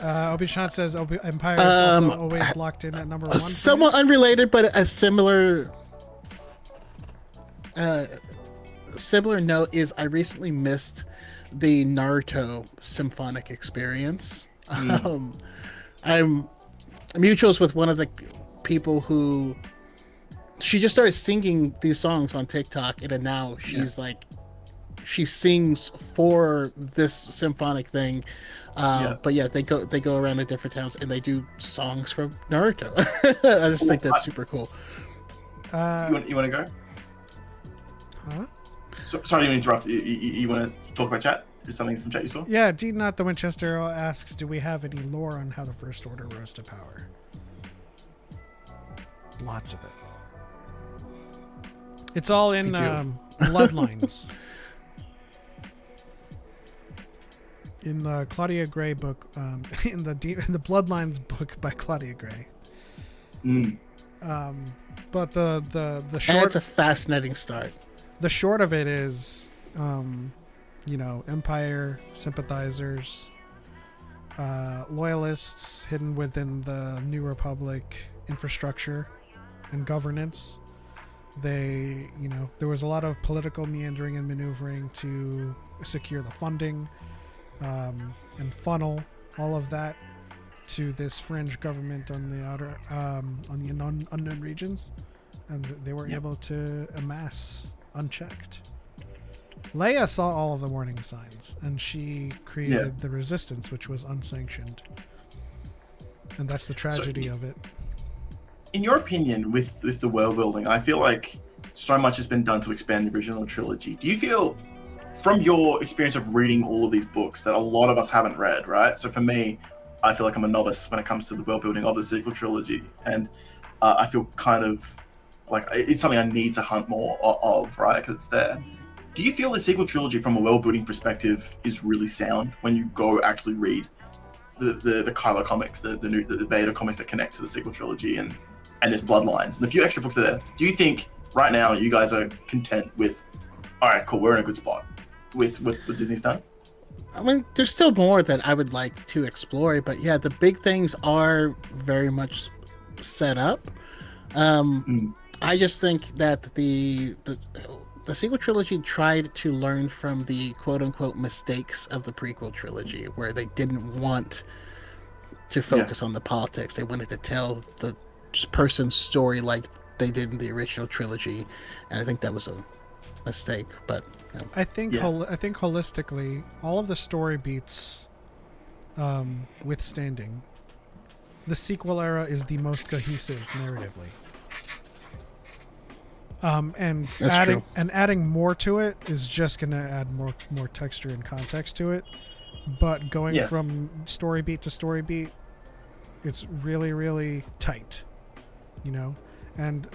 Speaker 2: Obi-Sean says Empire is also always locked in at number 1.
Speaker 3: Somewhat unrelated, but a similar note is I recently missed the Naruto symphonic experience. I'm mutuals with one of the people who she just started singing these songs on TikTok, and now she's like, she sings for this symphonic thing. But yeah, they go around to different towns and they do songs from Naruto. I just think that's super cool.
Speaker 4: You want to go?
Speaker 2: Huh?
Speaker 4: Sorry to interrupt. You want to talk about chat? Is something from chat you saw?
Speaker 2: Yeah, D. Not the Winchester asks, do we have any lore on how the First Order rose to power? Lots of it. It's all in Bloodlines. In the Claudia Gray book, in the Bloodlines book by Claudia Gray. But the short,
Speaker 3: and it's a fascinating start.
Speaker 2: The short of it is, Empire sympathizers, loyalists hidden within the New Republic infrastructure and governance, There was a lot of political meandering and maneuvering to secure the funding and funnel all of that to this fringe government on the unknown regions, and they were able to amass unchecked. Leia saw all of the warning signs, and she created the resistance, which was unsanctioned, and that's the tragedy of it.
Speaker 4: In your opinion, with the world building, I feel like so much has been done to expand the original trilogy. Do you feel, from your experience of reading all of these books, that a lot of us haven't read, right? So for me, I feel like I'm a novice when it comes to the world building of the sequel trilogy, and I feel kind of like it's something I need to hunt more of, right? Because it's there. Do you feel the sequel trilogy, from a world building perspective, is really sound when you go actually read the Kylo comics, the Vader comics that connect to the sequel trilogy, and there's Bloodlines and a few extra books are there? Do you think right now you guys are content with, all right, cool, we're in a good spot with what Disney's done?
Speaker 3: I mean, there's still more that I would like to explore, but yeah, the big things are very much set up. I just think that the sequel trilogy tried to learn from the quote-unquote mistakes of the prequel trilogy, where they didn't want to focus on the politics. They wanted to tell the person's story like they did in the original trilogy, and I think that was a mistake. But
Speaker 2: I think holistically, all of the story beats withstanding, the sequel era is the most cohesive narratively. Adding more to it is just going to add more texture and context to it. But going from story beat to story beat, it's really, really tight, and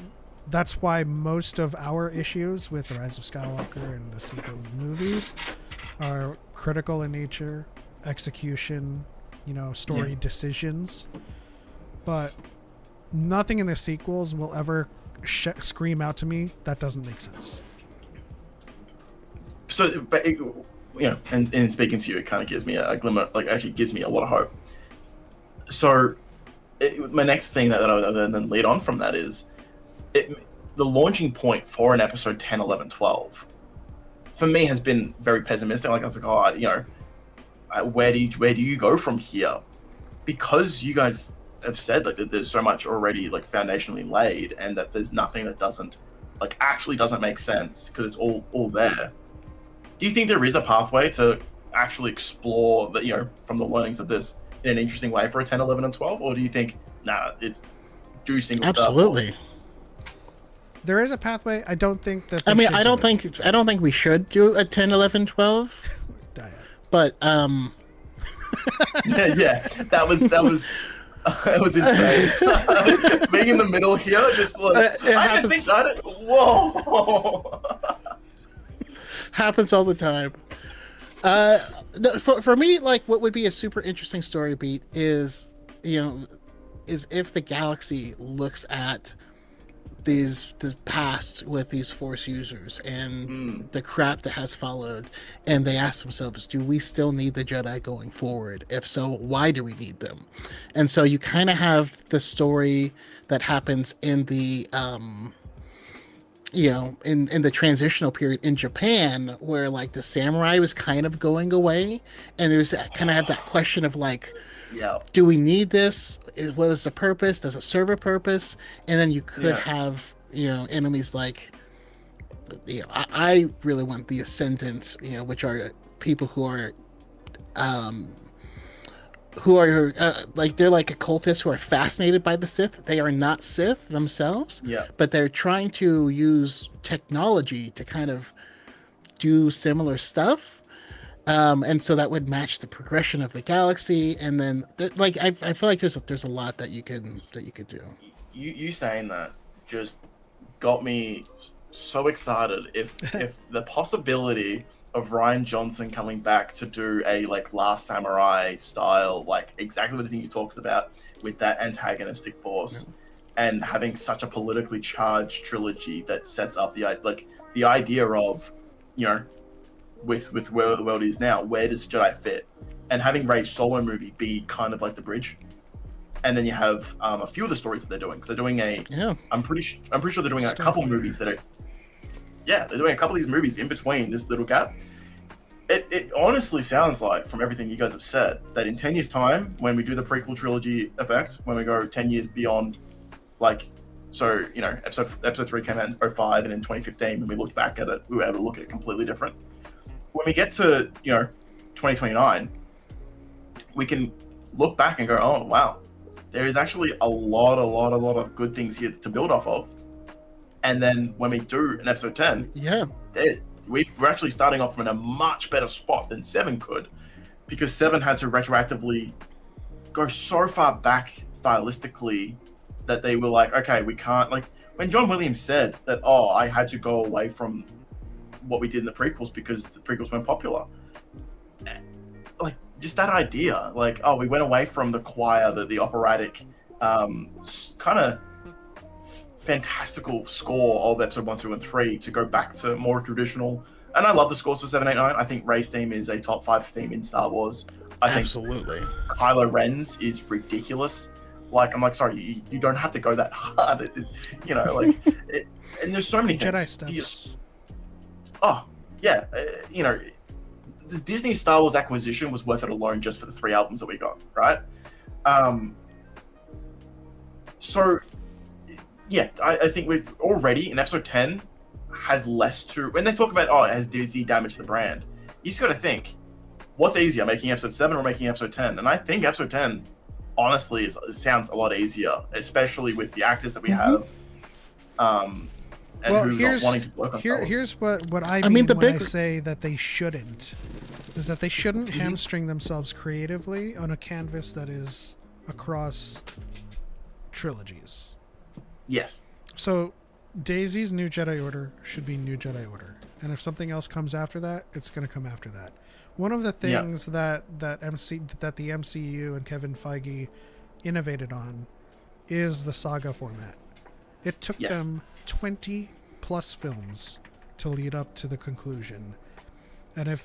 Speaker 2: that's why most of our issues with The Rise of Skywalker and the sequel movies are critical in nature, execution, story decisions. But nothing in the sequels will ever scream out to me that doesn't make sense.
Speaker 4: So, but and speaking to you, it kind of gives me a glimmer, actually gives me a lot of hope. So, my next thing that I then lead on from that is, the launching point for an episode 10, 11, 12, for me has been very pessimistic. I was like, where do you go from here? Because you guys have said that there's so much already foundationally laid, and that there's nothing that doesn't make sense because it's all there. Do you think there is a pathway to actually explore that, from the learnings of this in an interesting way for a 10, 11, and 12? Or do you think, it's do single stuff?
Speaker 3: Absolutely.
Speaker 2: There is a pathway. I don't think that.
Speaker 3: I don't think we should do a 10, 11, 12. But
Speaker 4: that was insane. Being in the middle here, just whoa.
Speaker 3: Happens all the time. For me, what would be a super interesting story beat is if the galaxy looks at these past with these Force users and the crap that has followed, and they ask themselves, do we still need the Jedi going forward? If so, why do we need them? And so you kind of have the story that happens in the in the transitional period in Japan, where the samurai was kind of going away, and there's kind of have that question of do we need this? What is the purpose? Does it serve a purpose? And then you could have, enemies I really want the Ascendant, which are people who are they're like occultists who are fascinated by the Sith. They are not Sith themselves, but they're trying to use technology to kind of do similar stuff. And so that would match the progression of the galaxy, and then I feel like there's a lot that you could do.
Speaker 4: You saying that just got me so excited. If the possibility of Rian Johnson coming back to do a Last Samurai style, exactly the thing you talked about with that antagonistic force, and having such a politically charged trilogy that sets up the idea of with where the world is now, where does Jedi fit? And having Rey's solo movie be kind of like the bridge and then you have a few of the stories that they're doing. Because they're doing I'm pretty sure they're doing a couple movies that are. Yeah, they're doing a couple of these movies in between this little gap. It honestly sounds like, from everything you guys have said, that in 10 years' time, when we do the prequel trilogy effect, when we go 10 years beyond, like, so, you know, episode 3 came out in 2005, and in 2015, when we looked back at it, we were able to look at it completely different. When we get to, you know, 2029, we can look back and go, oh, wow, there is actually a lot of good things here to build off of. And then when we do an episode 10, we're actually starting off from in a much better spot than 7 could, because 7 had to retroactively go so far back stylistically that they were like, okay, we can't, like, when John Williams said that, oh, I had to go away from what we did in the prequels because the prequels weren't popular. Like, just that idea, like, oh, we went away from the choir, the operatic, kind of fantastical score of episode 1, 2, and 3 to go back to more traditional. And I love the scores for 7, 8, 9. I think Rey's theme is a top 5 theme in Star Wars. I think Kylo Ren's is ridiculous. Like, I'm like, sorry, you don't have to go that hard. You know, like, and there's so many
Speaker 2: Jedi
Speaker 4: things.
Speaker 2: steps.
Speaker 4: Oh, yeah. You know, the Disney Star Wars acquisition was worth it alone just for the 3 albums that we got, right? So, yeah, I think we're already in episode 10 has less to. When they talk about, oh, has Disney damaged the brand? You just got to think, what's easier, making episode 7 or making episode 10? And I think episode 10, honestly, sounds a lot easier, especially with the actors that we have. And who's not wanting to work on Star Wars.
Speaker 2: Here's what I mean when I say that they shouldn't, is that they shouldn't hamstring themselves creatively on a canvas that is across trilogies.
Speaker 4: Yes. So
Speaker 2: Daisy's New Jedi Order should be New Jedi Order. And if something else comes after that, it's going to come after that. One of the things that the MCU and Kevin Feige innovated on is the saga format. It took them 20 plus films to lead up to the conclusion. And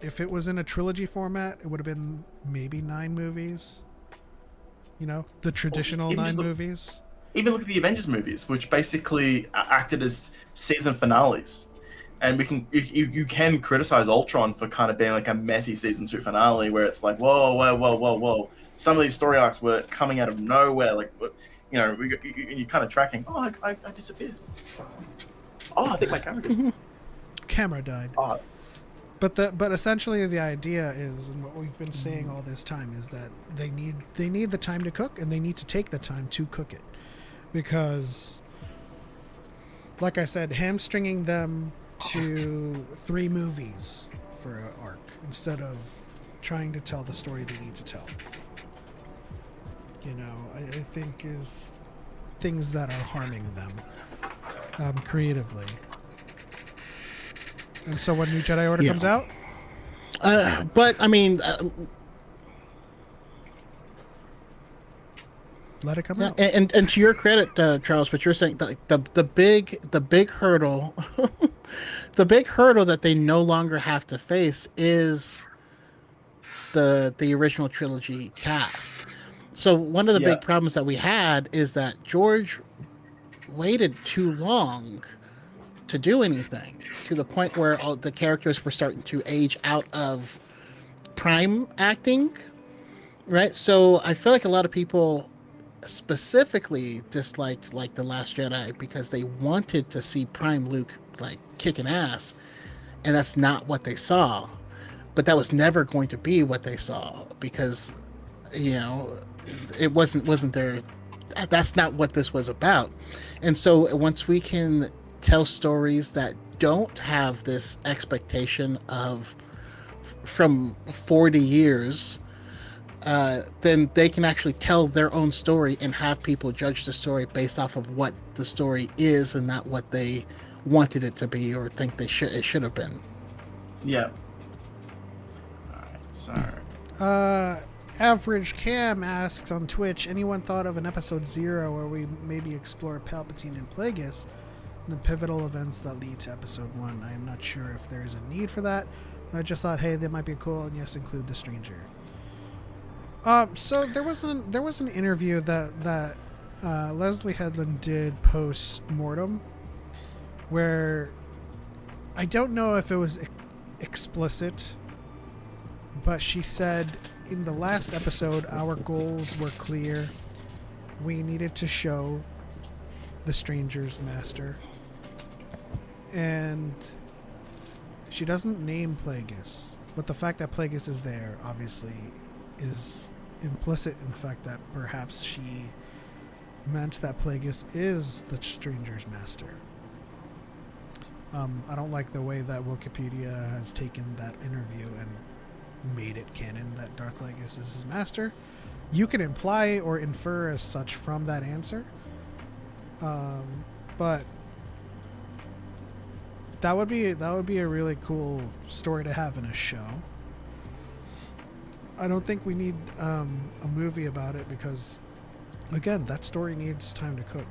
Speaker 2: if it was in a trilogy format, it would have been maybe 9 movies. You know, the traditional 9 movies.
Speaker 4: Even look at the Avengers movies, which basically acted as season finales. And you can criticize Ultron for kind of being like a messy season 2 finale, where it's like, whoa. Some of these story arcs were coming out of nowhere. Like, you know, you're kind of tracking. Oh, I disappeared. Oh, I think my
Speaker 2: camera died. Oh. But essentially the idea is, and what we've been saying all this time, is that they need the time to cook, and they need to take the time to cook it. Because, like I said, hamstringing them to 3 movies for an arc instead of trying to tell the story they need to tell, you know, I think is things that are harming them creatively. And so when New Jedi Order comes out,
Speaker 3: but I mean,
Speaker 2: let it come out.
Speaker 3: And to your credit, Charles, what you're saying, the big hurdle, the big hurdle that they no longer have to face is the original trilogy cast. So one of the big problems that we had is that George waited too long to do anything, to the point where all the characters were starting to age out of prime acting, right? So I feel like a lot of people specifically disliked like The Last Jedi because they wanted to see prime Luke like kicking ass, and that's not what they saw. But that was never going to be what they saw, because, you know, it wasn't their, that's not what this was about. And so once we can tell stories that don't have this expectation of from 40 years, then they can actually tell their own story and have people judge the story based off of what the story is and not what they wanted it to be or think it should have been.
Speaker 4: Yeah. All right, so
Speaker 2: Average Cam asks on Twitch, anyone thought of an episode 0 where we maybe explore Palpatine and Plagueis, the pivotal events that lead to episode 1? I am not sure if there is a need for that. I just thought, hey, that might be cool, and yes, include the stranger. So there was an interview that Leslie Headland did post mortem, where I don't know if it was explicit, but she said in the last episode our goals were clear. We needed to show the stranger's master, and she doesn't name Plagueis, but the fact that Plagueis is there obviously is implicit in the fact that perhaps she meant that Plagueis is the stranger's master. I don't like the way that Wikipedia has taken that interview and made it canon that Darth Plagueis is his master. You can imply or infer as such from that answer, but that would be a really cool story to have in a show. I don't think we need a movie about it because, again, that story needs time to cook.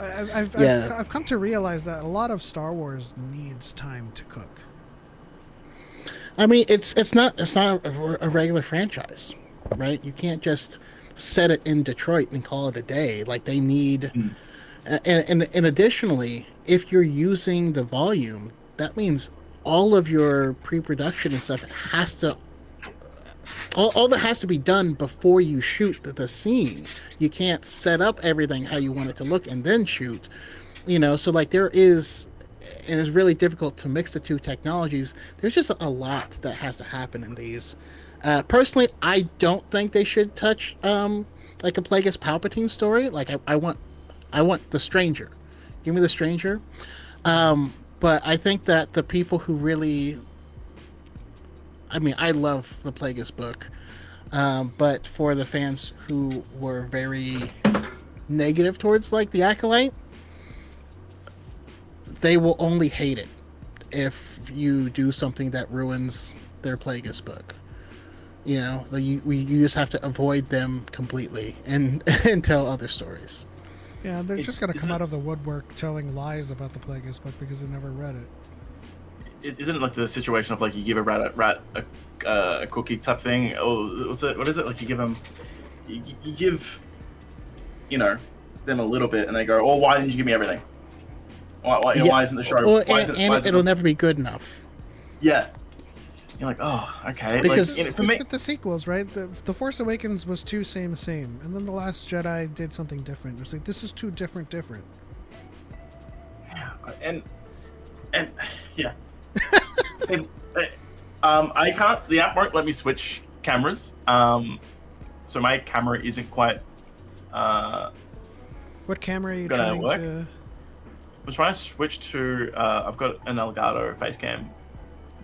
Speaker 2: I've come to realize that a lot of Star Wars needs time to cook.
Speaker 3: I mean, it's not a regular franchise, right? You can't just set it in Detroit and call it a day. Like they need, and additionally, if you're using the volume, that means all of your pre-production and stuff has to, all that has to be done before you shoot the scene. You can't set up everything how you want it to look and then shoot, so like there is, and it's really difficult to mix the two technologies. There's just a lot that has to happen in these. Personally, I don't think they should touch like a Plagueis Palpatine story. Like I want the Stranger. Give me the Stranger. But I think that the people who really, I mean, I love the Plagueis book, but for the fans who were very negative towards like the Acolyte, they will only hate it if you do something that ruins their Plagueis book. You just have to avoid them completely and tell other stories.
Speaker 2: Yeah, they're just going to come out of the woodwork telling lies about the Plagueis book because they never read it.
Speaker 4: Isn't it like the situation of like you give a rat a cookie type thing? Oh, what is it? Like you give them, you give, them a little bit, and they go, "Oh, why didn't you give me everything? Why isn't the show?
Speaker 3: It'll never be good enough."
Speaker 4: Yeah. You're like, oh, okay.
Speaker 3: Because
Speaker 4: like,
Speaker 2: it's with the sequels, right? The Force Awakens was too same, and then The Last Jedi did something different. It was like, this is too different.
Speaker 4: Yeah, and yeah. I can't. The app won't let me switch cameras. So my camera isn't quite.
Speaker 2: What camera are you
Speaker 4: gonna
Speaker 2: trying
Speaker 4: work?
Speaker 2: to?
Speaker 4: I'm trying to switch to. I've got an Elgato face cam,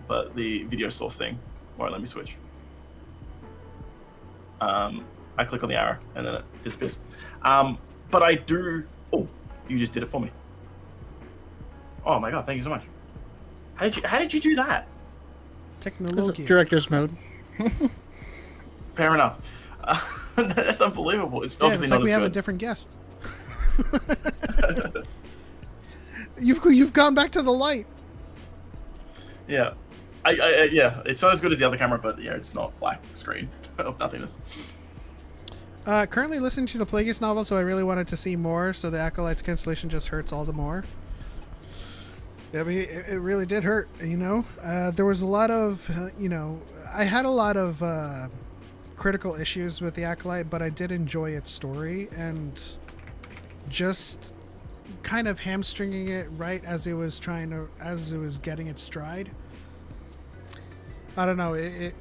Speaker 4: but the video source thing won't let me switch. I click on the arrow and then it disappears. But I do. Oh, you just did it for me. Oh my god! Thank you so much. How did you do that?
Speaker 2: Technology.
Speaker 3: Director's mode.
Speaker 4: Fair enough. That's unbelievable. It's obviously
Speaker 2: it's
Speaker 4: not
Speaker 2: like we
Speaker 4: as
Speaker 2: have a
Speaker 4: good.
Speaker 2: different guest. You've gone back to the light.
Speaker 4: Yeah, yeah. It's not as good as the other camera, but yeah, it's not black screen of nothingness.
Speaker 2: Currently listening to the Plagueis novel, so I really wanted to see more. So the Acolyte's cancellation just hurts all the more. I mean, it really did hurt. There was a lot of I had a lot of critical issues with the Acolyte, but I did enjoy its story, and just kind of hamstringing it right as it was getting its stride. I don't know. It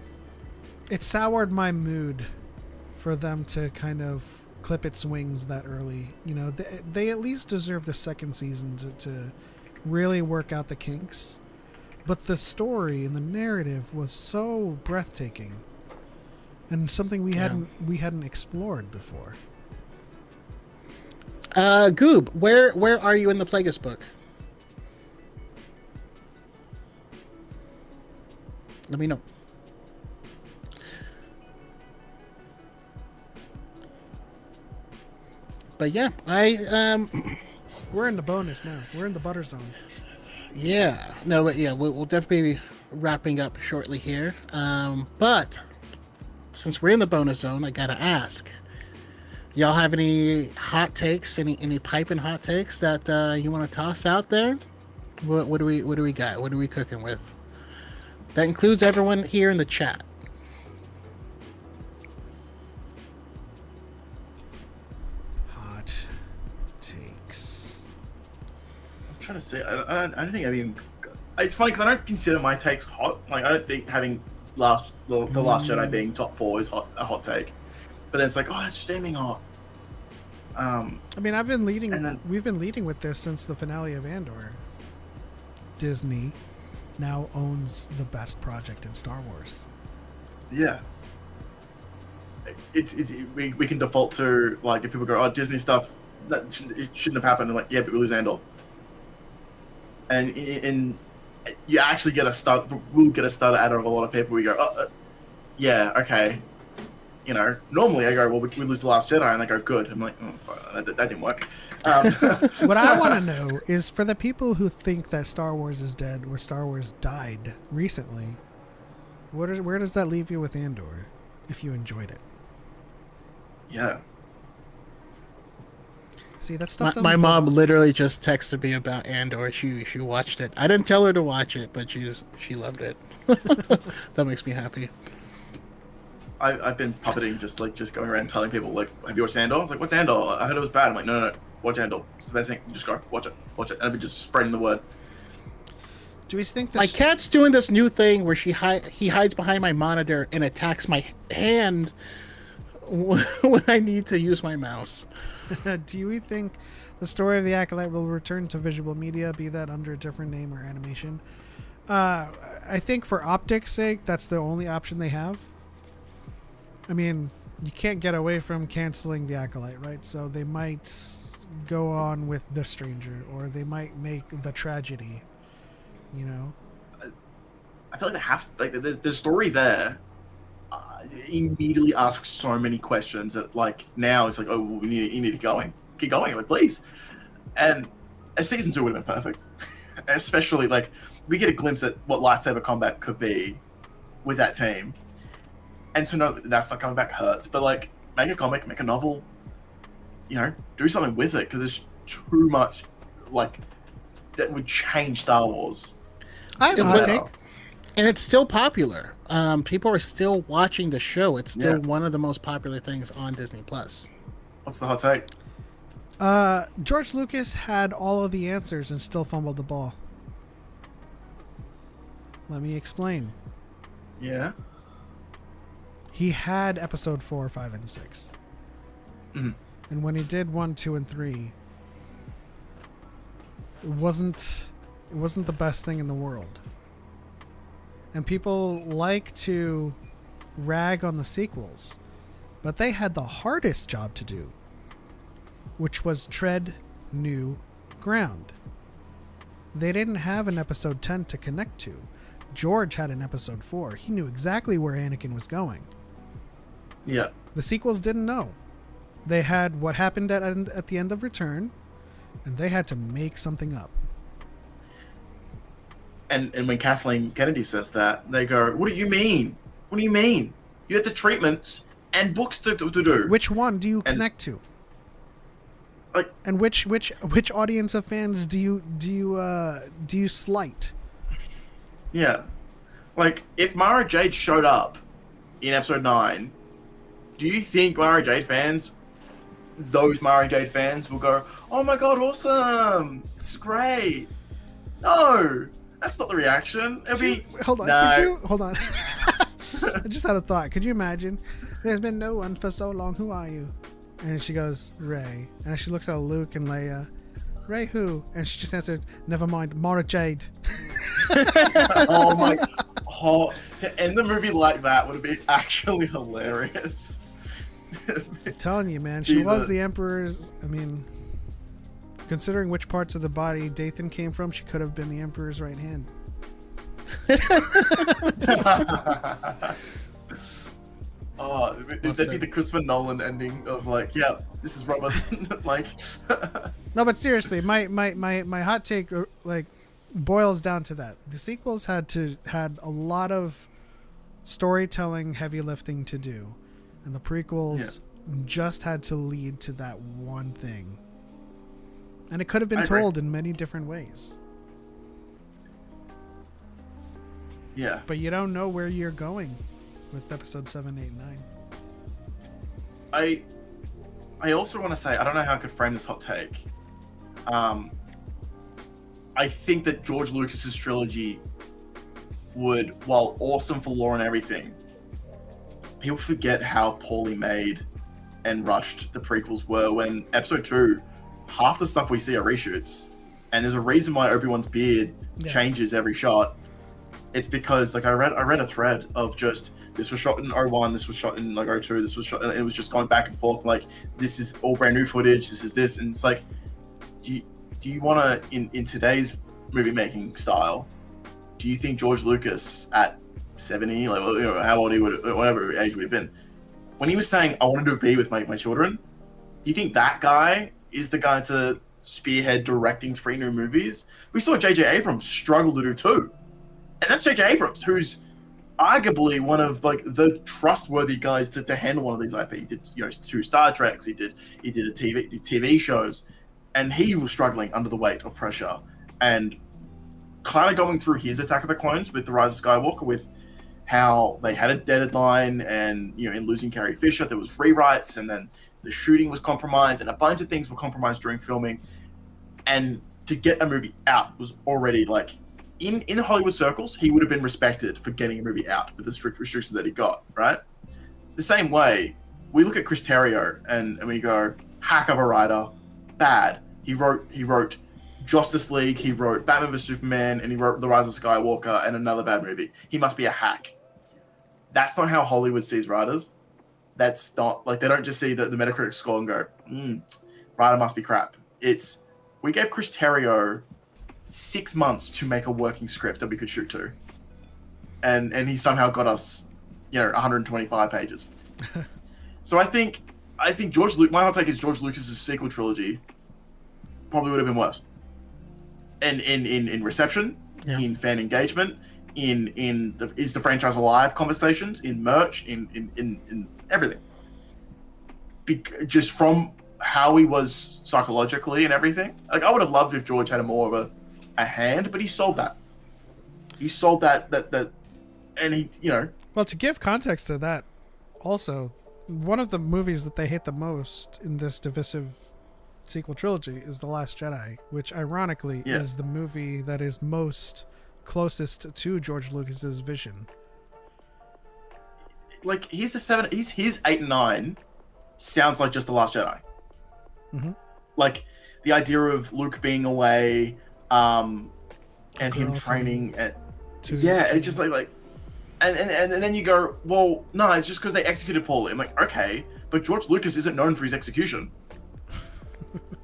Speaker 2: soured my mood for them to kind of clip its wings that early. They at least deserve the second season to really work out the kinks. But the story and the narrative was so breathtaking, and something we hadn't explored before.
Speaker 3: Goob, where are you in the Plagueis book? Let me know. But yeah,
Speaker 2: we're in the bonus now. We're in the butter zone.
Speaker 3: Yeah, no, but yeah, we'll definitely be wrapping up shortly here. But since we're in the bonus zone, I gotta ask. Y'all have any hot takes, any piping hot takes that you want to toss out there? What do we got? What are we cooking with? That includes everyone here in the chat.
Speaker 2: Hot takes.
Speaker 4: I'm trying to say, I don't think I've even. It's funny because I don't consider my takes hot. Like I don't think having the Last Jedi being top 4 is a hot take. But then it's like, oh, it's steaming hot.
Speaker 2: I mean, we've been leading with this since the finale of Andor. Disney now owns the best project in Star Wars.
Speaker 4: Yeah. We can default to, like, if people go, oh, Disney stuff, it shouldn't have happened. And like, yeah, but we lose Andor. And you actually we'll get a stutter out of a lot of people. We go, oh, yeah, okay. You know, normally I go, well, we lose the Last Jedi, and they go, good. I'm like, oh, fuck, that didn't work.
Speaker 2: What I want to know is, for the people who think that Star Wars is dead or Star Wars died recently, where does that leave you with Andor, if you enjoyed it?
Speaker 4: Yeah.
Speaker 2: See, that stuff.
Speaker 3: My mom literally just texted me about Andor. She watched it. I didn't tell her to watch it, but she loved it. That makes me happy.
Speaker 4: I've been puppeting, just going around telling people, like, have you watched Andor? I was like, what's Andor? I heard it was bad. I'm like, no, watch Andor. It's the best thing. Just go, watch it. And I've been just spreading the word.
Speaker 2: Do we think this?
Speaker 3: My cat's doing this new thing where he hides behind my monitor and attacks my hand when I need to use my mouse.
Speaker 2: Do you think the story of the Acolyte will return to visual media, be that under a different name or animation? I think for optics' sake, that's the only option they have. I mean, you can't get away from canceling the Acolyte, right? So they might go on with The Stranger, or they might make The Tragedy, you know?
Speaker 4: I feel like they have to, like, the story there immediately asks so many questions that, like, now it's like, oh, well, you need to keep going, like, please. And a season 2 would have been perfect. Especially, like, we get a glimpse at what lightsaber combat could be with that team. And so, no, that's not coming back hurts. But, like, make a comic, make a novel, you know, do something with it. Because there's too much, like, that would change Star Wars.
Speaker 2: I have a hot take.
Speaker 3: And it's still popular. People are still watching the show. It's still one of the most popular things on Disney+.
Speaker 4: What's the hot take?
Speaker 2: George Lucas had all of the answers and still fumbled the ball. Let me explain.
Speaker 4: Yeah.
Speaker 2: He had episode 4, 5, and 6.
Speaker 4: Mm-hmm.
Speaker 2: And when he did 1, 2, and 3, it wasn't the best thing in the world. And people like to rag on the sequels, but they had the hardest job to do, which was tread new ground. They didn't have an episode 10 to connect to. George had an episode 4. He knew exactly where Anakin was going.
Speaker 4: Yeah.
Speaker 2: The sequels didn't know. They had what happened at the end of Return, and they had to make something up.
Speaker 4: And when Kathleen Kennedy says that, they go, what do you mean? What do you mean? You had the treatments and books to do.
Speaker 2: Which one do you connect to?
Speaker 4: Like,
Speaker 2: and which audience of fans do you slight?
Speaker 4: Yeah. Like, if Mara Jade showed up in episode 9, do you think those Mara Jade fans will go, oh my god, awesome, this is great? No, that's not the reaction. It'll be,
Speaker 2: hold on,
Speaker 4: no.
Speaker 2: hold on. I just had a thought. Could you imagine? There's been no one for so long. Who are you? And she goes, Rey. And she looks at Luke and Leia. Rey who? And she just answered, never mind, Mara Jade.
Speaker 4: Oh my, to end the movie like that would be actually hilarious.
Speaker 2: I'm telling you, man, she was the Emperor's, I mean, considering which parts of the body Dathan came from, she could have been the Emperor's right hand.
Speaker 4: Oh, that'd be the Christopher Nolan ending of, like, yeah, this is Robert. Like,
Speaker 2: no, but seriously, my hot take, like, boils down to that. The sequels had a lot of storytelling, heavy lifting to do, and the prequels just had to lead to that one thing. And it could have been told in many different ways.
Speaker 4: Yeah.
Speaker 2: But you don't know where you're going with episode 7, 8, 9.
Speaker 4: I also want to say, I don't know how I could frame this hot take. I think that George Lucas's trilogy would, while awesome for lore and everything, people forget how poorly made and rushed the prequels were. When episode 2, half the stuff we see are reshoots, and there's a reason why Obi-Wan's beard changes every shot. It's because, like, I read a thread of just, this was shot in 01, this was shot in like 02, this was shot, and it was just going back and forth, like, this is all brand new footage, this is this, and it's like, do you want to, in today's movie making style, do you think George Lucas at 70, like, you know, how old he would, whatever age would have been, when he was saying, I wanted to be with my children, do you think that guy is the guy to spearhead directing 3 new movies? We saw J.J. Abrams struggle to do 2. And that's J.J. Abrams, who's arguably one of, like, the trustworthy guys to handle one of these IP. He did, you know, 2 Star Treks. He did TV shows, and he was struggling under the weight of pressure. And kind of going through his Attack of the Clones with The Rise of Skywalker, with how they had a deadline, and, you know, in losing Carrie Fisher, there was rewrites, and then the shooting was compromised, and a bunch of things were compromised during filming. And to get a movie out was already, like, in Hollywood circles, he would have been respected for getting a movie out with the strict restrictions that he got, right? The same way, we look at Chris Terrio and we go, hack of a writer, bad. He wrote Justice League, he wrote Batman vs Superman, and he wrote The Rise of Skywalker and another bad movie. He must be a hack. That's not how Hollywood sees writers. That's not, like, they don't just see the Metacritic score and go, writer must be crap. It's, we gave Chris Terrio 6 months to make a working script that we could shoot to, and he somehow got us, you know, 125 pages. So I think my hot take is George Lucas's sequel trilogy probably would have been worse. And in reception, in fan engagement, in the is the franchise alive conversations, in merch, in everything. Just from how he was psychologically and everything. Like, I would have loved if George had more of a hand, but he sold that. He sold that, and he, you know.
Speaker 2: Well, to give context to that, also, one of the movies that they hate the most in this divisive sequel trilogy is The Last Jedi, which ironically is the movie that is most closest to George Lucas's vision.
Speaker 4: Like, his 8 and 9 sounds like just The Last Jedi.
Speaker 2: Mm-hmm.
Speaker 4: Like, the idea of Luke being away, and him training at it's just like and then you go, well, no, it's just because they executed poorly. I'm like, okay, but George Lucas isn't known for his execution.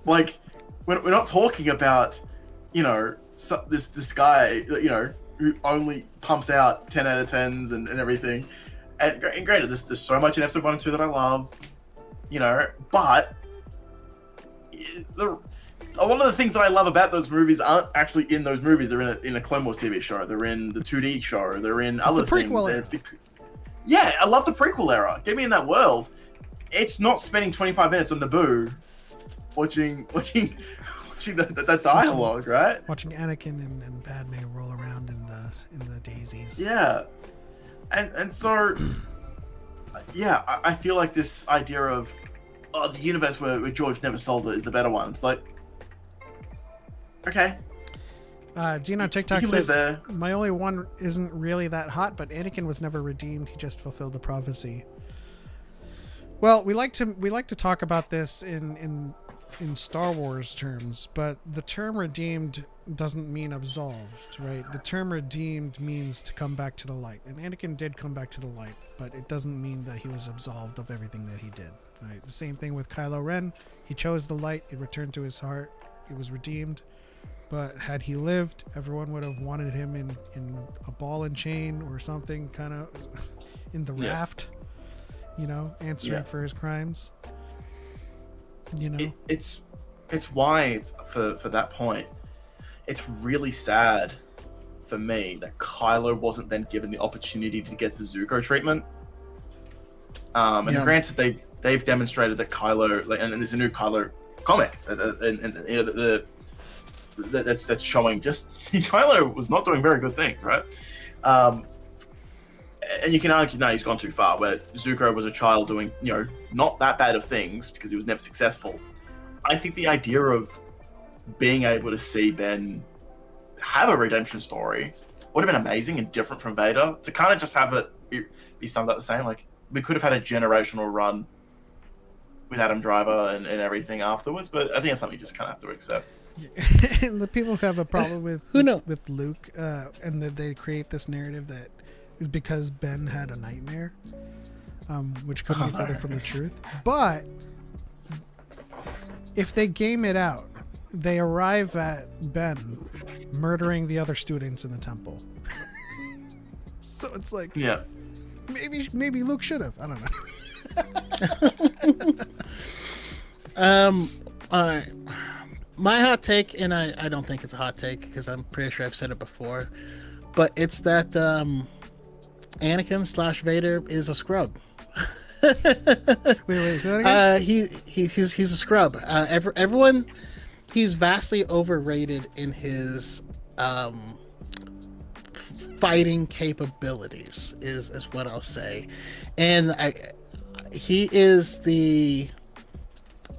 Speaker 4: Like, we're not talking about, you know, this guy, you know, who only pumps out 10 out of 10s and everything. And granted, there's so much in episode 1 and 2 that I love, you know, but a lot of the things that I love about those movies aren't actually in those movies. They're in a Clone Wars TV show. They're in the 2D show. They're in other things. Yeah, I love the prequel era. Get me in that world. It's not spending 25 minutes on Naboo watching the dialogue, right?
Speaker 2: Watching Anakin and Padme roll around in the daisies.
Speaker 4: Yeah, and so yeah, I feel like this idea of the universe where George never sold it is the better one. It's like, okay.
Speaker 2: Dean on TikTok says, my only one isn't really that hot, but Anakin was never redeemed. He just fulfilled the prophecy. Well, we like to talk about this in Star Wars terms, but the term redeemed doesn't mean absolved, right? The term redeemed means to come back to the light. And Anakin did come back to the light, but it doesn't mean that he was absolved of everything that he did. Right? The same thing with Kylo Ren. He chose the light. It returned to his heart. It was redeemed. But had he lived, everyone would have wanted him in a ball and chain or something, kind of in the raft, you know, answering for his crimes. You know,
Speaker 4: it's why it's for that point. it's really sad for me that Kylo wasn't then given the opportunity to get the Zuko treatment. And granted, they've demonstrated that Kylo, and there's a new Kylo comic, and that's showing just Kylo was not doing very good things, right? And you can argue, no, he's gone too far. Where Zuko was a child doing, not that bad of things because he was never successful. I think the idea of being able to see Ben have a redemption story would have been amazing and different from Vader. To kind of just have it be summed up the same, like we could have had a generational run with Adam Driver and everything afterwards. But I think it's something you just kind of have to accept.
Speaker 2: And the people who have a problem with with Luke, and that they create this narrative that is because Ben had a nightmare, which couldn't be further from the truth. But if they game it out, they arrive at Ben murdering the other students in the temple. So it's like, maybe Luke should have. I don't know.
Speaker 3: My hot take, and I don't think it's a hot take because I'm pretty sure I've said it before, but it's that Anakin/Vader is a scrub.
Speaker 2: wait, is that again?
Speaker 3: He's a scrub. Everyone, he's vastly overrated in his fighting capabilities is what I'll say, and he is the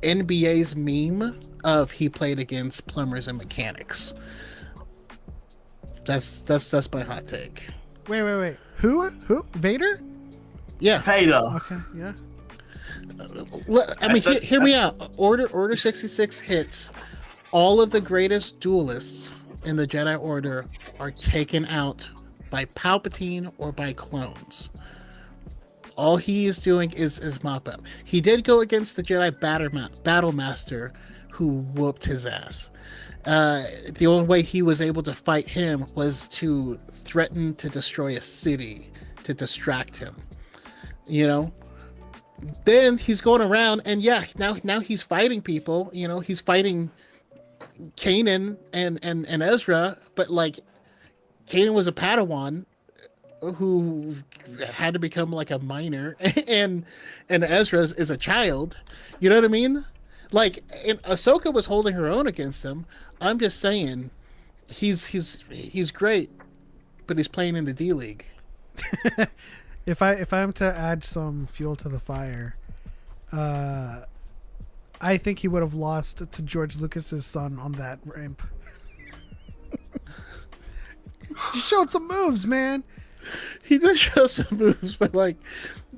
Speaker 3: NBA's meme of he played against plumbers and mechanics. That's my hot take.
Speaker 2: Wait. Who? Vader?
Speaker 3: Yeah.
Speaker 4: Vader.
Speaker 2: Okay, yeah.
Speaker 3: I mean, hear me out. Order 66 hits. All of the greatest duelists in the Jedi Order are taken out by Palpatine or by clones. All he is doing is mop up. He did go against the Jedi Battle Master, who whooped his ass. The only way he was able to fight him was to threaten to destroy a city to distract him. Then he's going around, and now he's fighting people. He's fighting Kanan and Ezra, but like Kanan was a Padawan who had to become like a minor, and Ezra is a child. You know what I mean? Like, and Ahsoka was holding her own against him. I'm just saying, he's great, but he's playing in the D League.
Speaker 2: If I'm to add some fuel to the fire, I think he would have lost to George Lucas's son on that ramp. He showed some moves, man.
Speaker 3: He did show some moves, but like,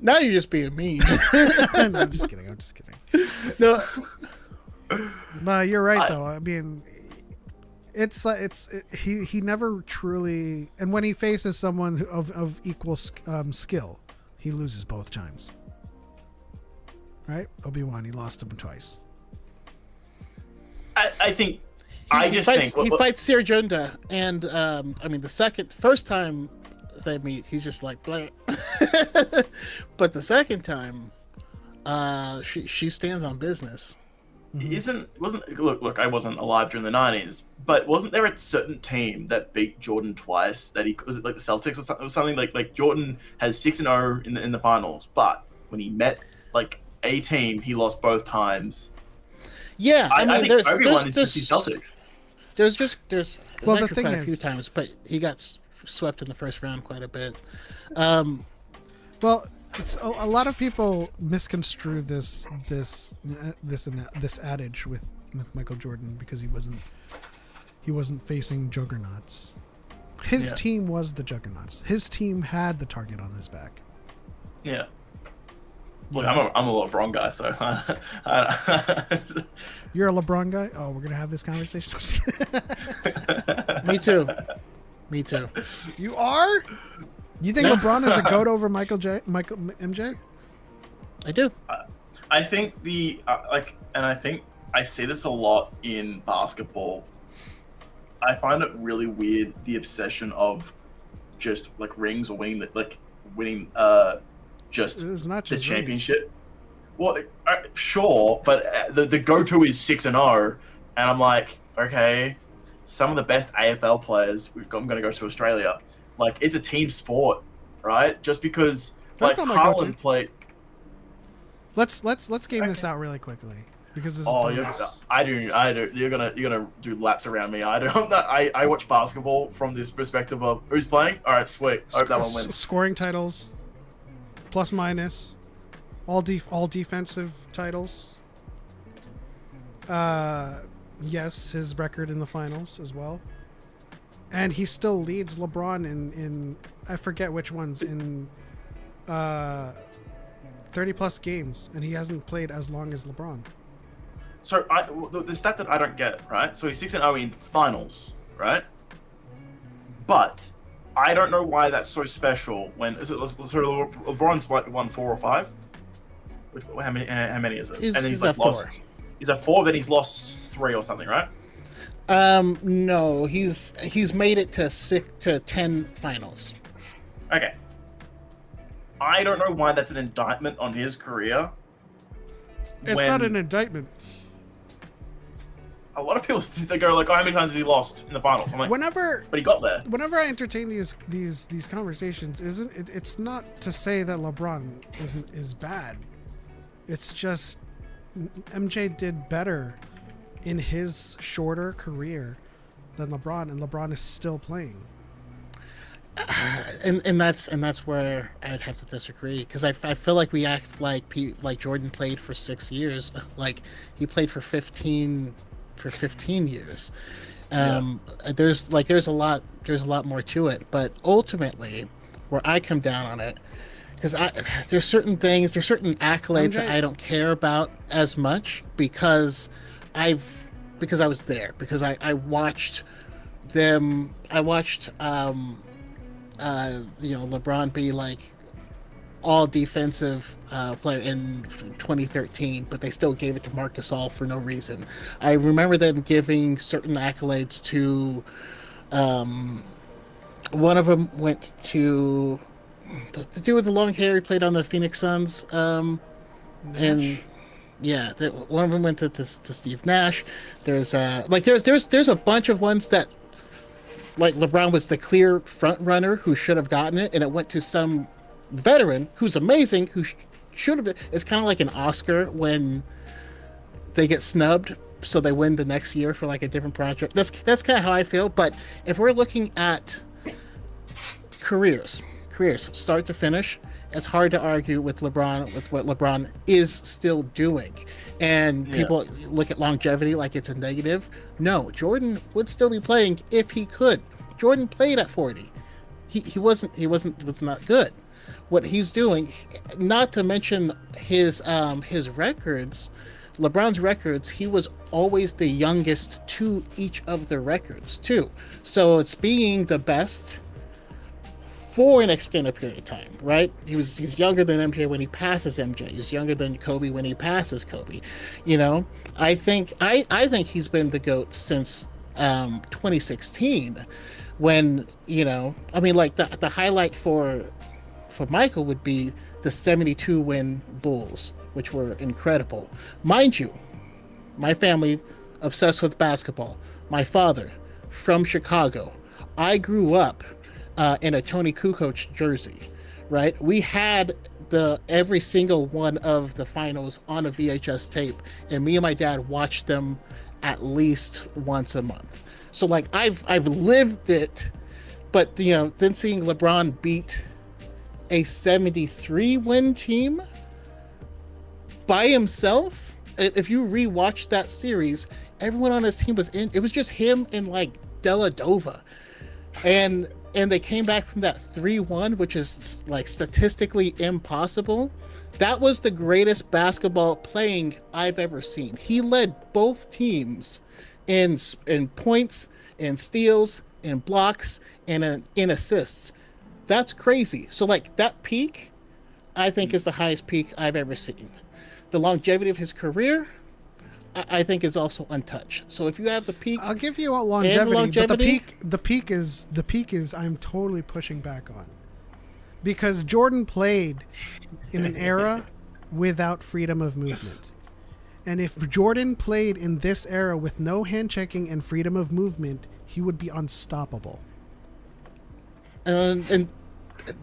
Speaker 3: now you're just being mean.
Speaker 2: No, I'm just kidding.
Speaker 3: No,
Speaker 2: you're right though. I mean, he never truly, and when he faces someone of equal skill, he loses both times. Right? Obi-Wan, he lost him twice.
Speaker 4: I think
Speaker 3: he fights Ser Junda, and I mean the first time they meet, he's just like blah. But the second time, she stands on business.
Speaker 4: Look, I wasn't alive during the 90s, but wasn't there a certain team that beat Jordan twice? Was it like the Celtics or something? It was something like Jordan has 6-0 in the finals, but when he met like a team, he lost both times.
Speaker 3: Yeah, I mean,
Speaker 4: think Obi-Wan is just the Celtics.
Speaker 3: There's
Speaker 2: well, the
Speaker 3: actually
Speaker 2: thing
Speaker 3: quite
Speaker 2: is,
Speaker 3: a few times, but he got swept in the first round quite a bit.
Speaker 2: Well, a lot of people misconstrue this adage with Michael Jordan because he wasn't facing juggernauts. His team was the juggernauts. His team had the target on his back.
Speaker 4: Yeah. Look, I'm a LeBron guy, so
Speaker 2: You're a LeBron guy? Oh, we're gonna have this conversation.
Speaker 3: Me too.
Speaker 2: You are? You think LeBron is the GOAT over Michael MJ?
Speaker 3: I do.
Speaker 4: I think and I think I see this a lot in basketball. I find it really weird, the obsession of just like rings or winning just the championship. Rings. Well, sure, but the go-to is 6-0, and I'm like, okay, some of the best AFL players. I'm going to go to Australia. Like, it's a team sport, right? Just because
Speaker 2: That's
Speaker 4: like
Speaker 2: not my go-to.
Speaker 4: Haaland played.
Speaker 2: Let's game this out really quickly because this
Speaker 4: Oh,
Speaker 2: is
Speaker 4: you're,
Speaker 2: bonus.
Speaker 4: I do. You're gonna do laps around me. I don't. I watch basketball from this perspective of who's playing. All right, sweet. I hope that one wins.
Speaker 2: Scoring titles, plus minus, all defensive titles. Yes, his record in the finals as well, and he still leads LeBron in I forget which ones in 30 plus games, and he hasn't played as long as LeBron.
Speaker 4: So the stat that I don't get, right? So he's 6-0 in finals, right? But I don't know why that's so special. When is it? So LeBron's what, won 4 or 5? How many is it?
Speaker 3: He's
Speaker 4: like
Speaker 3: at
Speaker 4: lost.
Speaker 3: 4.
Speaker 4: He's at 4, then he's lost 3 or something, right?
Speaker 3: No, he's made it to 10 finals.
Speaker 4: Okay. I don't know why that's an indictment on his career.
Speaker 2: It's not an indictment.
Speaker 4: A lot of people they go like, "Oh, how many times has he lost in the finals?" I'm like, but he got there.
Speaker 2: Whenever I entertain these conversations, it's not to say that LeBron is bad. It's just MJ did better in his shorter career than LeBron, and LeBron is still playing.
Speaker 3: And that's where I'd have to disagree, because I feel like we act like Jordan played for 6 years, like he played for 15 years. There's a lot more to it, but ultimately, where I come down on it, because there's certain accolades that I don't care about as much because I was there, because I watched them. I watched LeBron be like all defensive player in 2013, but they still gave it to Marc Gasol for no reason. I remember them giving certain accolades to one of them went to the dude with the long hair. He played on the Phoenix Suns, and yeah, one of them went to Steve Nash. There's there's a bunch of ones that, like, LeBron was the clear front runner who should have gotten it, and it went to some veteran who's amazing, who should have. It's kind of like an Oscar when they get snubbed, so they win the next year for like a different project. That's kind of how I feel. But if we're looking at careers start to finish, it's hard to argue with LeBron, with what LeBron is still doing. And people look at longevity like it's a negative. No, Jordan would still be playing if he could. Jordan played at 40. He was not good. What he's doing, not to mention his records, LeBron's records, he was always the youngest to each of the records too. So it's being the best for an extended period of time, right? He's younger than MJ when he passes MJ. He's younger than Kobe when he passes Kobe. You know, I think he's been the GOAT since 2016, when, you know, I mean, like the highlight for Michael would be the 72 win Bulls, which were incredible. Mind you, my family obsessed with basketball. My father from Chicago. I grew up in a Tony Kukoc jersey, right? We had every single one of the finals on a VHS tape, and me and my dad watched them at least once a month. So like I've lived it, but you know, then seeing LeBron beat a 73 win team by himself, if you rewatch that series, everyone on his team it was just him and like Deladova, and they came back from that 3-1, which is like statistically impossible. That was the greatest basketball playing I've ever seen. He led both teams in points, in steals, in blocks, and in assists. That's crazy. So like that peak, I think, is the highest peak I've ever seen. The longevity of his career, I think, is also untouched. So if you have the peak,
Speaker 2: I'll give you a longevity, but the peak is I'm totally pushing back on, because Jordan played in an era without freedom of movement. And if Jordan played in this era with no hand checking and freedom of movement, he would be unstoppable.
Speaker 3: And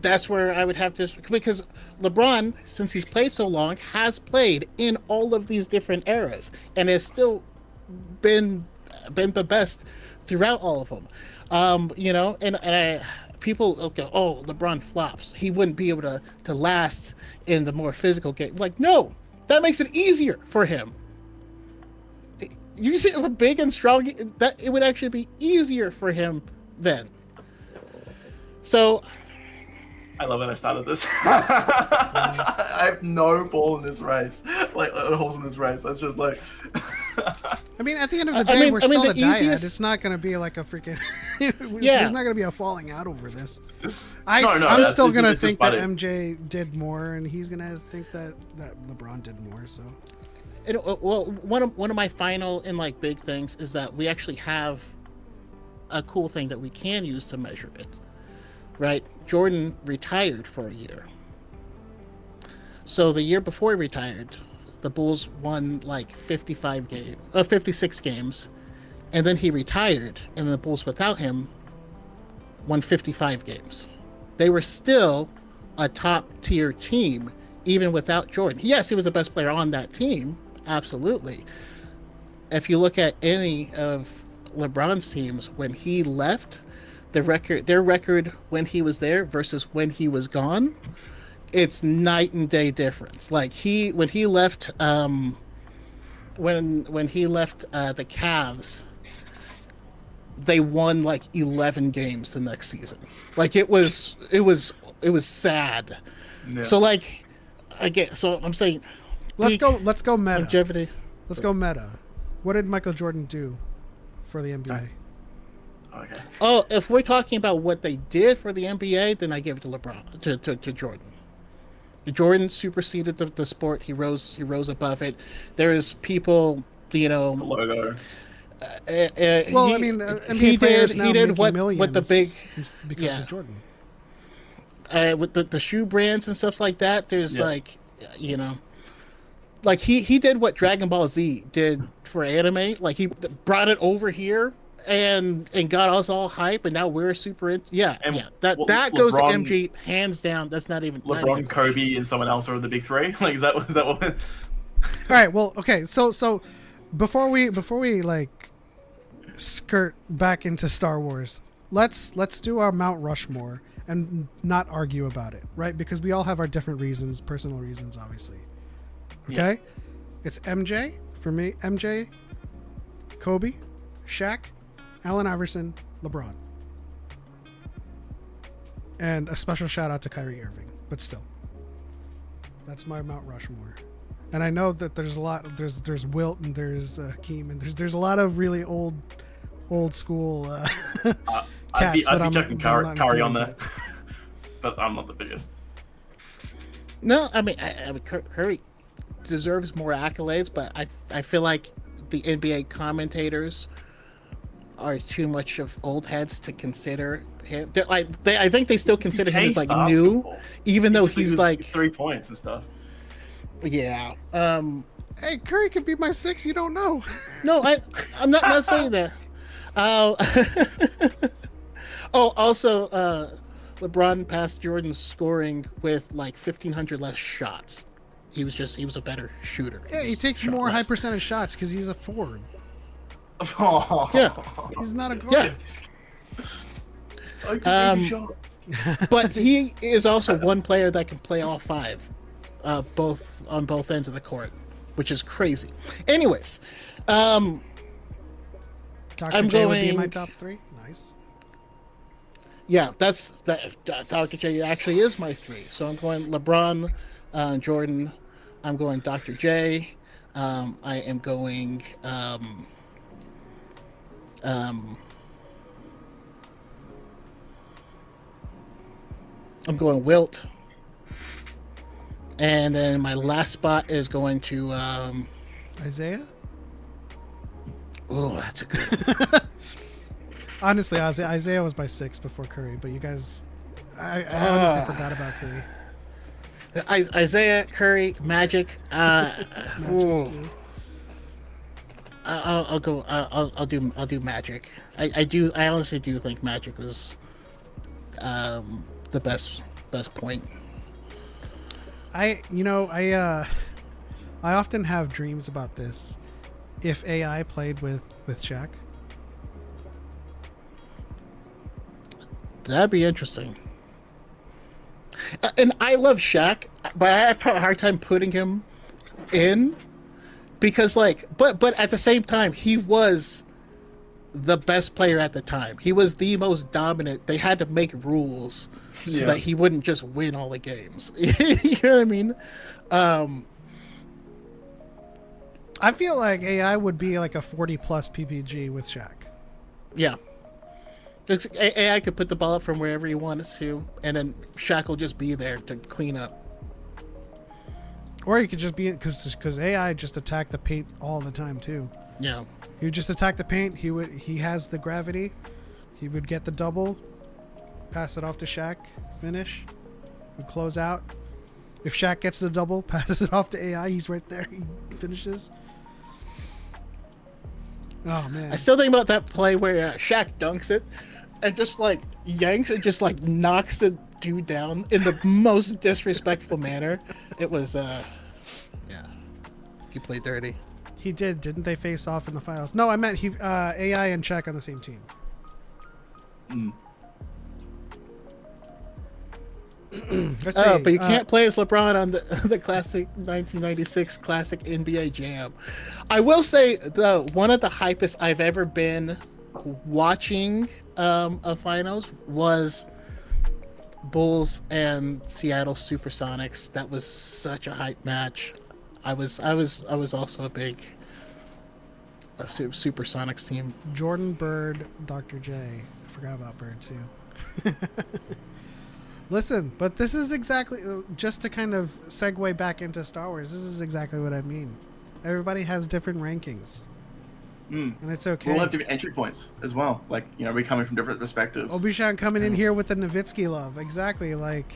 Speaker 3: that's where I would have to, because LeBron, since he's played so long, has played in all of these different eras and has still been the best throughout all of them. People go, oh, LeBron flops. He wouldn't be able to last in the more physical game. Like, no, that makes it easier for him. You see, a big and strong, that it would actually be easier for him then. So,
Speaker 4: I love that I started this. I have no ball in this race, like holes in this race. That's just like.
Speaker 2: I mean, at the end of the day, we're still a dyad.
Speaker 3: easiest...
Speaker 2: It's not going to be like a freaking.
Speaker 3: Yeah.
Speaker 2: There's not going to be a falling out over this. I'm still going to think that MJ did more, and he's going to think that LeBron did more. So.
Speaker 3: Well, one of my final and like big things is that we actually have a cool thing that we can use to measure it. Right? Jordan retired for a year. So the year before he retired, the Bulls won like 56 games. And then he retired, and the Bulls without him won 55 games. They were still a top tier team, even without Jordan. Yes, he was the best player on that team. Absolutely. If you look at any of LeBron's teams, when he left, their record when he was there versus when he was gone, it's night and day difference. Like when he left the Cavs, they won like 11 games the next season. Like it was sad.
Speaker 4: Yeah.
Speaker 3: So like again, so I'm saying
Speaker 2: Let's go meta.
Speaker 3: Longevity.
Speaker 2: Let's go meta. What did Michael Jordan do for the NBA?
Speaker 4: Okay.
Speaker 3: Oh, if we're talking about what they did for the NBA, then I give it to LeBron, to Jordan. Jordan superseded the sport. He rose above it. There's people,
Speaker 4: The logo.
Speaker 2: NBA players now making millions
Speaker 3: what the big
Speaker 2: because of Jordan.
Speaker 3: With the shoe brands and stuff like that. There's like he did what Dragon Ball Z did for anime. Like he brought it over here and got us all hype, and now we're super that goes to MG hands down. That's not even
Speaker 4: LeBron, Kobe, and someone else are the big three. Like is that what?
Speaker 2: All right. Well, okay. So before we like skirt back into Star Wars, let's do our Mount Rushmore and not argue about it, right? Because we all have our different reasons, personal reasons, obviously. Okay, it's MJ for me. MJ, Kobe, Shaq, Allen Iverson, LeBron, and a special shout out to Kyrie Irving. But still, that's my Mount Rushmore. And I know that there's a lot. There's Wilt and there's Hakeem and there's a lot of really old school cats
Speaker 4: I'd be checking Curry on that, but I'm not the biggest.
Speaker 3: No, I mean Curry deserves more accolades, but I feel like the NBA commentators are too much of old heads to consider him. I think they still consider him as like new, even though he's like
Speaker 4: 3 points and stuff.
Speaker 3: Yeah.
Speaker 2: Hey, Curry could be my 6. You don't know.
Speaker 3: No, I'm not saying that. Also, LeBron passed Jordan's scoring with like 1,500 less shots. He was a better shooter.
Speaker 2: Yeah, he takes more high percentage shots because he's a forward.
Speaker 4: Oh.
Speaker 3: Yeah,
Speaker 2: he's not a guard.
Speaker 3: Yeah. But he is also one player that can play all 5, both on both ends of the court, which is crazy. Anyways,
Speaker 2: Dr. J would be in my top 3. Nice.
Speaker 3: Yeah, Dr. J actually is my 3. So I'm going LeBron, Jordan. I'm going Dr. J. I am going. I'm going Wilt. And then my last spot is going to
Speaker 2: Isaiah.
Speaker 3: Oh, that's a good one.
Speaker 2: Honestly, Isaiah was my 6 before Curry, but you guys, I honestly forgot about Curry.
Speaker 3: Isaiah, Curry, Magic.
Speaker 2: Magic too.
Speaker 3: I'll go. I'll do Magic. I honestly do think Magic was the best point.
Speaker 2: I often have dreams about this. If AI played with Shaq,
Speaker 3: that'd be interesting. And I love Shaq, but I have a hard time putting him in because, like, but at the same time, he was the best player at the time. He was the most dominant. They had to make rules so that he wouldn't just win all the games. You know what I mean?
Speaker 2: I feel like AI would be like a 40+ PPG with Shaq.
Speaker 3: Yeah. AI could put the ball up from wherever he wanted to, and then Shaq will just be there to clean up.
Speaker 2: Or he could just be, because AI just attacked the paint all the time too.
Speaker 3: Yeah.
Speaker 2: He would just attack the paint. He has the gravity. He would get the double, pass it off to Shaq, finish, would close out. If Shaq gets the double, pass it off to AI. He's right there. He finishes. Oh man!
Speaker 3: I still think about that play where Shaq dunks it, and just like yanks and just like knocks the dude down in the most disrespectful manner. It was, he played dirty.
Speaker 2: He did, didn't they face off in the finals? No, I meant AI and Shaq on the same team. Let's see,
Speaker 3: But you can't play as LeBron on the classic 1996 classic NBA Jam. I will say though, one of the hypest I've ever been watching a finals was Bulls and Seattle Supersonics. That was such a hype match. I was also a big Supersonics team.
Speaker 2: Jordan, Bird, Dr. J. I forgot about Bird too. Listen, but this is exactly, just to kind of segue back into Star Wars, this is exactly what I mean. Everybody has different rankings. And it's okay.
Speaker 4: We'll have different entry points as well. Like, we're coming from different perspectives.
Speaker 2: Obi-Wan coming in here with the Nowitzki love. Exactly. Like,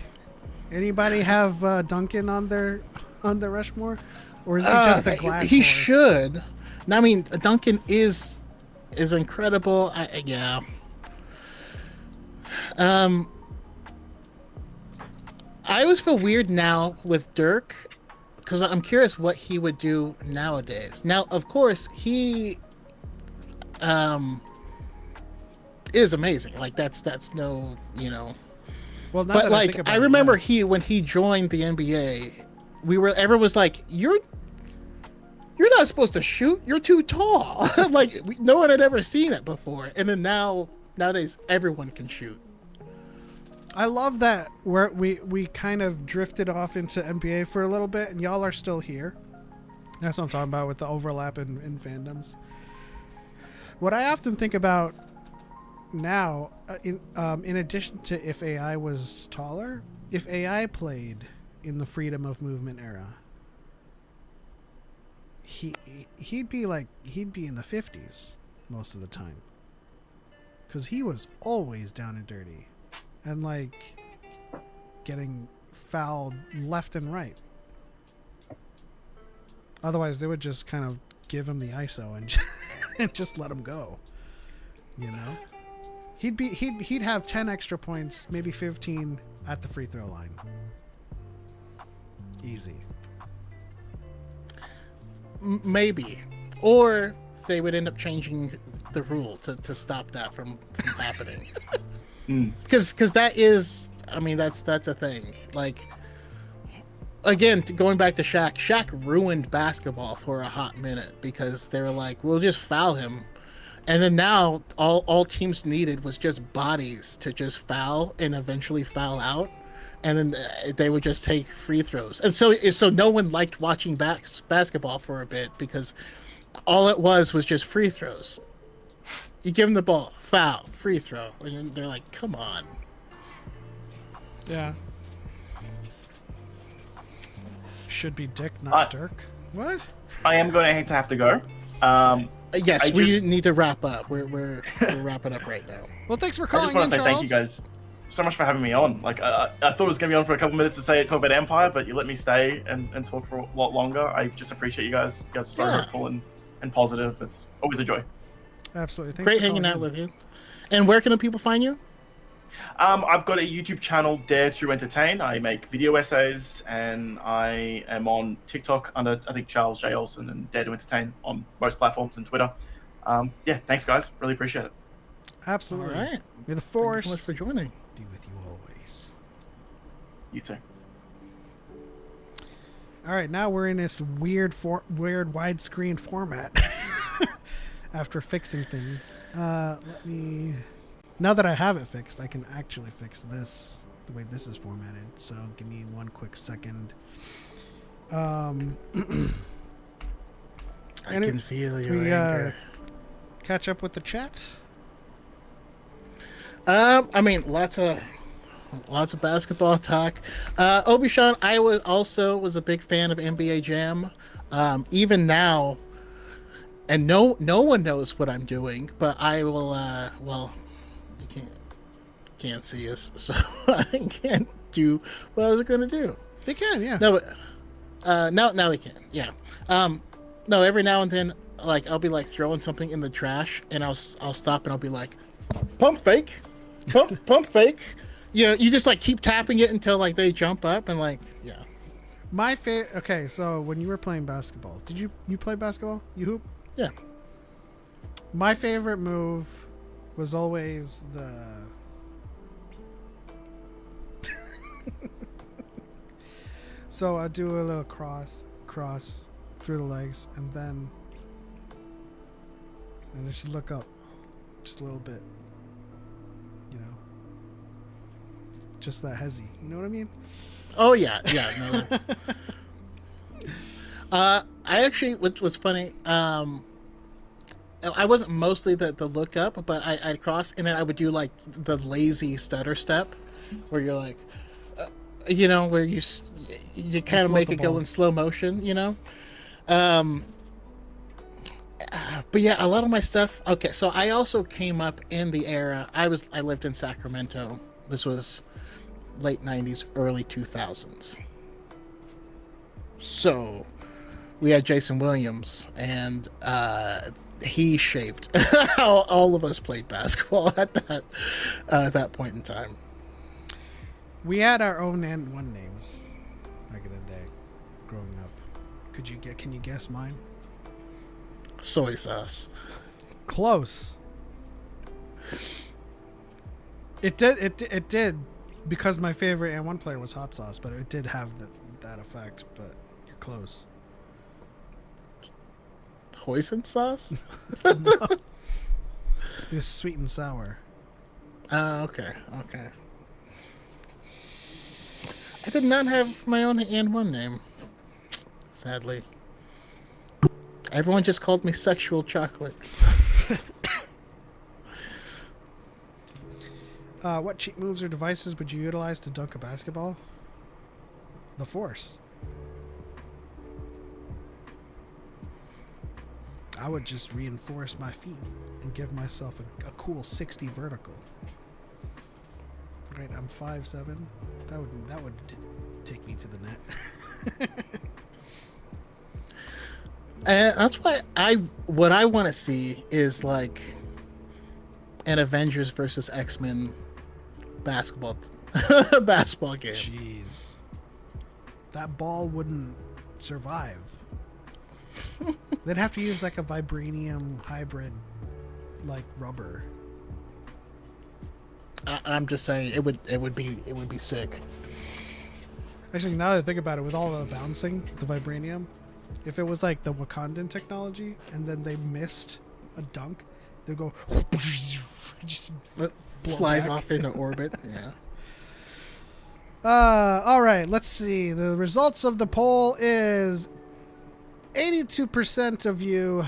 Speaker 2: anybody have Duncan on their Rushmore? Or is he just a glass?
Speaker 3: He should. I mean, Duncan is incredible. Yeah. I always feel weird now with Dirk because I'm curious what he would do nowadays. Now, of course, he is amazing. Like that's no,
Speaker 2: Well,
Speaker 3: but like I remember when he joined the NBA, everyone was like, You're not supposed to shoot. You're too tall." Like no one had ever seen it before. And then nowadays everyone can shoot.
Speaker 2: I love that we kind of drifted off into NBA for a little bit, and y'all are still here. That's what I'm talking about with the overlap in fandoms. What I often think about now, in addition to if AI was taller, if AI played in the freedom of movement era, he'd be in the 50s most of the time, because he was always down and dirty. And like getting fouled left and right. Otherwise, they would just kind of give him the ISO and just let him go. He'd have 10 extra points, maybe 15 at the free throw line. Easy.
Speaker 3: Maybe, or they would end up changing the rule to stop that from happening. Because that is, I mean, that's a thing. Like, again, going back to Shaq ruined basketball for a hot minute because they were like, we'll just foul him. And then now all teams needed was just bodies to just foul and eventually foul out. And then they would just take free throws. And so no one liked watching basketball for a bit because all it was just free throws. You give them the ball, foul, free throw, and they're like, "Come on."
Speaker 2: Yeah. Should be Dick, not Dirk. What?
Speaker 4: I am going to have to go.
Speaker 3: Yes, we need to wrap up. We're wrapping up right now.
Speaker 2: Well, thanks for
Speaker 4: I
Speaker 2: calling
Speaker 4: just want to
Speaker 2: in,
Speaker 4: say thank you guys so much for having me on. Like, I thought it was going to be on for a couple minutes to talk about Empire, but you let me stay and talk for a lot longer. I just appreciate you guys. You guys are so helpful and and positive. It's always a joy.
Speaker 2: Absolutely. Thanks
Speaker 3: Great
Speaker 2: for
Speaker 3: hanging
Speaker 2: calling
Speaker 3: out
Speaker 2: in.
Speaker 3: with you. And where can the people find you?
Speaker 4: I've got a YouTube channel, Dare to Entertain. I make video essays, and I am on TikTok under, I think, Charles J. Olsen, and Dare to Entertain on most platforms and Twitter. Yeah, thanks, guys. Really appreciate it.
Speaker 2: Absolutely.
Speaker 3: All right.
Speaker 2: May the
Speaker 3: Thank you
Speaker 2: force
Speaker 3: so much for joining.
Speaker 2: be with you always.
Speaker 4: You too.
Speaker 2: All right, now we're in this weird widescreen format. After fixing things, let me. Now that I have it fixed, I can actually fix this the way this is formatted. So give me one quick second.
Speaker 3: I can feel your anger.
Speaker 2: Catch up with the chat.
Speaker 3: I mean, lots of basketball talk. Obi-Wan, I was a big fan of NBA Jam. Even now, and no one knows what I'm doing, but I will. Well, you can't see us, so I can't do what I was going to do.
Speaker 2: They can, yeah.
Speaker 3: No, but now they can. Yeah. No, every now and then, like I'll be like throwing something in the trash, and I'll stop and I'll be like, pump fake, pump fake. You know, you just like keep tapping it until like they jump up and like, yeah.
Speaker 2: My favorite. Okay, so when you were playing basketball, did you play basketball? You hoop?
Speaker 3: Yeah.
Speaker 2: My favorite move was always the. So I do a little cross through the legs, and then just look up, just a little bit. You know, just that hezzy. You know what I mean?
Speaker 3: Oh yeah. No, that's... I actually, which was funny. I wasn't mostly the look up, but I'd cross, and then I would do like the lazy stutter step, where you're like, you know, where you kind of make it go in slow motion, you know. But yeah, a lot of my stuff. Okay, so I also came up in the era. I lived in Sacramento. This was late 90s, early 2000s. So we had Jason Williams, and he shaped how all of us played basketball at that point in time.
Speaker 2: We had our own and one names back in the day, growing up. Can you guess mine?
Speaker 3: Soy sauce.
Speaker 2: Close. It did, because my favorite and one player was hot sauce, but it did have that effect. But you're close.
Speaker 3: Hoisin sauce?
Speaker 2: It was sweet and sour.
Speaker 3: Okay. I did not have my own and one name, sadly. Everyone just called me Sexual Chocolate.
Speaker 2: What cheat moves or devices would you utilize to dunk a basketball? The Force. I would just reinforce my feet and give myself a cool 60 vertical. Right, I'm 5'7". That would take me to the net.
Speaker 3: And that's why what I want to see is like an Avengers versus X-Men basketball game.
Speaker 2: Jeez. That ball wouldn't survive. They'd have to use like a vibranium hybrid, like rubber.
Speaker 3: I'm just saying it would be sick.
Speaker 2: Actually, now that I think about it, with all the bouncing, the vibranium, if it was like the Wakandan technology and then they missed a dunk, they'd go just
Speaker 3: Flies
Speaker 2: back.
Speaker 3: off into orbit. Yeah.
Speaker 2: All right, let's see. The results of the poll is 82% of you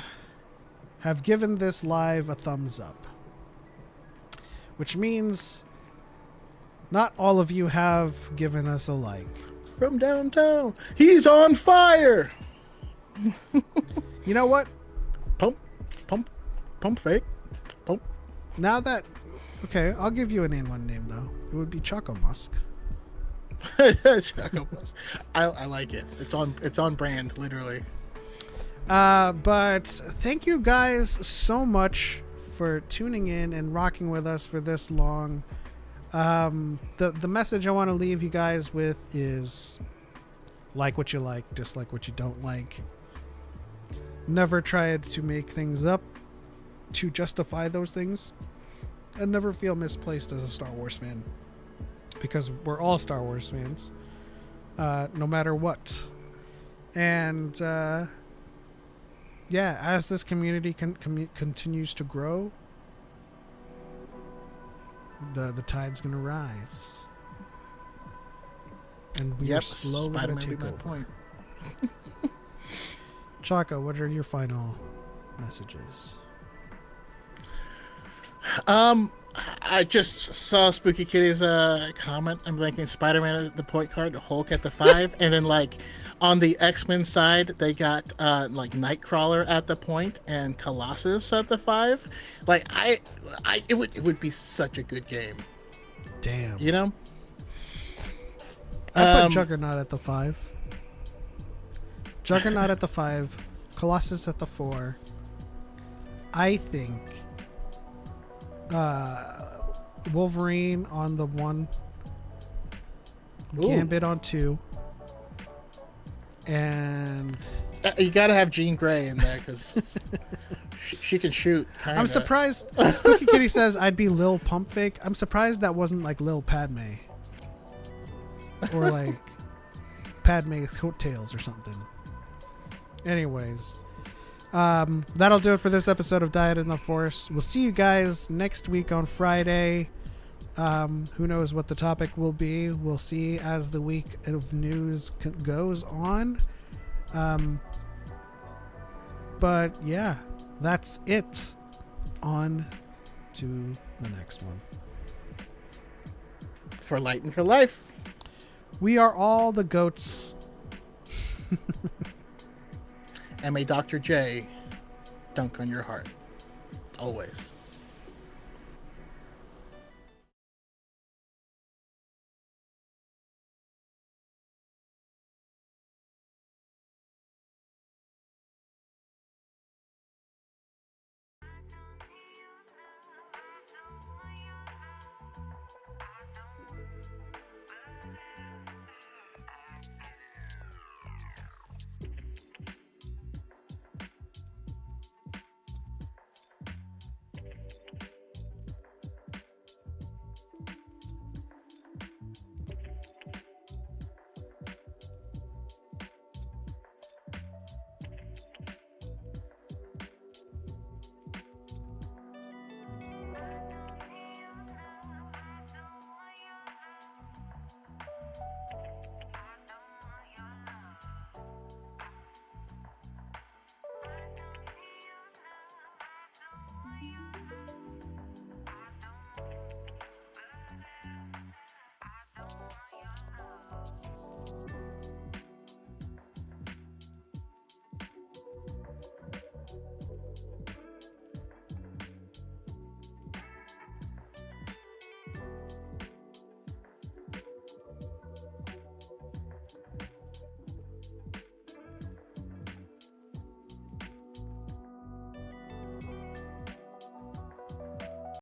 Speaker 2: have given this live a thumbs up, which means not all of you have given us a like.
Speaker 3: From downtown, he's on fire.
Speaker 2: You know what?
Speaker 3: Pump fake. Pump.
Speaker 2: Now that, okay, I'll give you an in-one name though. It would be Choco Musk.
Speaker 3: Choco Plus. I like it. It's on brand, literally.
Speaker 2: But thank you guys so much for tuning in and rocking with us for this long. The message I want to leave you guys with is like what you like, dislike what you don't like. Never try to make things up to justify those things, and never feel misplaced as a Star Wars fan, because we're all Star Wars fans, no matter what. And as this community continues to grow, the tide's gonna rise, and we are slowly gonna take over.
Speaker 3: Point.
Speaker 2: Choco, what are your final messages?
Speaker 3: I just saw Spooky Kitty's comment. I'm thinking Spider-Man at the point card, Hulk at the 5, and then like on the X-Men side, they got like Nightcrawler at the point and Colossus at the 5. Like it would be such a good game.
Speaker 2: Damn.
Speaker 3: You know?
Speaker 2: I put Juggernaut at the 5. Juggernaut at the 5. Colossus at the 4. I think Wolverine on the 1.
Speaker 3: Ooh.
Speaker 2: Gambit on 2. And
Speaker 3: You gotta have Jean Grey in there because she can shoot. Kinda.
Speaker 2: I'm surprised. Spooky Kitty says I'd be Lil Pump Fake. I'm surprised that wasn't like Lil Padme. Or like Padme's coattails or something. Anyways, that'll do it for this episode of DYAD in the Force. We'll see you guys next week on Friday. Who knows what the topic will be? We'll see as the week of news goes on. But yeah, that's it. On to the next one.
Speaker 3: For Light and for Life.
Speaker 2: We are all the goats.
Speaker 3: And may Dr. J dunk on your heart. Always.